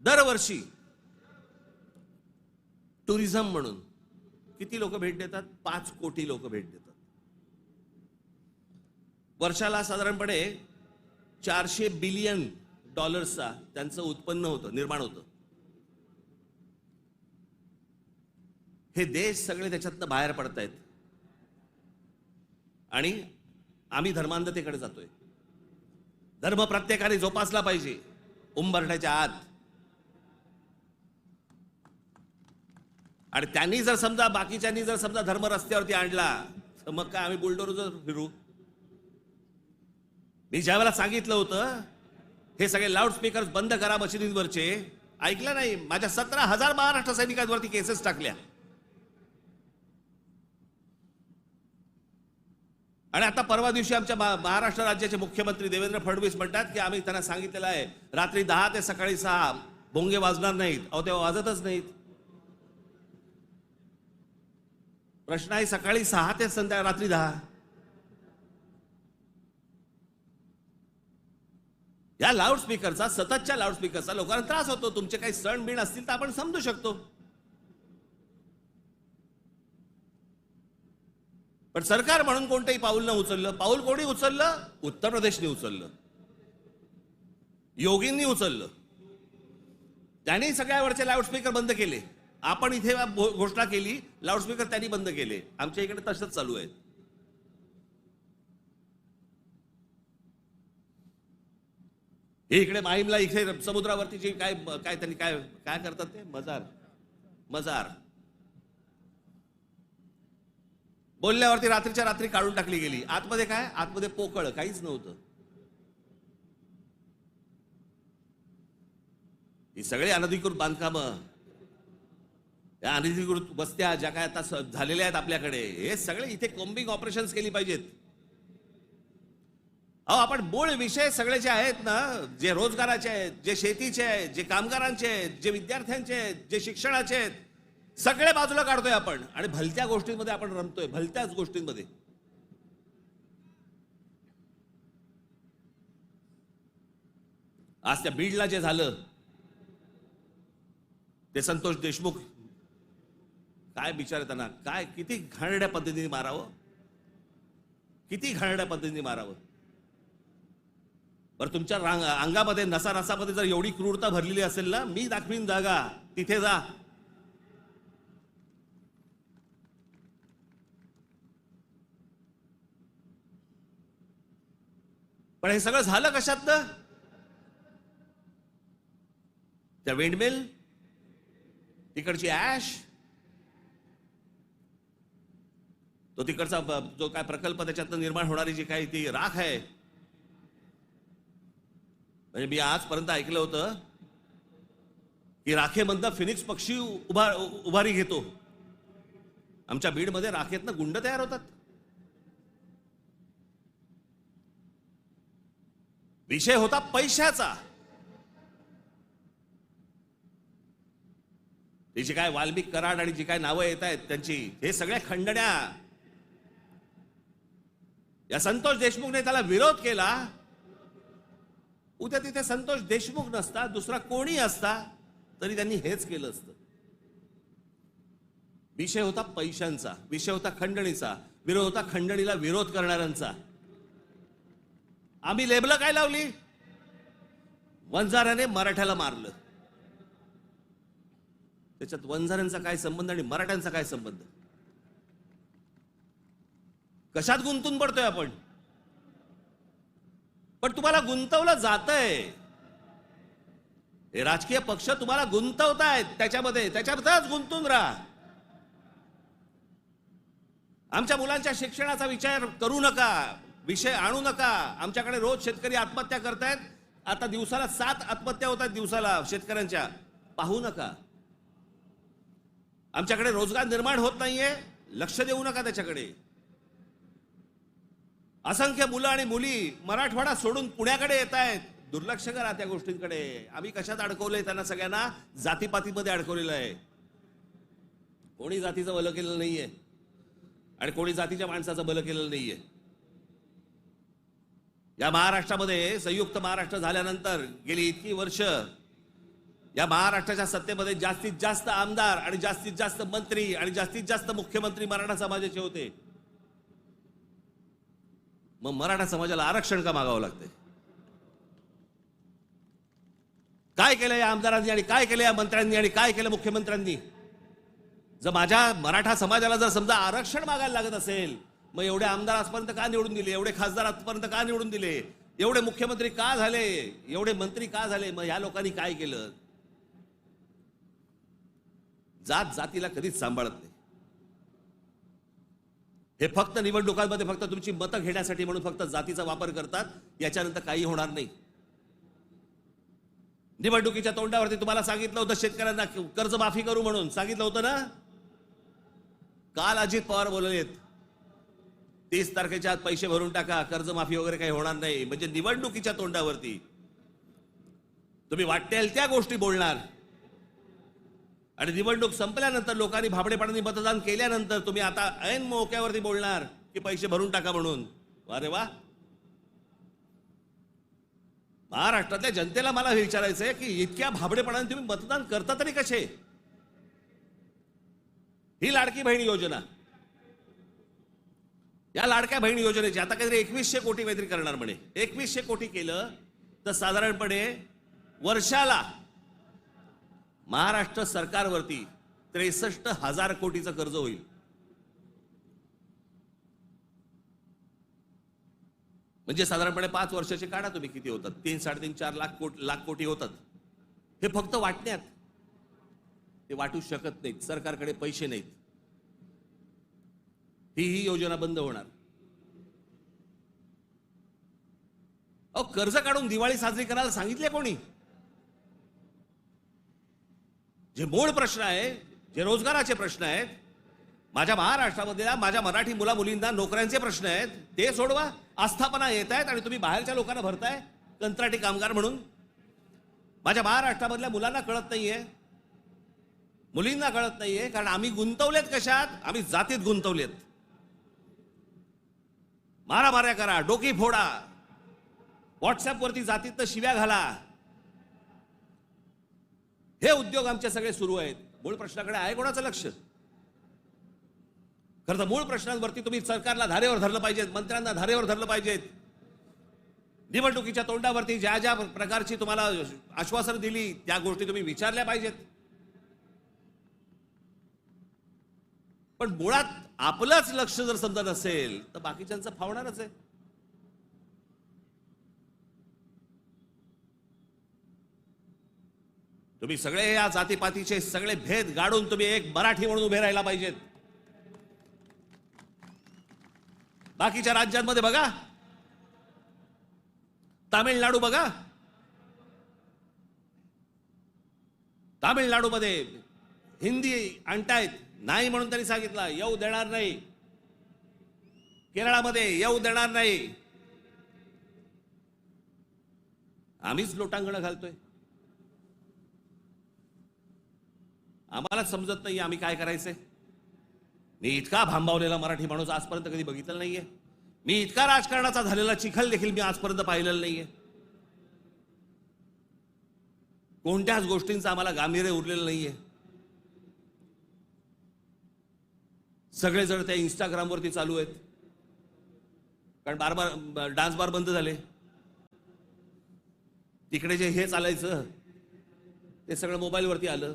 दरवर्षी टुरिझम म्हणून किती लोक भेट देतात? 5 कोटी लोक भेट देतात. वर्षाला साधारणपणे $400 बिलियन त्यांचं उत्पन्न होतं, निर्माण होतं. हे देश सगळे त्याच्यातनं बाहेर पडतायत आणि आम्ही धर्मांधतेकडे जातोय. धर्म प्रत्येकाने जोपासला पाहिजे उंबरठ्याच्या आत. आणि त्यांनी जर समजा बाकीच्यांनी जर समजा धर्म रस्त्यावरती आणला तर मग काय आम्ही बुलडोजर फिरू? मी ज्यावेळेला सांगितलं होतं हे सगळे लाऊडस्पीकर बंद करा मशिदींवरचे, ऐकलं नाही. माझ्या 17,000 महाराष्ट्र सैनिकांवरती केसेस टाकल्या. आणि आता परवा दिवशी आमच्या महाराष्ट्र राज्याचे मुख्यमंत्री देवेंद्र फडणवीस म्हणतात की आम्ही त्यांना सांगितलेलं आहे रात्री 10 ते सकाळी 6 भोंगे वाजणार नाहीत. अहो तेव्हा वाजतच नाहीत. प्रश्न आहे सकाळी 6 ते रात्री 10. या लाऊडस्पीकरचा, सततच्या लाऊडस्पीकरचा लोकांना त्रास होतो. तुमचे काही सण बिण असतील तर आपण समजू शकतो, पण सरकार म्हणून कोणतंही पाऊल न उचललं. पाऊल कोणी उचललं? उत्तर प्रदेशने उचललं, योगींनी उचललं. त्यांनी सगळ्यावरचे लाऊडस्पीकर बंद केले. आपण इथे घोषणा केली, लाऊडस्पीकर त्यांनी बंद केले. आमच्या इकडे तसंच चालू आहे. हे इकडे माहीमला इथे समुद्रावरती जे काय काय त्यांनी काय काय करतात ते मजार बोलल्यावरती रात्रीच्या रात्री काढून टाकली गेली. आतमध्ये काय? आतमध्ये पोकळ काहीच नव्हतं. ही सगळे अनधिकृत बांधकामं, या अनधिकृत वस्त्या ज्या काय आता झालेल्या आहेत आपल्याकडे, हे सगळे इथे कोम्बिंग ऑपरेशन्स केली पाहिजेत. अहो आपण मूळ विषय सगळे जे आहेत ना, जे रोजगाराचे आहेत, जे शेतीचे आहेत, जे कामगारांचे आहेत, जे विद्यार्थ्यांचे आहेत, जे शिक्षणाचे आहेत, सगळे बाजूला काढतोय आपण आणि भलत्या गोष्टींमध्ये आपण रमतोय. भलत्याच गोष्टींमध्ये. आज त्या बीडला जे झालं ते संतोष देशमुख, काय बिचारे, त्यांना काय किती घाणेरड्या पद्धतीने मारावं, किती घाणेरड्या पद्धतीने मारावं. बरं तुमच्या अंगामध्ये नसामध्ये जर एवढी क्रूरता भरलेली असेल ना, मी दाखवीन जागा, तिथे जा. पण हे सगळं झालं कशातनं? त्या विंडमिल, तिकडची ऍश, तो तिकडचा जो काय प्रकल्प, त्याच्यातनं निर्माण होणारी जी काही ती राख आहे. म्हणजे मी आजपर्यंत ऐकलं होतं की राखेमधनं फिनिक्स पक्षी उभारी घेतो. आमच्या बीडमध्ये राखेतनं गुंड तयार होतात. विषय होता पैशाचा. ही जी काय वाल्मिक कराड आणि जी काय नावं येत आहेत त्यांची, हे सगळ्या खंडण्या, या संतोष देशमुखने त्याला विरोध केला. उद्या तिथे संतोष देशमुख नसता, दुसरा कोणी असता तरी त्यांनी हेच केलं असतं. विषय होता पैशांचा, विषय होता खंडणीचा, विरोध होता खंडणीला विरोध करणाऱ्यांचा. आम्ही लेबलं काय लावली? वंजाऱ्याने मराठ्याला मारलं. त्याच्यात वंजाऱ्यांचा काय संबंध आणि मराठ्यांचा काय संबंध? कशात गुंतून पडतोय आपण? पण तुम्हाला गुंतवलं जातंय. हे राजकीय पक्ष तुम्हाला गुंतवतायत त्याच्यामध्येच गुंतून राहा. आमच्या मुलांच्या शिक्षणाचा विचार करू नका, विषय आणू नका. आमच्याकडे रोज शेतकरी आत्महत्या करतायत. आता दिवसाला 7 आत्महत्या होतात दिवसाला शेतकऱ्यांच्या. पाहू नका. आमच्याकडे रोजगार निर्माण होत नाहीये, लक्ष देऊ नका त्याच्याकडे. असंख्य मुलं आणि मुली मराठवाडा सोडून पुण्याकडे येत आहेत. दुर्लक्ष करा त्या गोष्टींकडे. आम्ही कशात अडकवलंय त्यांना? सगळ्यांना जातीपातीमध्ये अडकवलेलं आहे. कोणी जातीचं भलं केलेलं नाहीये आणि कोणी जातीच्या माणसाचं भलं केलेलं नाहीये. या महाराष्ट्रामध्ये संयुक्त महाराष्ट्र झाल्यानंतर गेली इतकी वर्ष या महाराष्ट्राच्या सत्तेमध्ये जास्तीत जास्त आमदार आणि जास्तीत जास्त मंत्री आणि जास्तीत जास्त मुख्यमंत्री मराठा समाजाचे होते. मग मराठा समाजाला आरक्षण का मागावं लागते? काय केलं या आमदारांनी आणि काय केलं या मंत्र्यांनी आणि काय केलं मुख्यमंत्र्यांनी? जर माझ्या मराठा समाजाला जर समजा आरक्षण मागायला लागत असेल, मग एवढे आमदार आजपर्यंत का निवडून दिले? एवढे खासदार आजपर्यंत का निवडून दिले? एवढे मुख्यमंत्री का झाले? एवढे मंत्री का झाले? मग या लोकांनी काय केलं? जात जातीला कधीच सांभाळत नाही. हे फक्त निवडणुकांमध्ये फक्त तुमची मतं घेण्यासाठी म्हणून फक्त जातीचा वापर करतात. याच्यानंतर काही होणार नाही. निवडणुकीच्या तोंडावरती तुम्हाला सांगितलं होतं शेतकऱ्यांना कर्जमाफी करू म्हणून सांगितलं होतं ना. काल अजित पवार बोललेत 30 तारखेच्या आत पैसे भरून टाका, कर्जमाफी वगैरे काही होणार नाही. म्हणजे निवडणुकीच्या तोंडावरती तुम्ही वाटेल त्या गोष्टी बोलणार आणि निवडणूक संपल्यानंतर लोकांनी भाबडेपणाने मतदान केल्यानंतर तुम्ही आता ऐन मोक्यावरती बोलणार की पैसे भरून टाका म्हणून. अरे वा. महाराष्ट्रातल्या जनतेला मला हे विचारायचं आहे की इतक्या भाबडेपणाने तुम्ही मतदान करता तरी कसे. ही लाडकी बहीण योजना, या लाडक्या बहीण योजनेची आता काहीतरी 2100 कोटी काहीतरी करणार म्हणे. 2100 कोटी केलं तर साधारणपणे वर्षाला महाराष्ट्र सरकारवरती 63,000 कोटीचं कर्ज होईल. म्हणजे साधारणपणे 5 वर्षाचे काढा तुम्ही किती होतात. 3, 3.5, 4 लाख कोटी होतात. हे फक्त वाटण्यात. ते वाटू शकत नाहीत, सरकारकडे पैसे नाहीत. ही योजना बंद होणार. अहो कर्ज काढून दिवाळी साजरी करायला सांगितले कोणी. जे मूळ प्रश्न आहे, जे रोजगाराचे प्रश्न आहेत, माझ्या महाराष्ट्रामधल्या माझ्या मराठी मुला मुलींना नोकऱ्यांचे प्रश्न आहेत, ते सोडवा. आस्थापना येत आहेत आणि तुम्ही बाहेरच्या लोकांना भरताय कंत्राटी कामगार म्हणून. माझ्या महाराष्ट्रामधल्या मुलांना कळत नाहीये, मुलींना कळत नाहीये. कारण आम्ही गुंतवलेत कशात. आम्ही जातीत गुंतवलेत. मारामाऱ्या करा, डोकी फोडा, व्हॉट्सअपवरती जातीत शिव्या घाला, हे उद्योग आमचे सगळे सुरू आहेत. मूळ प्रश्नाकडे आहे कोणाचं लक्ष. खरं तर मूळ प्रश्नांवरती तुम्ही सरकारला धारेवर धरलं पाहिजेत, मंत्र्यांना धारेवर धरलं पाहिजेत. निवडणुकीच्या तोंडावरती ज्या ज्या प्रकारची तुम्हाला आश्वासन दिली त्या गोष्टी तुम्ही विचारल्या पाहिजेत. पण मुळात आपलंच लक्ष जर समजा नसेल तर बाकीच्यांचं फावणारच आहे. तुम्ही सगळे या जातीपातीचे सगळे भेद गाडून तुम्ही एक मराठी म्हणून उभे राहायला पाहिजेत. बाकीच्या राज्यांमध्ये बघा, तामिळनाडू बघा, तामिळनाडूमध्ये हिंदी आणतायत, नाही म्हणून त्यांनी सांगितलं येऊ देणार नाही. केरळामध्ये येऊ देणार नाही. आम्हीच लोटांगण घालतोय. आम्हालाच समजत नाही आम्ही काय करायचंय. मी इतका भांबावलेला मराठी माणूस आजपर्यंत कधी बघितलं नाहीये. मी इतका राजकारणाचा झालेला चिखल देखील मी आजपर्यंत पाहिलेलं नाहीये. कोणत्याच गोष्टींचं आम्हाला गांभीर्य उरलेलं नाहीये. सगळेजण त्या इंस्टाग्रामवरती चालू आहेत. कारण डान्स बार बंद झाले. तिकडे जे हे चालायचं ते सगळं मोबाईलवरती आलं.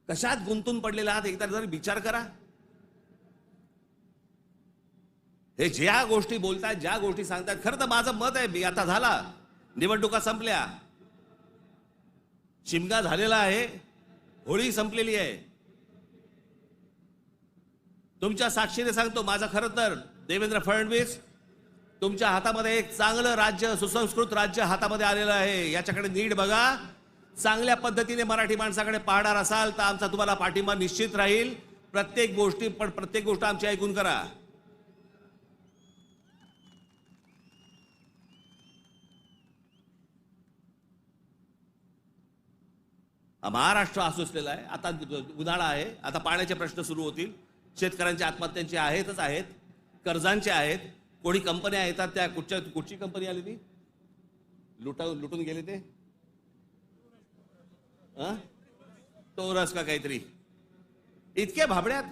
कशात गुंतून पडलेला आहात एकदा जरी विचार करा. हे ज्या गोष्टी बोलतात, ज्या गोष्टी सांगतात, खरं तर माझं मत आहे, मी आता झाला, निवडणुका संपल्या, शिमगा झालेला आहे, होळी संपलेली आहे. तुमच्या साक्षीने सांगतो, माझं खरं तर देवेंद्र फडणवीस तुमच्या हातामध्ये एक चांगलं राज्य, सुसंस्कृत राज्य हातामध्ये आलेलं आहे. याच्याकडे नीट बघा. चांगल्या पद्धतीने मराठी माणसाकडे पाहणार असाल तर आमचा तुम्हाला पाठिंबा निश्चित राहील. प्रत्येक गोष्ट आमची ऐकून करा. महाराष्ट्र आसुसलेला आहे. आता उन्हाळा आहे, आता पाण्याचे प्रश्न सुरू होतील. शेतकऱ्यांच्या आत्महत्यांचे आहेतच आहेत, कर्जांचे आहेत. कोणी कंपन्या येतात, त्या कुठची कंपनी आली ती लुटून गेले ते टोरस का काहीतरी. इतके भाबड्यात.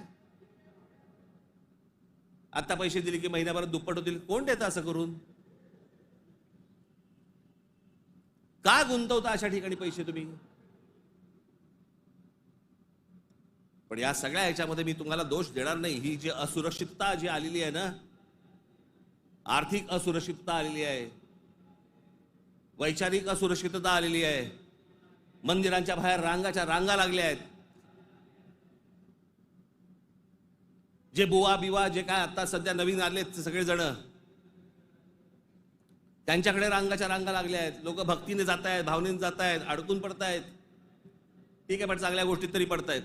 आता पैसे दिले की महिन्याभरात दुप्पट होतील. कोण देतं असं करून. का गुंतवता अशा ठिकाणी पैसे तुम्ही. पण या सगळ्या ह्याच्यामध्ये मी तुम्हाला दोष देणार नाही. ही जी असुरक्षितता जी आलेली आहे ना, आर्थिक असुरक्षितता आलेली आहे, वैचारिक असुरक्षितता आलेली आहे, मंदिरांच्या बाहेर रांगाच्या रांगा लागल्या आहेत. जे बुवा बिवा जे काय आता सध्या नवीन आलेत सगळेजण, त्यांच्याकडे रांगाच्या रांगा लागल्या आहेत. लोक भक्तीने जात आहेत, भावनेने जात आहेत, अडकून पडतायत. ठीक आहे, पण चांगल्या गोष्टीत तरी पडतायत.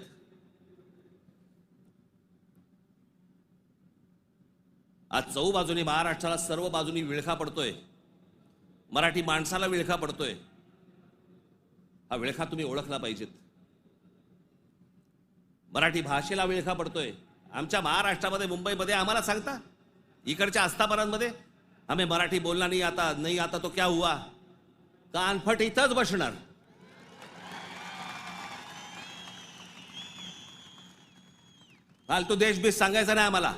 आज चहूबाजूनी महाराष्ट्राला सर्व बाजूनी विळखा पडतोय. मराठी माणसाला विळखा पडतोय. हा विळखा तुम्ही ओळखला पाहिजेत. मराठी भाषेला विळखा पडतोय. आमच्या महाराष्ट्रामध्ये, मुंबईमध्ये आम्हाला सांगता, इकडच्या आस्थापनांमध्ये हमें मराठी बोलना नहीं आता तो क्या हुआ, कानफट इथंच बसणार. फालतू देशबीज सांगायचं नाही आम्हाला.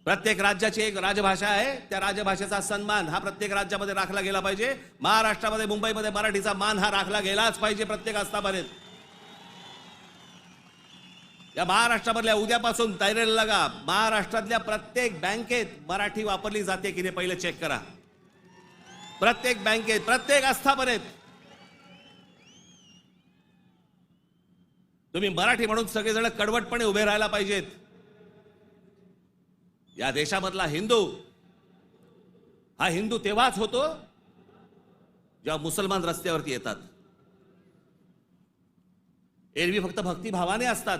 प्रत्येक राज्याची एक राजभाषा आहे. त्या राजभाषेचा सन्मान हा प्रत्येक राज्यामध्ये राखला गेला पाहिजे. महाराष्ट्रामध्ये, मुंबईमध्ये मराठीचा मान हा राखला गेलाच पाहिजे प्रत्येक आस्थापनेत. या महाराष्ट्रामधल्या उद्यापासून तयारीला लागा. महाराष्ट्रातल्या प्रत्येक बँकेत मराठी वापरली जाते की नाही पहिले चेक करा. प्रत्येक बँकेत, प्रत्येक आस्थापनेत तुम्ही मराठी म्हणून सगळेजण कडवटपणे उभे राहायला पाहिजेत. या देशामधला हिंदू हा हिंदू तेव्हाच होतो जेव्हा मुसलमान रस्त्यावरती येतात. एरवी फक्त भक्तिभावाने असतात,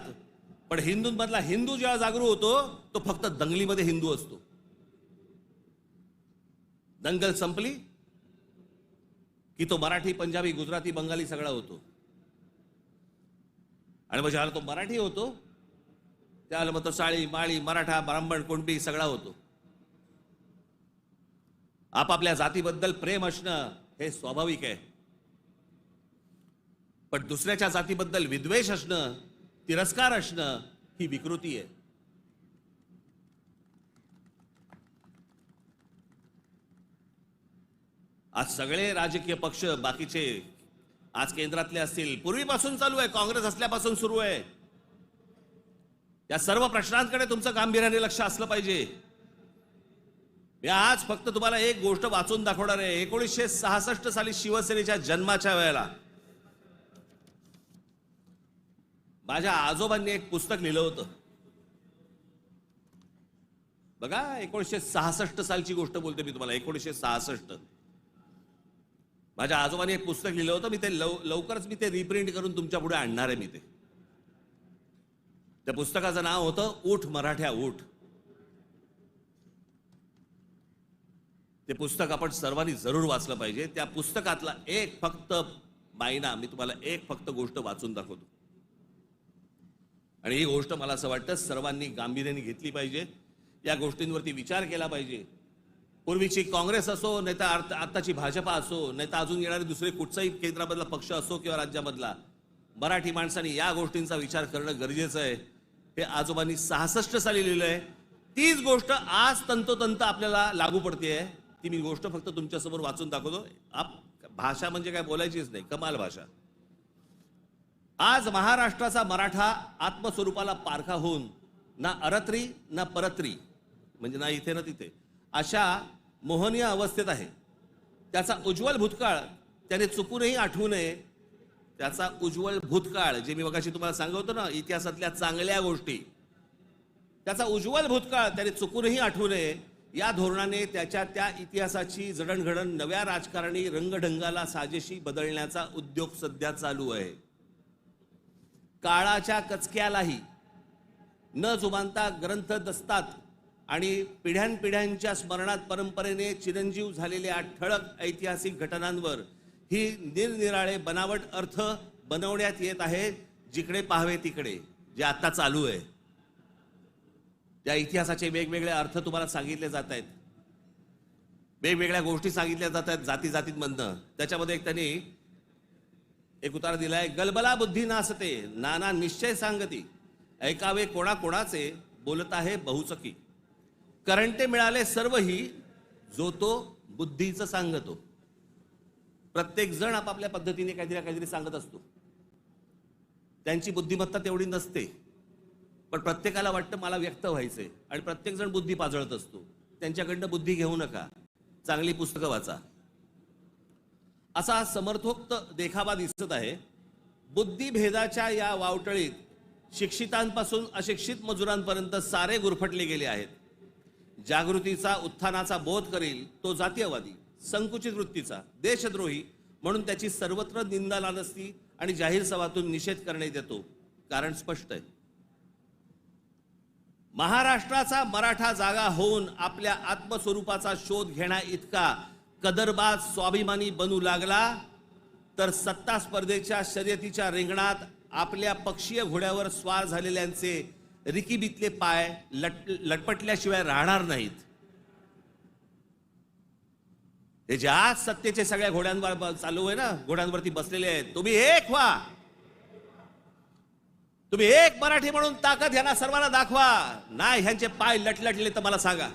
पण हिंदूंमधला हिंदू जेव्हा जागरूक होतो तो फक्त दंगलीमध्ये हिंदू असतो. दंगल संपली की तो मराठी, पंजाबी, गुजराती, बंगाली सगळा होतो. आणि मग ज्याला तो मराठी होतो त्याला मग तो साळी, माळी, मराठा, ब्राह्मण, कुणबी सगळा होतो. आपापल्या जातीबद्दल प्रेम असणं हे स्वाभाविक आहे, पण दुसऱ्याच्या जातीबद्दल विद्वेष असणं, तिरस्कार असणं ही विकृती आहे. आज सगळे राजकीय पक्ष बाकीचे आज केंद्रातले असतील, पूर्वीपासून चालू आहे, काँग्रेस असल्यापासून सुरू आहे. या सर्व प्रश्नांकडे तुमचं गांभीर्याने लक्ष असलं पाहिजे. मी आज फक्त तुम्हाला एक गोष्ट वाचून दाखवणार आहे. 1966 साली शिवसेनेच्या जन्माच्या वेळेला माझ्या आजोबांनी एक पुस्तक लिहिलं होतं. बघा, 1966 सालची गोष्ट बोलते मी तुम्हाला. 1966 माझ्या आजोबांनी एक पुस्तक लिहिलं होतं. मी ते लवकरच मी ते रिप्रिंट करून तुमच्या पुढे आणणार आहे. मी ते त्या पुस्तकाचं नाव होतं ऊठ मराठ्या ऊठ. ते पुस्तक आपण सर्वांनी जरूर वाचलं पाहिजे. त्या पुस्तकातला एक फक्त मायना मी तुम्हाला एक फक्त गोष्ट वाचून दाखवतो. आणि ही गोष्ट मला असं वाटतं सर्वांनी गांभीर्याने घेतली पाहिजे. या गोष्टींवरती विचार केला पाहिजे. पूर्वीची काँग्रेस असो, नाही तर आताची भाजपा असो, नाही तर अजून येणारे दुसरे कुठचाही केंद्रामधला पक्ष असो किंवा राज्यामधला, मराठी माणसांनी या गोष्टींचा विचार करणं गरजेचं आहे. हे आजोबांनी 66 साली लिहिलंय. तीच गोष्ट आज तंतोतंत आपल्याला लागू पडते. ती मी गोष्ट फक्त तुमच्यासमोर वाचून दाखवतो. भाषा म्हणजे काय बोलायचीच नाही, कमाल भाषा. आज महाराष्ट्राचा मराठा आत्मस्वरूपाला पारखा होऊन ना अरत्री ना परत्री, म्हणजे ना इथे ना तिथे, अशा मोहनीय अवस्थेत आहे. त्याचा उज्ज्वल भूतकाळ त्याने चुकूनही आठवू नये. त्याचा उज्ज्वल भूतकाळ, जे मी मगाशी तुम्हाला सांगतो ना, इतिहासातल्या चांगल्या गोष्टी, त्याचा उज्ज्वल भूतकाळ त्याने चुकूनही आठवू नये. या धोरणाने त्याच्या त्या इतिहासाची जडणघडण नव्या राजकारणी रंगढंगाला साजेशी बदलण्याचा उद्योग सध्या चालू आहे. काळाच्या कचक्यालाही न जुमानता ग्रंथ दसतात आणि पिढ्यानपिढ्यांच्या स्मरणात परंपरेने चिरंजीव झालेल्या ठळक ऐतिहासिक घटनांवर ही निरनिराळे बनावट अर्थ बनवण्यात येत आहे. जिकडे पाहावे तिकडे जे आता चालू आहे, त्या इतिहासाचे वेगवेगळे अर्थ तुम्हाला सांगितले जात आहेत. वेगवेगळ्या गोष्टी सांगितल्या जात आहेत जाती जातींमधनं. त्याच्यामध्ये एक त्यांनी एक उतारा दिलाय. गलबला बुद्धी नासते नाना निश्चय सांगती, ऐकावे कोणाकोणाचे बोलत आहे बहुचकी, करंटे मिळाले सर्वही जो तो बुद्धीचं सांगतो. प्रत्येक जण आपापल्या पद्धतीने काहीतरी सांगत असतो. त्यांची बुद्धिमत्ता तेवढी नसते, पण प्रत्येकाला वाटतं मला व्यक्त व्हायचंय, आणि प्रत्येक जण बुद्धी पाजळत असतो. त्यांच्याकडनं बुद्धी घेऊ नका, चांगली पुस्तकं वाचा. असा समर्थोक्त देखावा दिसत आहे. बुद्धिभेदाच्या या वावटळीत शिक्षितांपासून अशिक्षित मजुरांपर्यंत सारे गुरफटले गेले आहेत. जागृतीचा उत्थानाचा बोध करील तो जातीयवादी, संकुचित वृत्तीचा, देशद्रोही म्हणून त्याची सर्वत्र निंदा नालस्ती आणि जाहीर सभातून निषेध करण्यात येतो. कारण स्पष्ट आहे. महाराष्ट्राचा मराठा जागा होऊन आपल्या आत्मस्वरूपाचा शोध घेण्या इतका कदरबाज स्वाभिमानी बनू लागला तर सत्ता स्पर्धेच्या शर्यतीच्या रिंगणात आपल्या पक्षीय घोड्यावर स्वार झालेल्यांचे रिकीबितले पाय लटपटल्याशिवाय राहणार नाहीत. हे जे आज सत्तेचे सगळ्या घोड्यांवर चालू आहे ना, घोड्यांवरती बसलेले आहेत, तुम्ही एक व्हा. तुम्ही एक मराठी म्हणून ताकद ह्यांना सर्वांना दाखवा. नाही ह्यांचे पाय लटलटले तर मला सांगा.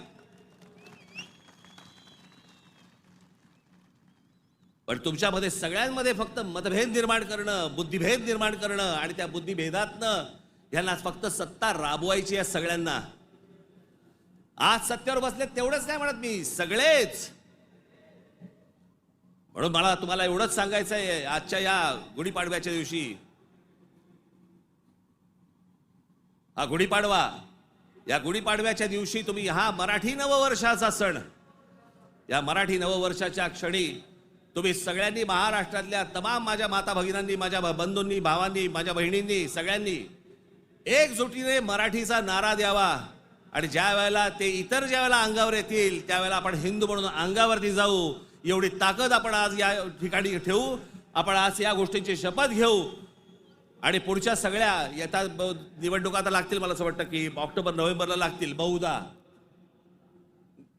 पण तुमच्यामध्ये सगळ्यांमध्ये फक्त मतभेद निर्माण करणं, बुद्धिभेद निर्माण करणं आणि त्या बुद्धिभेदातनं ह्यांना फक्त सत्ता राबवायची आहे सगळ्यांना. आज सत्तेवर बसले तेवढंच नाही म्हणत मी, सगळेच. म्हणून मला तुम्हाला एवढंच सांगायचं आहे, आजच्या या गुढीपाडव्याच्या दिवशी, हा गुढीपाडवा, या गुढीपाडव्याच्या दिवशी तुम्ही हा मराठी नववर्षाचा सण, या मराठी नववर्षाच्या क्षणी तुम्ही सगळ्यांनी, महाराष्ट्रातल्या तमाम माझ्या माता भगिनींनी, माझ्या बंधूंनी, भावांनी, माझ्या बहिणींनी, सगळ्यांनी एकजुटीने मराठीचा नारा द्यावा. आणि ज्या वेळेला ते इतर ज्या वेळेला अंगावर येतील त्यावेळेला आपण हिंदू म्हणून अंगावरती जाऊ. एवढी ताकद आपण आज या ठिकाणी ठेवू. आपण आज या गोष्टींची शपथ घेऊ. आणि पुढच्या सगळ्या येतात निवडणुका आता लागतील, मला असं वाटतं की ऑक्टोबर नोव्हेंबरला लागतील बहुधा.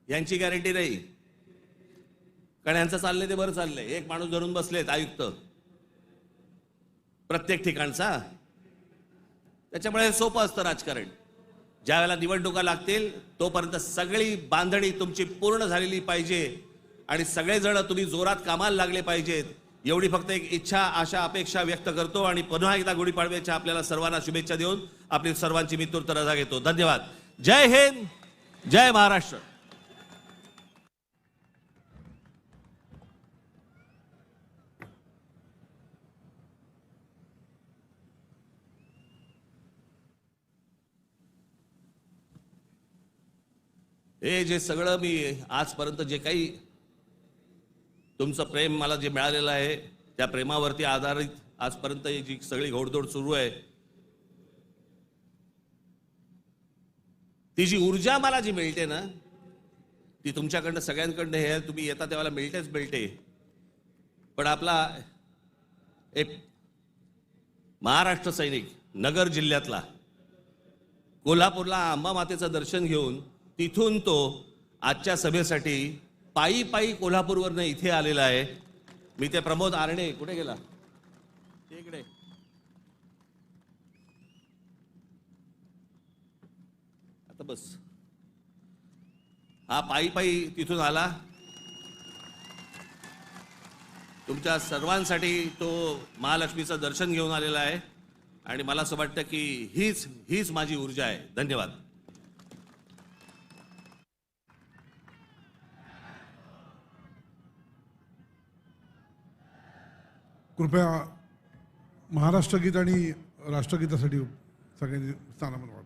यांची गॅरंटी नाही, कारण यांचं चाललंय ते बरं चाललंय. एक माणूस धरून बसलेत आयुक्त प्रत्येक ठिकाणचा. त्याच्यामुळे सोपं असतं राजकारण. ज्या वेळेला निवडणुका लागतील तोपर्यंत सगळी बांधणी तुमची पूर्ण झालेली पाहिजे आणि सगळेजण तुम्ही जोरात कामाला लागले पाहिजेत. एवढी फक्त एक इच्छा, आशा, अपेक्षा व्यक्त करतो आणि पुन्हा एकदा गुढीपाडव्याच्या आपल्याला सर्वांना शुभेच्छा देऊन आपली सर्वांची मी तूर्त रजा घेतो. धन्यवाद. जय हिंद, जय महाराष्ट्र. हे जे सगळं मी आजपर्यंत जे काही तुमचं प्रेम मला जे मिळालेलं आहे त्या प्रेमावरती आधारित आजपर्यंत जी सगळी घोडदौड सुरू आहे, ती जी ऊर्जा मला जी मिळते ना, ती तुमच्याकडनं सगळ्यांकडनं हे तुम्ही येता तेव्हा मिळतेच मिळते. पण आपला एक महाराष्ट्र सैनिक नगर जिल्ह्यातला कोल्हापूरला अंबा मातेचं दर्शन घेऊन तिथून तो आजच्या सभेसाठी पायी पायी कोल्हापूरवरनं इथे आलेला आहे. मी ते प्रमोद आरणे, कुठे गेला इकडे, आता बस, हा पायी पायी तिथून आला. तुमच्या सर्वांसाठी तो महालक्ष्मीचं दर्शन घेऊन आलेला आहे आणि मला असं वाटतं की हीच माझी ऊर्जा आहे. धन्यवाद. कृपया महाराष्ट्र गीत आणि राष्ट्रगीतासाठी सगळ्यांनी स्थानापन्न व्हावं.